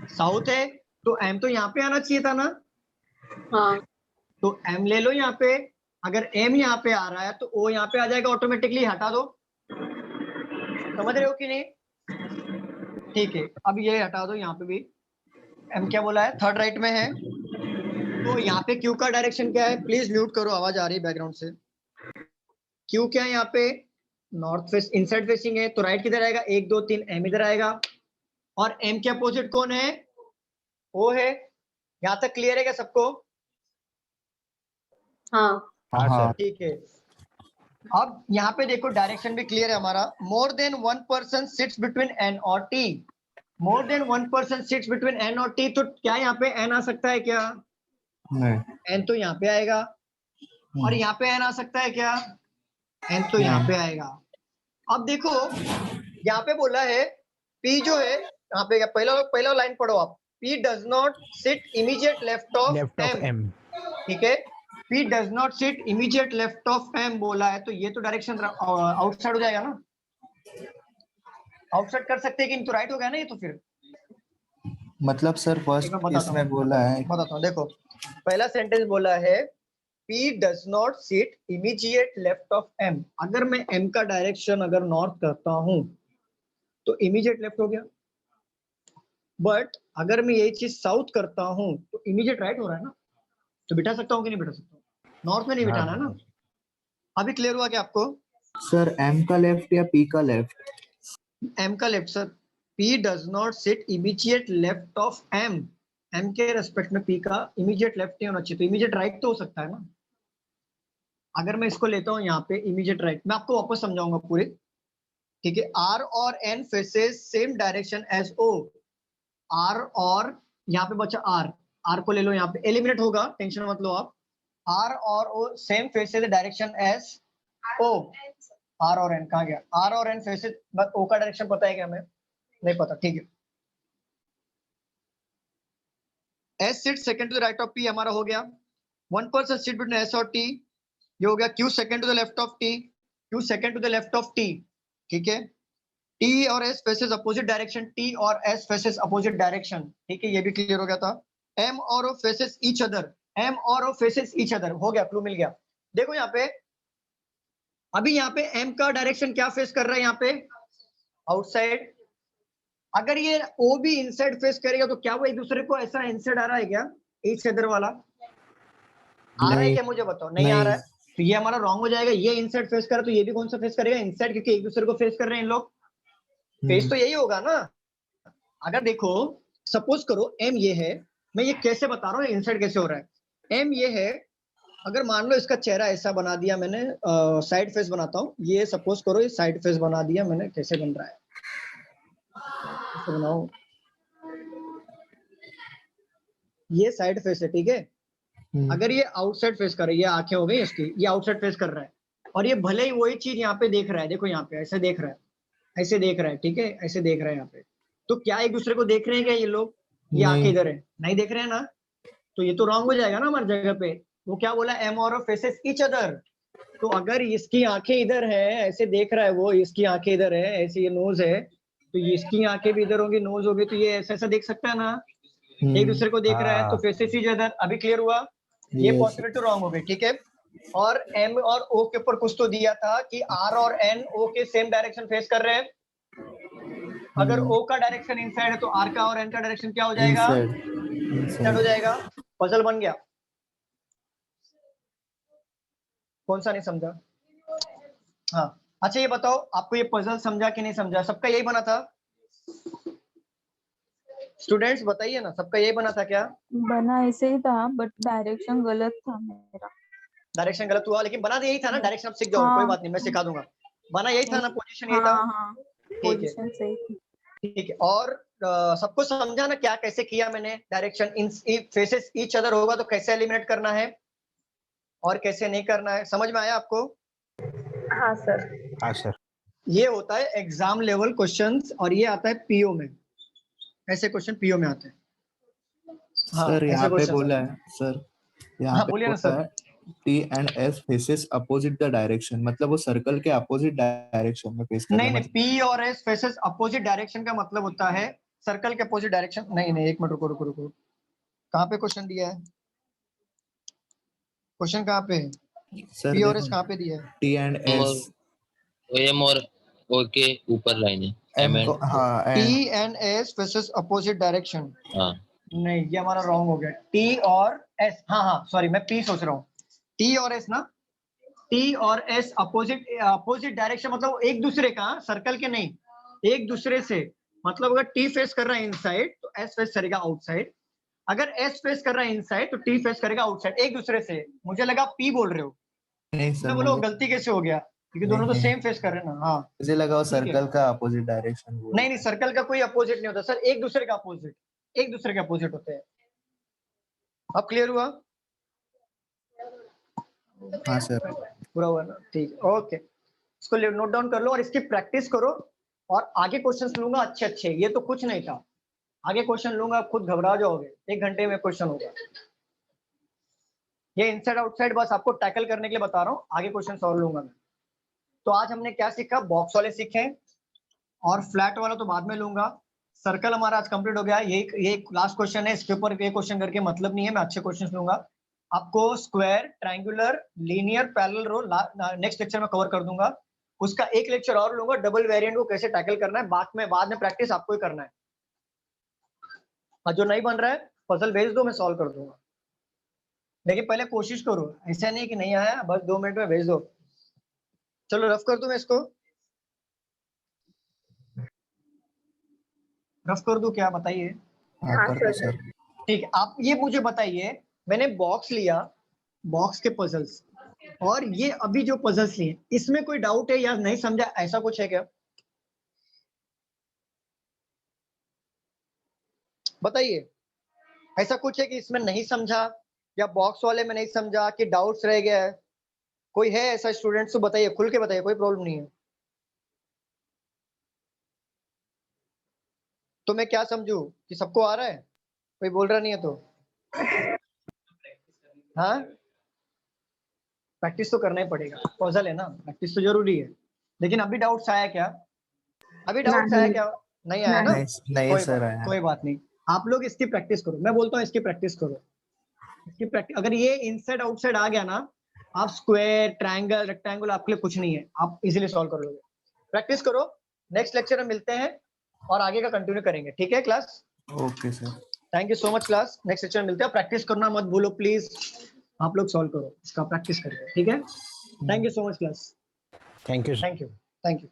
साउथ है, तो M तो यहाँ पे आना चाहिए था ना? हाँ, तो M ले लो यहाँ पे, अगर M यहाँ पे आ रहा है तो O यहाँ पे आ जाएगा ऑटोमेटिकली, हटा दो। समझ रहे हो कि नहीं? ठीक है, अब ये हटा दो, यहाँ पे भी M क्या बोला है? थर्ड राइट में है, तो यहाँ पे Q का डायरेक्शन क्या है? प्लीज म्यूट करो, आवाज आ रही है बैकग्राउंड से। Q क्या है यहाँ पे? नॉर्थ फेस, इनसाइड फेसिंग है, तो राइट किधर आएगा? 1 2 3, M इधर आएगा। और M के अपोजिट कौन है? O है। यहाँ तक क्लियर है क्या सबको? हाँ, हाँ सर। ठीक है। अब यहाँ पे देखो डायरेक्शन भी क्लियर है हमारा। More than 1 person sits between N और T, more than 1 person sits between N और T, तो क्या यहाँ पे N आ सकता है क्या? नहीं। N तो यहाँ पे आएगा, और यहाँ पे N आ सकता है क्या? N तो यहाँ पे आएगा। अब देखो यहाँ पे बोला है P जो है, यहाँ पे क्या, पहला लाइन पढ़ो आप, P does not sit immediate left of M, ठीक है, P does not sit immediate left of M बोला है, तो ये तो डायरेक्शन आउटसाइड हो जाएगा ना? आउटसाइड कर सकते हैं कि नहीं, तो राइट हो गया ना ये तो फिर। मतलब सर एक फर्स्ट मैं बताता इसमें हूँ बोला है बताता हूँ, देखो पहला सेंटेंस बोला है P does not sit immediate left of M। अगर मैं M का डायरेक्शन अगर नॉर्थ करता हूं तो इमीडिएट लेफ्ट हो गया, बट अगर मैं यही चीज साउथ करता हूं तो इमीडिएट राइट हो रहा है ना, तो बिठा सकता हूँ कि नहीं बिठा सकता हूँ? नॉर्थ में नहीं बिठाना है ना। अभी क्लियर हुआ क्या आपको? सर एम का लेफ्ट या पी का लेफ्ट? M का left sir. P does not sit immediate left of M। M के रेस्पेक्ट में P का इमीडिएट लेफ्ट नहीं होना चाहिए, तो इमीडिएट राइट तो हो सकता है ना। अगर मैं इसको लेता हूँ यहाँ पे इमीडिएट राइट, मैं आपको वापस समझाऊंगा पूरी, ठीक है। R और N faces same direction as O। R और यहाँ पे बचा R को ले लो, यहाँ पे एलिमिनेट होगा, टेंशन मत लो आप। R और O same faces direction as O। R और N कहाँ गया? R और N फेसेस, बस O का डायरेक्शन पता है क्या? हमें नहीं पता, ठीक है। S sit second to the right of P हमारा हो गया। One person sit between S और T, ये हो गया Q second to the left of T, Q second to the left of T, ठीक है। T और S faces opposite direction, T और S फेसेस अपोजिट डायरेक्शन, ठीक है, ये भी क्लियर हो गया था। M और O faces each other, M और O फेसेस ईच अदर, हो गया, क्लू मिल गया। देखो यहाँ पे, अभी यहाँ पे M का डायरेक्शन क्या फेस कर रहा है? यहाँ पे आउटसाइड। अगर ये O भी इनसाइड फेस करेगा तो क्या वो एक दूसरे को ऐसा इनसाइड आ रहा है क्या? ईच अदर वाला आ रहा है क्या? मुझे बताओ, नहीं आ रहा है, तो ये हमारा रॉन्ग हो जाएगा। ये इनसाइड फेस कर रहा है तो ये भी कौन सा फेस करेगा? इनसाइड, क्योंकि एक दूसरे को फेस कर रहे हैं इन लोग, फेस तो यही होगा ना। अगर देखो सपोज करो M ये है, मैं ये कैसे बता रहा हूँ इनसाइड कैसे हो रहा है। M ये है, अगर मान लो इसका चेहरा ऐसा बना दिया मैंने, साइड फेस बनाता हूँ, ये सपोज करो ये साइड फेस बना दिया मैंने, कैसे बन रहा है, कैसे बनाओ, ये साइड फेस है, ठीक है। अगर ये आउटसाइड फेस कर रही है, ये आंखें हो गई इसकी, ये आउटसाइड फेस कर रहा है, और ये भले ही वही चीज यहाँ पे देख रहा है, देखो यहाँ पे ऐसे देख रहा है, ऐसे देख रहा है, ठीक है, ऐसे देख रहा है यहाँ पे, तो क्या एक दूसरे को देख रहे हैं क्या ये लोग? ये आंखें इधर है, नहीं देख रहे हैं ना, तो ये तो रॉन्ग हो जाएगा ना हमारी जगह पे। वो क्या बोला? M और O फेसेस ईच अदर। तो अगर इसकी आंखें इधर है, ऐसे देख रहा है वो, इसकी आंखें इधर है, ऐसे ये नोज है, तो ये इसकी आंखें भी इधर होंगी, नोज होगी, तो ये ऐसा ऐसा देख सकता है ना, एक दूसरे को देख रहा है, तो फेसेस ईच अदर। अभी क्लियर हुआ? ये पॉसिबिलिटी रॉन्ग हो गई, ठीक है। और M और O के ऊपर कुछ तो दिया था कि R और N O के सेम डायरेक्शन फेस कर रहे हैं। अगर O का डायरेक्शन इनसाइड है तो R का और N का डायरेक्शन क्या हो जाएगा? इनसाइड हो जाएगा। पजल बन गया। कौन सा नहीं समझा? हाँ, अच्छा ये बताओ, आपको ये पजल समझा कि नहीं समझा? सबका यही बना था? स्टूडेंट्स बताइए ना, सबका यही बना था क्या? बना ऐसे ही था, बट डायरेक्शन गलत था मेरा। डायरेक्शन गलत हुआ, लेकिन बना तो यही था ना। डायरेक्शन आप सीख जाओ, कोई बात नहीं, मैं सिखा दूंगा। बना यही था ना, पोजीशन यही था। हाँ, ठीक पोजीशन सही थी। ठीक है। और सबको समझा ना क्या कैसे किया मैंने? Direction in faces each other होगा तो कैसे एलिमिनेट करना है और कैसे नहीं करना है, समझ में आया आपको? हाँ सर। हाँ सर। ये होता है एग्जाम लेवल क्वेश्चंस, और ये आता है पीओ में, ऐसे क्वेश्चन पीओ में आते हैं। हाँ, सर यहाँ पे बोला है, सर यहाँ हाँ पे बोलिए ना बोला सर। है T and S faces opposite the direction, मतलब वो सर्कल के अपोजिट डायरेक्शन में फेस कर रहा है। नहीं, P और S फेसेस अपोजिट डायरेक्शन का मतलब होता है सर्कल के अपोजिट डायरेक्शन। नहीं, एक मिनट रुको, कहाँ पे क्वेश्चन दिया है? क्वेश्चन कहाँ पे है? सर P और S कहाँ पे दिया है? T and S, M और O के ऊपर लाइन है, M को, हाँ, T and S faces opposite direction. हाँ नहीं, ये हमारा रॉन्ग हो गया। T और S, हाँ सॉरी, मैं P सोच रहा हूँ। T और S ना, T और S अपोजिट डायरेक्शन, मतलब एक दूसरे का, सर्कल के नहीं, एक दूसरे से। मतलब अगर T फेस कर रहा है इनसाइड तो S फेस करेगा आउटसाइड, अगर S फेस कर रहा है इनसाइड तो T फेस करेगा आउटसाइड, एक दूसरे से। मुझे लगा P बोल रहे हो, नहीं सर, मैं बोलो गलती कैसे हो गया, क्योंकि दोनों तो सेम फेस कर रहे हैं ना। हाँ, मुझे लगा वो सर्कल का अपोजिट डायरेक्शन। नहीं, सर्कल का कोई अपोजिट नहीं होता सर, एक दूसरे का अपोजिट, एक दूसरे के अपोजिट होते हैं। अब क्लियर हुआ? हाँ सर। पूरा हुआ ना? ठीक है, ओके। इसको नोट डाउन कर लो और इसकी प्रैक्टिस करो, और आगे क्वेश्चंस लूंगा अच्छे। ये तो कुछ नहीं था, आगे क्वेश्चन लूंगा, खुद घबरा जाओगे, 1 घंटे में क्वेश्चन होगा। ये इनसाइड आउटसाइड बस आपको टैकल करने के लिए बता रहा हूँ, आगे क्वेश्चन और लूंगा मैं। तो आज हमने क्या सीखा? बॉक्स वाले सीखे, और फ्लैट वाला तो बाद में लूंगा। सर्कल हमारा आज कंप्लीट हो गया। ये लास्ट क्वेश्चन है, इसके ऊपर ये क्वेश्चन करके मतलब नहीं है, मैं अच्छे क्वेश्चन लूंगा। आपको स्क्वायर, ट्रायंगुलर, लीनियर, पैरेलल रो नेक्स्ट लेक्चर में कवर कर दूंगा। उसका एक लेक्चर और लूंगा, डबल वेरिएंट को कैसे टैकल करना है। बाद में प्रैक्टिस आपको ही करना है। और जो नहीं बन रहा है पजल भेज दो, मैं सॉल्व कर दूंगा। लेकिन पहले कोशिश करो, ऐसा नहीं कि नहीं आया बस 2 मिनट में भेज दो। चलो रफ कर दूं मैं इसको, रफ कर दूं क्या, बताइए। हाँ कर दो सर। ठीक है, आप ये मुझे बताइए, मैंने बॉक्स लिया, बॉक्स के पजल्स, और ये अभी जो पजल्स लिए, इसमें कोई डाउट है या नहीं समझा, ऐसा कुछ है क्या? बताइए, ऐसा कुछ है कि इसमें नहीं समझा, या बॉक्स वाले में नहीं समझा, कि डाउट्स रह गया है? कोई है ऐसा स्टूडेंट्स तो बताइए, खुल के बताइए, कोई प्रॉब्लम नहीं है। तो मैं क्या समझू कि सबको आ रहा है, कोई बोल रहा नहीं है तो? हाँ, प्रैक्टिस तो करना ही पड़ेगा, पजल है ना, प्रैक्टिस तो जरूरी है। लेकिन अभी डाउट्स आया क्या? अभी डाउट्स आया क्या? नहीं आया ना? नहीं सर आया। कोई बात नहीं, आप लोग इसकी प्रैक्टिस करो। मैं बोलता हूँ इसकी प्रैक्टिस करो, इसकी प्रैक्टिस। अगर ये इनसाइड आउटसाइड आ गया ना, आप स्क्वायर, ट्रायंगल, रेक्टेंगल आपके लिए कुछ नहीं है, आप इजीली सॉल्व कर लोगे। प्रैक्टिस करो, नेक्स्ट लेक्चर में मिलते हैं और आगे का कंटिन्यू करेंगे। ठीक है class? Okay sir. Thank you so much class, next lecture में मिलते हैं। प्रैक्टिस करना मत भूलो प्लीज, आप लोग सॉल्व करो, इसका प्रैक्टिस करिए। ठीक है, thank you so much class. Thank you. Thank you, thank you.